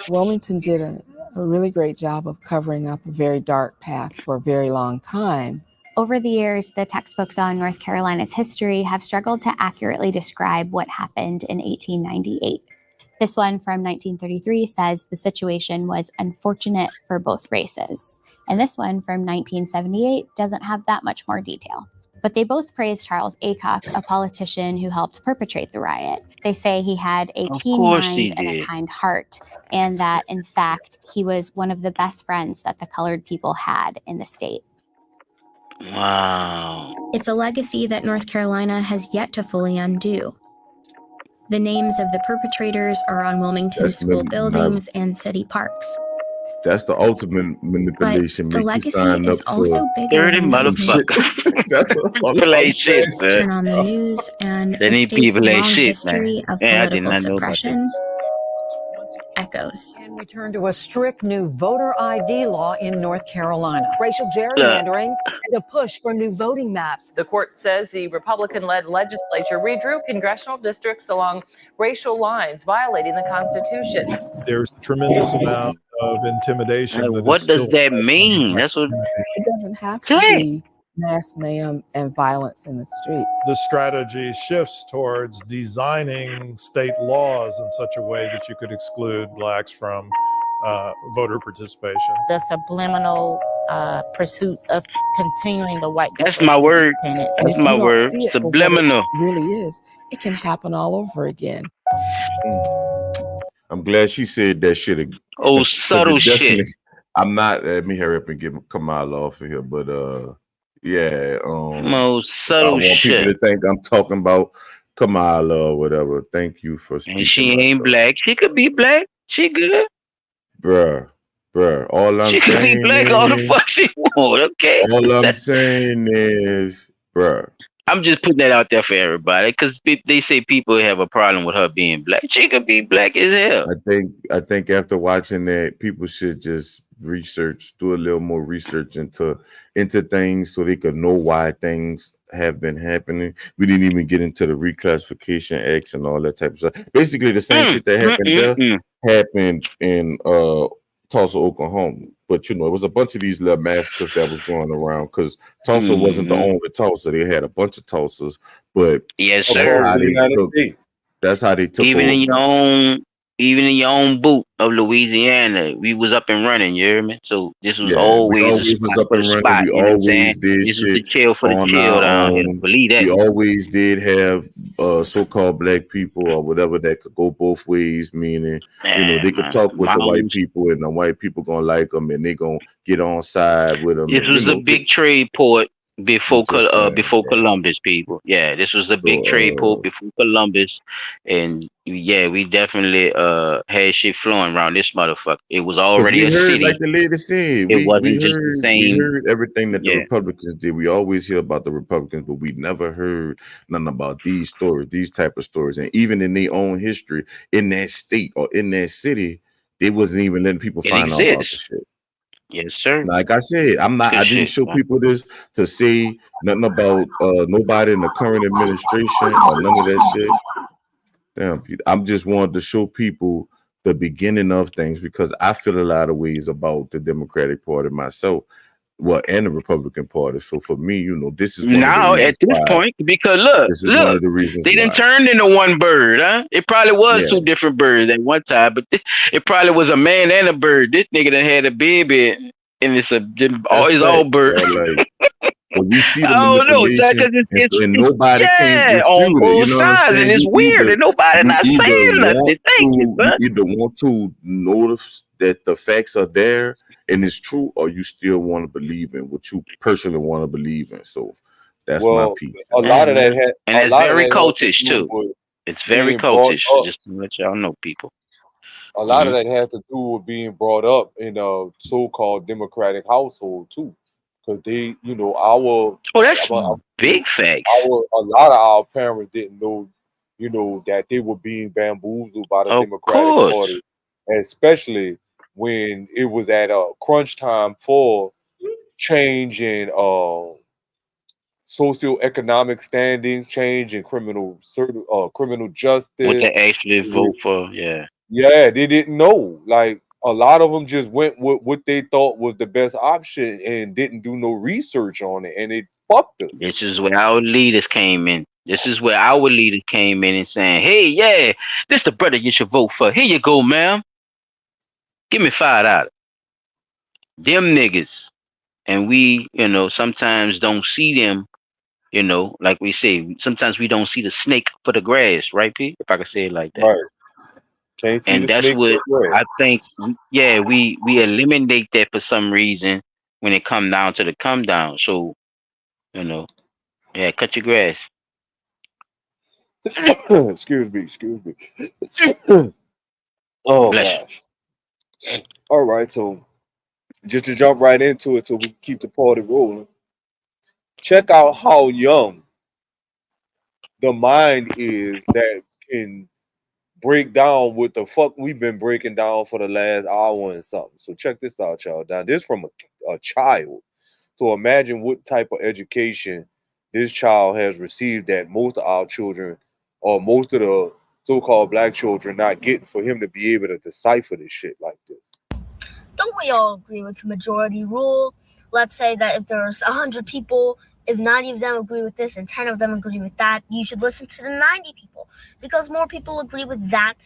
Wilmington did a really great job of covering up a very dark past for a very long time. Over the years, the textbooks on North Carolina's history have struggled to accurately describe what happened in 1898. This one from 1933 says the situation was unfortunate for both races. And this one from 1978 doesn't have that much more detail. But they both praise Charles Aycock, a politician who helped perpetrate the riot. They say he had a Of keen course he mind and a did. kind heart, and that, in fact, he was one of the best friends that the colored people had in the state. Wow. It's a legacy that North Carolina has yet to fully undo. The names of the perpetrators are on Wilmington That's school not, buildings and city parks. that's the ultimate manipulation. The Make you legacy sign is up also for bigger Dirty than those names. motherfucker. That's all People I'm ain't shit, saying. son. Turn on the news, and Then the these state's people ain't long shit, history man. of Yeah, I did political not know about that. suppression echoes. And we turn to a strict new voter ID law in North Carolina. Racial Look, gerrymandering and a push for new voting maps. The court says the Republican-led legislature redrew congressional districts along racial lines, violating the Constitution. There's a tremendous amount of intimidation that is what does still that present in the mean? Black That's what. community. It doesn't have to Say. be mass mayhem and violence in the streets. The strategy shifts towards designing state laws in such a way that you could exclude blacks from voter participation. The subliminal pursuit of continuing the white That's my word. And That's if my you don't word. see it for what Subliminal. it really is, it can happen all over again. I'm glad she said that shit. Oh, 'Cause subtle it shit. definitely. I'm not. Let me hurry up and get Kamala off of here. But yeah. Most I subtle want people shit. to think I'm talking about Kamala or whatever. Thank you for speaking. And she up, ain't though. black. She could be black. She good. Bruh. bruh. All I'm She could be saying black all the is, fuck she want. Okay, all I'm saying is, bruh. I'm just putting that out there for everybody because they say people have a problem with her being black. She could be black as hell. I think after watching that, people should just do a little more research into things so they could know why things have been happening. We didn't even get into the reclassification acts and all that type of stuff. Basically, the same shit that happened there happened in Tulsa, Oklahoma. But it was a bunch of these little massacres that was going around because Tulsa wasn't the only Tulsa. They had a bunch of Tulsas, but Yes, that's sir. how they took. That's how they took Even over. even in your own boot of Louisiana, we was up and running. You hear me? So this was Yeah, we always a always was spot up for the and running. spot. We You know what I'm saying? always did This was the shit chill for the on chill our down here. own. Believe that. We always did have so-called black people or whatever that could go both ways, meaning they could talk with the white people and the white people gonna like them and they gonna get on side with them. This And, was a big trade port before just saying, Columbus, people. Yeah, this was a big trade port before Columbus, and yeah, we definitely had shit flowing around this motherfucker. It was because already we a heard, like city. the lady said, It we wasn't just the same. heard everything that the Yeah, Republicans did. We always hear about the Republicans, but we never heard nothing about these stories, these type of stories. And even in their own history, in that state or in that city, they wasn't even letting people it find out about the exists. shit. Yes, sir. Like I said, I Good didn't shit, show man. people this to say nothing about nobody in the current administration or none of that shit. Damn, Pete. I'm just wanted to show people the beginning of things because I feel a lot of ways about the Democratic Party myself, and the Republican Party. So for me, this is one of the Now at reasons this why. point, because This is one look, of the reasons they didn't why. turn into one bird, huh? It probably was Yeah. two different birds at one time, but it probably was a man and a bird. This nigga done had a baby, and it's That's all fact. bird. But we see the I don't know, manipulation, because and nobody can on refute it. You both know what I'm sides, and saying? it's weird, and nobody not saying nothing. Thank you, You son. either want to notice that the facts are there and it's true, or you still want to believe in what you personally want to believe in. So that's my piece. A lot of that had And a it's lot of very that had to cultish do too. with It's very being brought cultish. up. Just to let y'all know, people. A lot of that had to do with being brought up in a so-called democratic household too, because they, Oh, that's big facts. a lot of our parents didn't know, that they were being bamboozled by the Of Democratic course. Party, especially when it was at a crunch time for change in socioeconomic standings, change in criminal justice. What they actually vote for, yeah. Yeah, they didn't know. Like a lot of them just went with what they thought was the best option and didn't do no research on it, and it fucked us. This is where our leaders came in. This is where our leaders came in and saying, "Hey, yeah, this the brother you should vote for. Here you go, ma'am. Give me $5. Them niggas." And we, sometimes don't see them. Like we say, sometimes we don't see the snake for the grass, right, Pete? If I could say it like that. Right. Can't see And the that's snake what for the grass. I think. Yeah, we eliminate that for some reason when it come down to the come down. So, yeah, cut your grass. Excuse me. Oh Bless you. gosh. All right, so just to jump right into it so we can keep the party rolling. Check out how young the mind is that can break down what the fuck we've been breaking down for the last hour and something. So check this out, y'all. Now, this from a child. So imagine what type of education this child has received that most of our children or most of the so-called black children not getting for him to be able to decipher this shit like this. Don't we all agree with the majority rule? Let's say that if there's 100 people, if 90 of them agree with this and 10 of them agree with that, you should listen to the 90 people because more people agree with that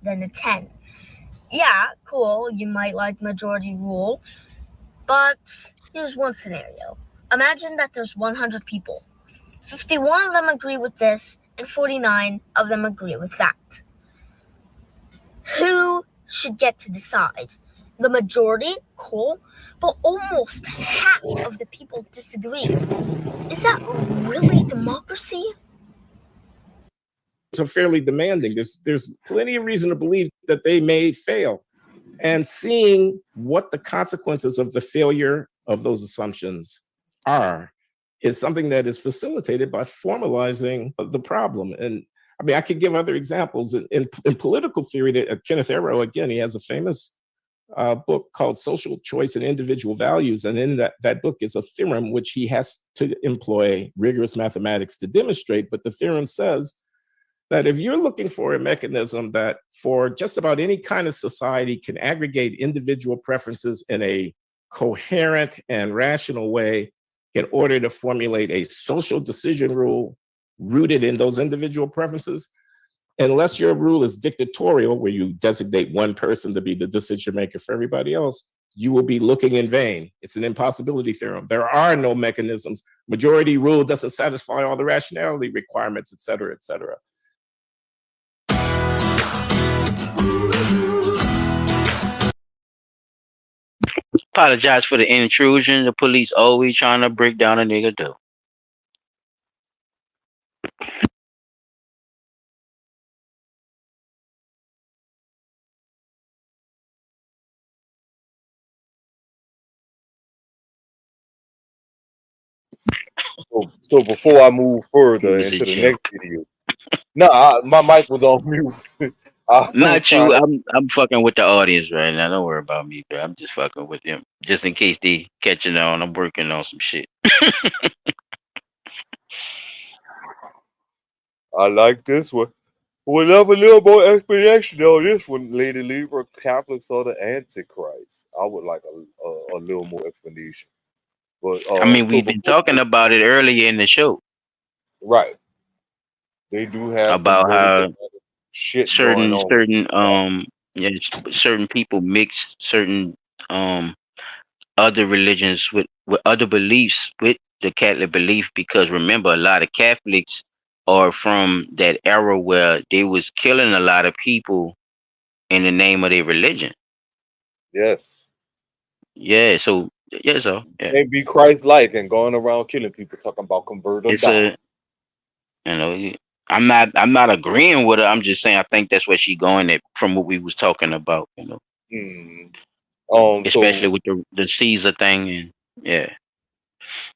than the 10. Yeah, cool, you might like majority rule, but here's one scenario. Imagine that there's 100 people. 51 of them agree with this and 49 of them agree with that. Who should get to decide? The majority, cool, but almost half of the people disagree. Is that really democracy? So fairly demanding. There's plenty of reason to believe that they may fail. and seeing what the consequences of the failure of those assumptions are is something that is facilitated by formalizing the problem. And I mean, I could give other examples in political theory. That Kenneth Arrow, again, he has a famous book called Social Choice and Individual Values. And in that book is a theorem which he has to employ rigorous mathematics to demonstrate. But the theorem says that if you're looking for a mechanism that for just about any kind of society can aggregate individual preferences in a coherent and rational way in order to formulate a social decision rule rooted in those individual preferences, unless your rule is dictatorial, where you designate one person to be the decision maker for everybody else, you will be looking in vain. It's an impossibility theorem. There are no mechanisms. Majority rule doesn't satisfy all the rationality requirements, et cetera, et cetera. Apologize for the intrusion. The police always trying to break down a nigga door. So before I move It further was a into the joke. next video, my mic was on mute. I was Not trying you. to. I'm fucking with the audience right now. Don't worry about me, bro. I'm just fucking with them. Just in case they catching on. I'm working on some shit. I like this one. We'll have a little more explanation on this one, Lady Libra. Catholics are the Antichrist. I would like a little more explanation. But I mean, so we've been before, talking about it earlier in the show right, they do have some about really how dramatic shit going certain on with certain that. certain people mix certain um other religions with other beliefs with the Catholic belief, because remember, a lot of Catholics are from that era where they was killing a lot of people in the name of their religion. Yes. Yeah, so yeah, so yeah, And be Christ-like and going around killing people, talking about convert or it's die. a I'm not agreeing with her. I'm just saying I think that's where she going at from what we was talking about, Hmm. especially with the Caesar thing and yeah.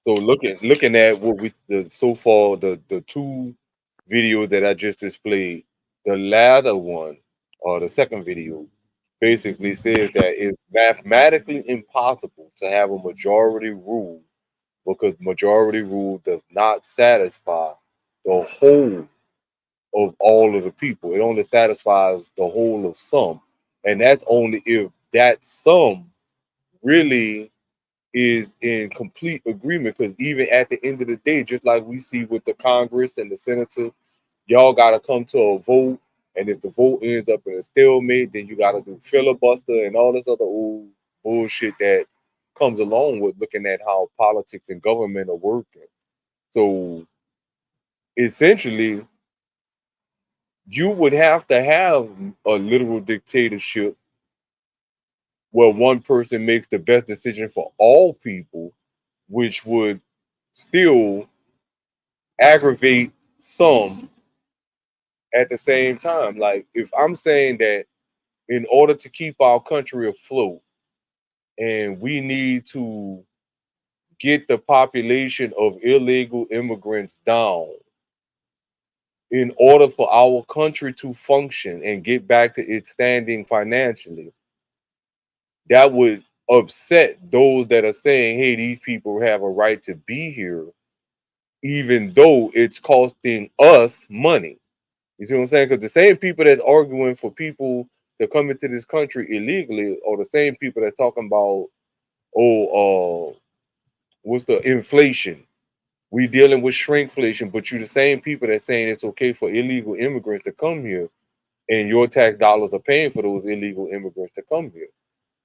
So looking at what we so far the two videos that I just displayed, the latter one or the second video basically says that it's mathematically impossible to have a majority rule because majority rule does not satisfy the whole of all of the people. It only satisfies the whole of some. And that's only if that sum really is in complete agreement. Because even at the end of the day, just like we see with the Congress and the Senators, y'all got to come to a vote. And if the vote ends up in a stalemate, then you got to do filibuster and all this other old bullshit that comes along with looking at how politics and government are working. So essentially, you would have to have a literal dictatorship where one person makes the best decision for all people, which would still aggravate some at the same time. Like if I'm saying that in order to keep our country afloat and we need to get the population of illegal immigrants down in order for our country to function and get back to its standing financially, that would upset those that are saying, hey, these people have a right to be here, even though it's costing us money. You see what I'm saying? Because the same people that's arguing for people to come into this country illegally are the same people that's talking about, what's the inflation? We dealing with shrinkflation, but you're the same people that's saying it's okay for illegal immigrants to come here, and your tax dollars are paying for those illegal immigrants to come here.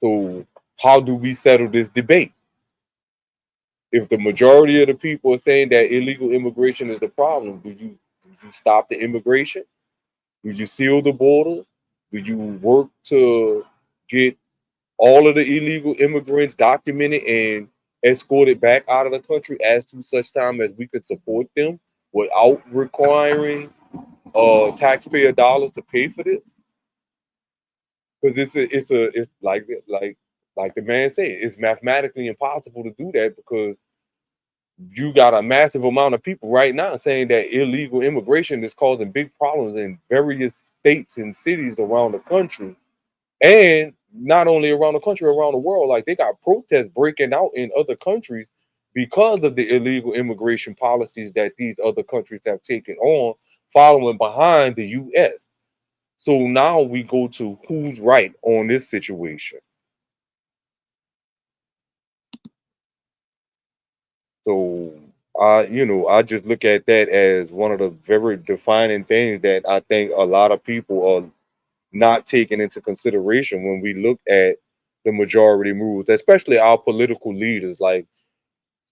So how do we settle this debate? If the majority of the people are saying that illegal immigration is the problem, do you stop the immigration? Do you seal the borders? Do you work to get all of the illegal immigrants documented and escorted back out of the country as to such time as we could support them without requiring taxpayer dollars to pay for this? because it's like the man said, it's mathematically impossible to do that because you got a massive amount of people right now saying that illegal immigration is causing big problems in various states and cities around the country, and not only around the country, around the world. Like they got protests breaking out in other countries because of the illegal immigration policies that these other countries have taken on, following behind the U.S. So now we go to who's right on this situation. So I just look at that as one of the very defining things that I think a lot of people are not taking into consideration when we look at the majority rules, especially our political leaders. Like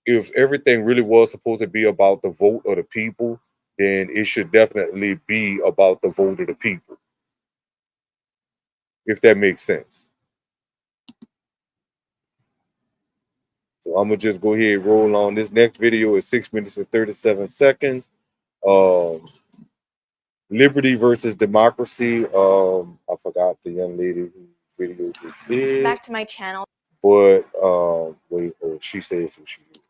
if everything really was supposed to be about the vote of the people, then it should definitely be about the vote of the people, if that makes sense. So I'm gonna just go ahead and roll on. This next video is 6 minutes and 37 seconds. Um, Liberty versus democracy. I forgot the young lady whose video this is. Back to my channel. But wait, she says who she is.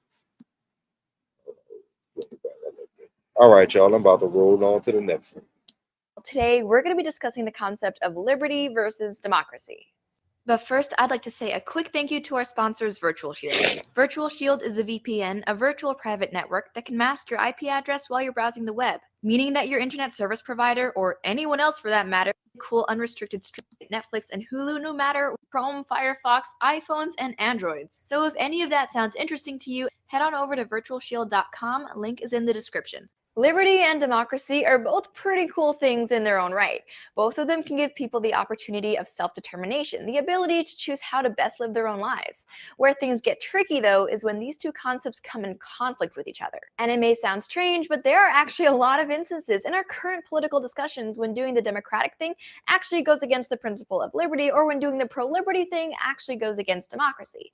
All right, y'all. I'm about to roll on to the next one. Today, we're going to be discussing the concept of liberty versus democracy. But first, I'd like to say a quick thank you to our sponsors, Virtual Shield. Virtual Shield is a VPN, a virtual private network that can mask your IP address while you're browsing the web, meaning that your internet service provider, or anyone else for that matter, cool unrestricted stream Netflix and Hulu no matter Chrome, Firefox, iPhones, and Androids. So if any of that sounds interesting to you, head on over to virtualshield.com, link is in the description. Liberty and democracy are both pretty cool things in their own right. Both of them can give people the opportunity of self-determination, the ability to choose how to best live their own lives. Where things get tricky, though, is when these two concepts come in conflict with each other. And it may sound strange, but there are actually a lot of instances in our current political discussions when doing the democratic thing actually goes against the principle of liberty, or when doing the pro-liberty thing actually goes against democracy.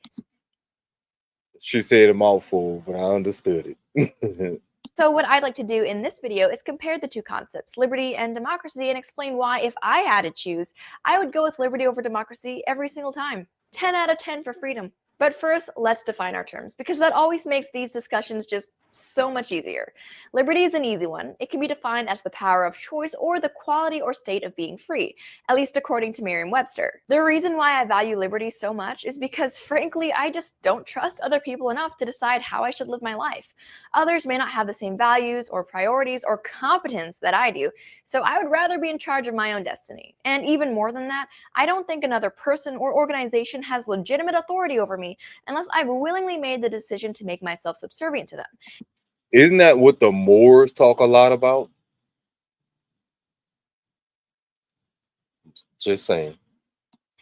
She said a mouthful, but I understood it. So what I'd like to do in this video is compare the two concepts, liberty and democracy, and explain why, if I had to choose, I would go with liberty over democracy every single time. 10 out of 10 for freedom. But first, let's define our terms, because that always makes these discussions just so much easier. Liberty is an easy one. It can be defined as the power of choice or the quality or state of being free, at least according to Merriam-Webster. The reason why I value liberty so much is because, frankly, I just don't trust other people enough to decide how I should live my life. Others may not have the same values or priorities or competence that I do, so I would rather be in charge of my own destiny. And even more than that, I don't think another person or organization has legitimate authority over me unless I've willingly made the decision to make myself subservient to them. Isn't that what the Moors talk a lot about? Just saying.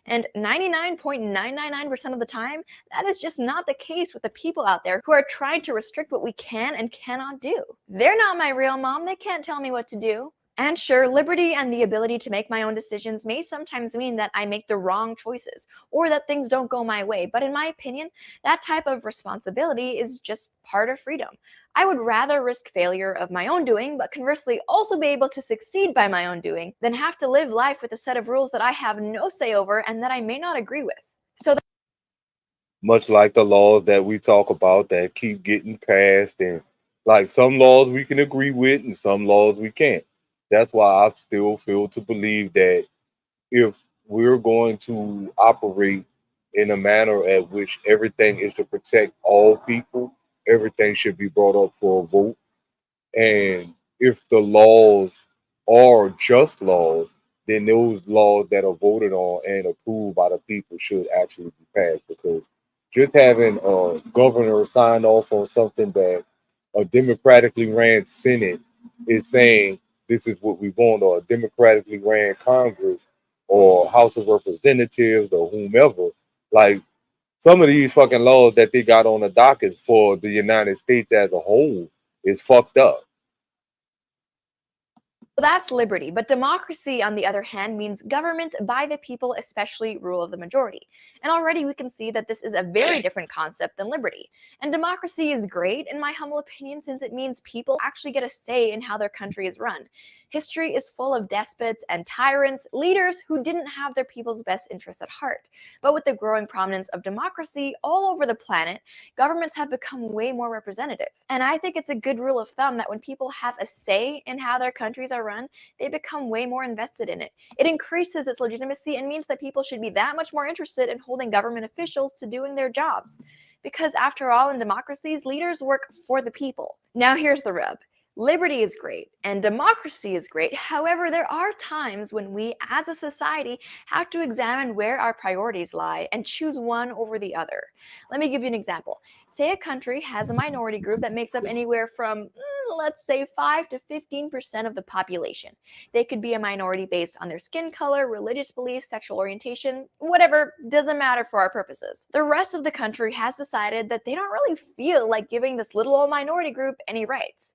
And 99.999% of the time, that is just not the case with the people out there who are trying to restrict what we can and cannot do. They're not my real mom. They can't tell me what to do. And sure, liberty and the ability to make my own decisions may sometimes mean that I make the wrong choices or that things don't go my way. But in my opinion, that type of responsibility is just part of freedom. I would rather risk failure of my own doing, but conversely also be able to succeed by my own doing, than have to live life with a set of rules that I have no say over and that I may not agree with. So Much like the laws that we talk about that keep getting passed, and like some laws we can agree with and some laws we can't. That's why I still feel to believe that if we're going to operate in a manner at which everything is to protect all people, everything should be brought up for a vote. And if the laws are just laws, then those laws that are voted on and approved by the people should actually be passed. Because just having a governor sign off on something that a democratically ran Senate is saying this is what we want, or a democratically ran Congress or House of Representatives or whomever, like some of these fucking laws that they got on the docket for the United States as a whole is fucked up. Well, that's liberty, but democracy, on the other hand, means government by the people, especially rule of the majority. And already we can see that this is a very different concept than liberty. And democracy is great, in my humble opinion, since it means people actually get a say in how their country is run. History is full of despots and tyrants, leaders who didn't have their people's best interests at heart. But with the growing prominence of democracy all over the planet, governments have become way more representative. And I think it's a good rule of thumb that when people have a say in how their countries are run, they become way more invested in it. It increases its legitimacy and means that people should be that much more interested in holding government officials to doing their jobs. Because after all, in democracies, leaders work for the people. Now here's the rub. Liberty is great and democracy is great. However, there are times when we as a society have to examine where our priorities lie and choose one over the other. Let me give you an example. Say a country has a minority group that makes up anywhere from, let's say, 5 to 15% of the population. They could be a minority based on their skin color, religious beliefs, sexual orientation, whatever, doesn't matter for our purposes. The rest of the country has decided that they don't really feel like giving this little old minority group any rights.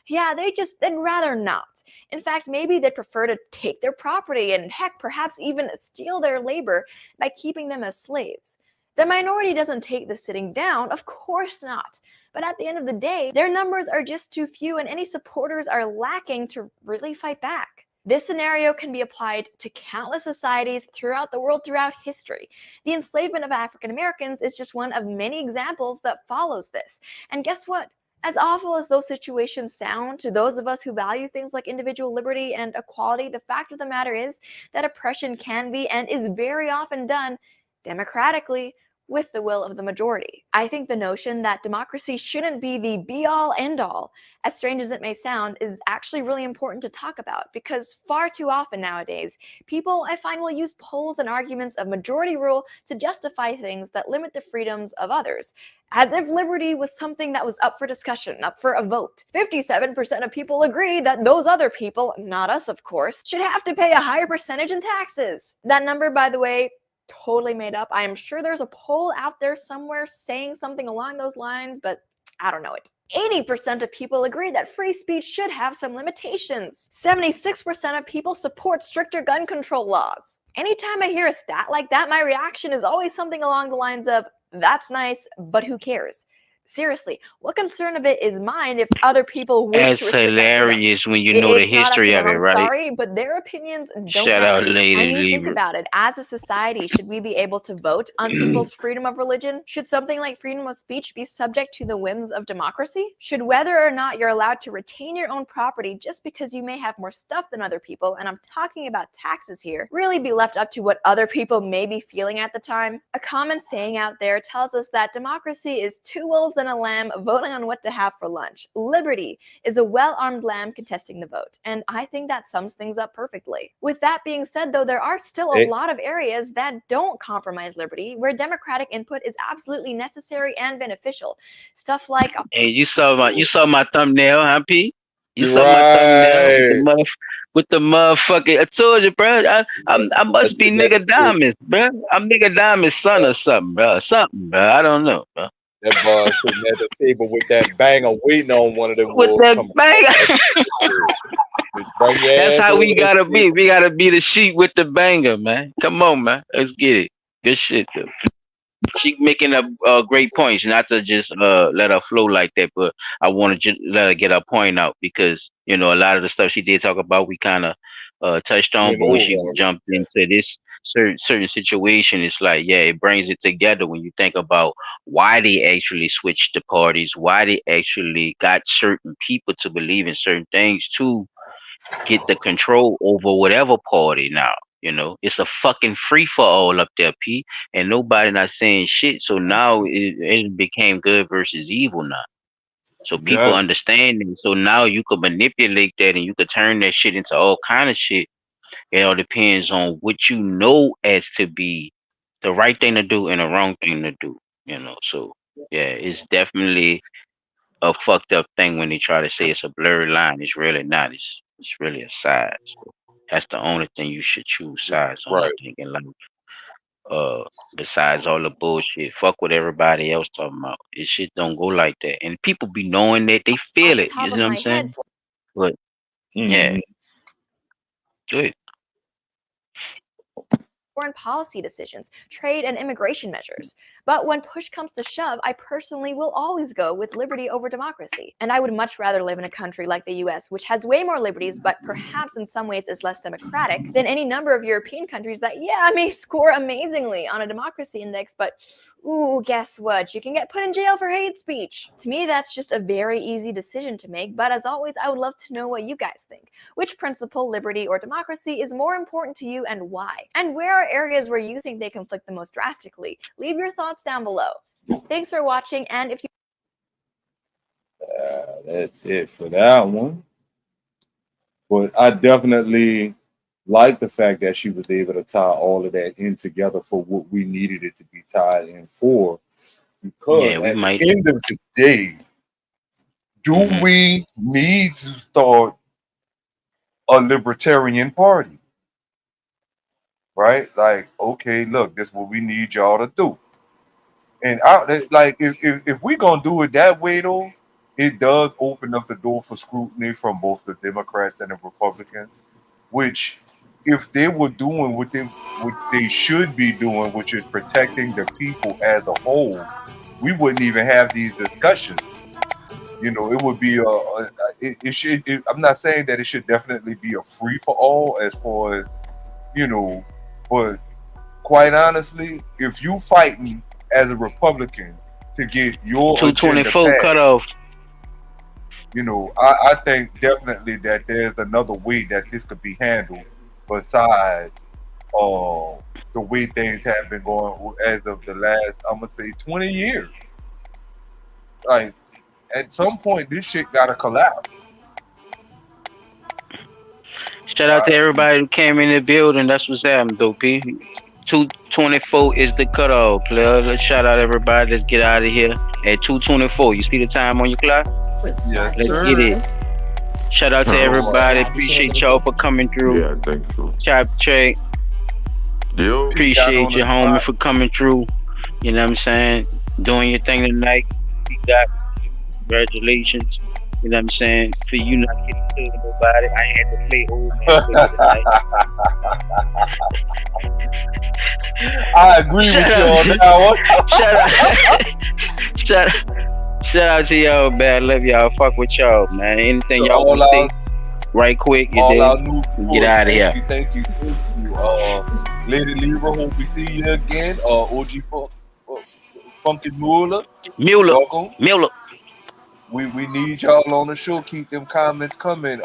Yeah, they'd rather not. In fact, maybe they'd prefer to take their property and heck, perhaps even steal their labor by keeping them as slaves. The minority doesn't take the sitting down, of course not. But at the end of the day, their numbers are just too few and any supporters are lacking to really fight back. This scenario can be applied to countless societies throughout the world, throughout history. The enslavement of African Americans is just one of many examples that follows this. And guess what? As awful as those situations sound to those of us who value things like individual liberty and equality, the fact of the matter is that oppression can be and is very often done democratically with the will of the majority. I think the notion that democracy shouldn't be the be-all, end-all, as strange as it may sound, is actually really important to talk about because far too often nowadays, people I find will use polls and arguments of majority rule to justify things that limit the freedoms of others, as if liberty was something that was up for discussion, up for a vote. 57% of people agree that those other people, not us of course, should have to pay a higher percentage in taxes. That number, by the way, totally made up. I am sure there's a poll out there somewhere saying something along those lines, but I don't know it. 80% of people agree that free speech should have some limitations. 76% of people support stricter gun control laws. Anytime I hear a stat like that, my reaction is always something along the lines of, that's nice, but who cares? Seriously, what concern of it is mine if other people wish That's to restrict my freedom? hilarious when you know the It's not up to history of them, it, I'm right? sorry, but their opinions don't Shout out, matter. I Lady mean, think Lever. about it. As a society, should we be able to vote on people's freedom of religion? Should something like freedom of speech be subject to the whims of democracy? Should whether or not you're allowed to retain your own property just because you may have more stuff than other people, and I'm talking about taxes here, really be left up to what other people may be feeling at the time? A common saying out there tells us that democracy is two wolves and a lamb voting on what to have for lunch. Liberty is a well-armed lamb contesting the vote. And I think that sums things up perfectly. With that being said, though, there are still a lot of areas that don't compromise liberty, where democratic input is absolutely necessary and beneficial. Stuff like Hey, you saw my thumbnail, huh, P? You saw my thumbnail Right. with the motherfucker. I told you, bro. I must be nigga Diamond's, bro. I'm nigga Diamond's son or something, bro. Something, bro. I don't know, bro. That boy sitting at the table with that banger waiting on one of them With wolves that coming. banger. Bring your That's ass how over we there. gotta be. We gotta be the sheep with the banger, man. Come on, man. Let's get it. Good shit, though. She making up great points, not to just let her flow like that, but I want to just let her get her point out because a lot of the stuff she did talk about we kind of touched on, Went but when she over. jumped into this certain situation, it's like it brings it together when you think about why they actually switched the parties, why they actually got certain people to believe in certain things to get the control over whatever party now. It's a fucking free for all up there, P, and nobody not saying shit. So now it became good versus evil now. So people Yes. understand it. So now you could manipulate that and you could turn that shit into all kind of shit. It all depends on what you know as to be the right thing to do and the wrong thing to do. So yeah, it's definitely a fucked up thing when they try to say it's a blurry line. It's really not. It's really a side. So that's the only thing you should choose sides on, I Right. think, in life. Uh, besides all the bullshit, fuck what everybody else talking about. This shit don't go like that, and people be knowing that they off feel the it. You top know of what I'm my head, saying? But yeah, Mhm. Good. Foreign policy decisions, trade and immigration measures. But when push comes to shove, I personally will always go with liberty over democracy. And I would much rather live in a country like the US, which has way more liberties, but perhaps in some ways is less democratic than any number of European countries that, yeah, may score amazingly on a democracy index, but ooh, guess what? You can get put in jail for hate speech. To me, that's just a very easy decision to make, but as always, I would love to know what you guys think. Which principle, liberty or democracy, is more important to you and why? And where are areas where you think they conflict the most drastically? Leave your thoughts down below. Thanks for watching, and if you That's it for that one. But I definitely like the fact that she was able to tie all of that in together for what we needed it to be tied in for. Because Yeah, we at might. the end of the day, do we need to start a libertarian party? Right? Like, okay, look, this is what we need y'all to do. And like, if we're gonna do it that way, though, it does open up the door for scrutiny from both the Democrats and the Republicans. Which, if they were doing what they should be doing, which is protecting the people as a whole, we wouldn't even have these discussions. You know, it would be it should. I'm not saying that it should definitely be a free for all as far as, you know, but quite honestly, if you fighting as a Republican to get your 224 cutoff. You know, I think definitely that there's another way that this could be handled besides the way things have been going as of the last, I'm gonna say, 20 years. Like, at some point, this shit gotta collapse. Shout out to everybody who came in the building. That's what's happening, though, P. 224 is the cutoff, player. Let's shout out everybody. Let's get out of here at 224. You see the time on your clock? Yes, Let's sir. get it. Shout out to everybody. Appreciate y'all for coming through. Yeah, thank you. Chop check. Yo. Appreciate you, homie, for coming through. You know what I'm saying? Doing your thing tonight. You got congratulations. You know what I'm saying? For you not getting killed nobody. I had to play old man with you tonight. I agree with you on that one. Shout out to y'all, man. Love y'all. Fuck with y'all, man. Anything y'all want to say? Right quick, you get out of here. Thank you. Lady Libra, hope we see you again. OG Funky Mueller. Mueller. We need y'all on the show. Keep them comments coming.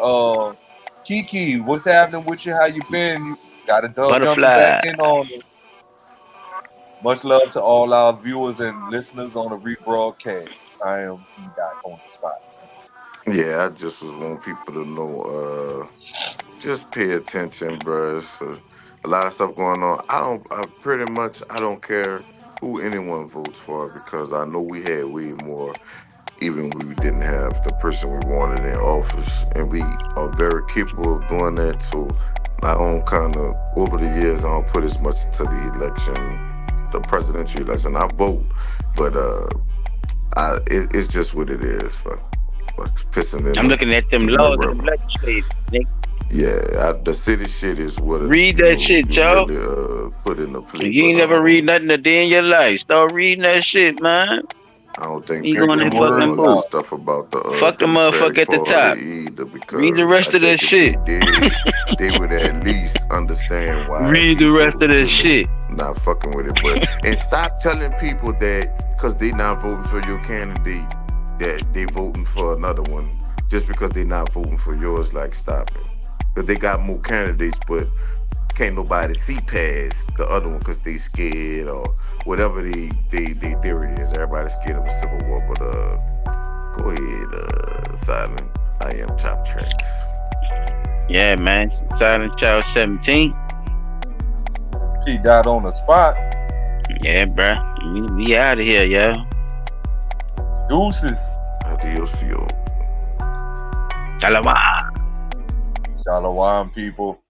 Kiki, what's happening with you? How you been? You got to jump back in on it. Much love to all our viewers and listeners on the rebroadcast. I am P-Dot on the spot. Yeah, I just was want people to know, just pay attention, bro. It's a lot of stuff going on. I don't care who anyone votes for, because I know we had way more, even when we didn't have the person we wanted in office, and we are very capable of doing that. So I don't kind of, over the years, I don't put as much to the election, the presidential election. I vote, but it's just what it is. Pissing I'm looking at them laws in the legislature. Yeah, the city shit is what. Read that shit, y'all. Really, put in the plea. You ain't never read nothing a day in your life. Start reading that shit, man. I don't think you going in fucking book. Stuff about the fuck the motherfucker at the top. Read the rest of that shit. They would at least understand why. Read the rest of that shit. Not fucking with it, but and stop telling people that because they not voting for your candidate that they voting for another one just because they not voting for yours. Like, stop it. Because they got more candidates, but can't nobody see past the other one because they scared or whatever they theory is. Everybody's scared of a civil war, but go ahead, Silent. I am Chop Tracks. Yeah, man. Silent Child 17. P-Dot on the spot. Yeah, bruh. We out of here, y'all. Deuces. Adios, yo. Shalom. Shalom, people.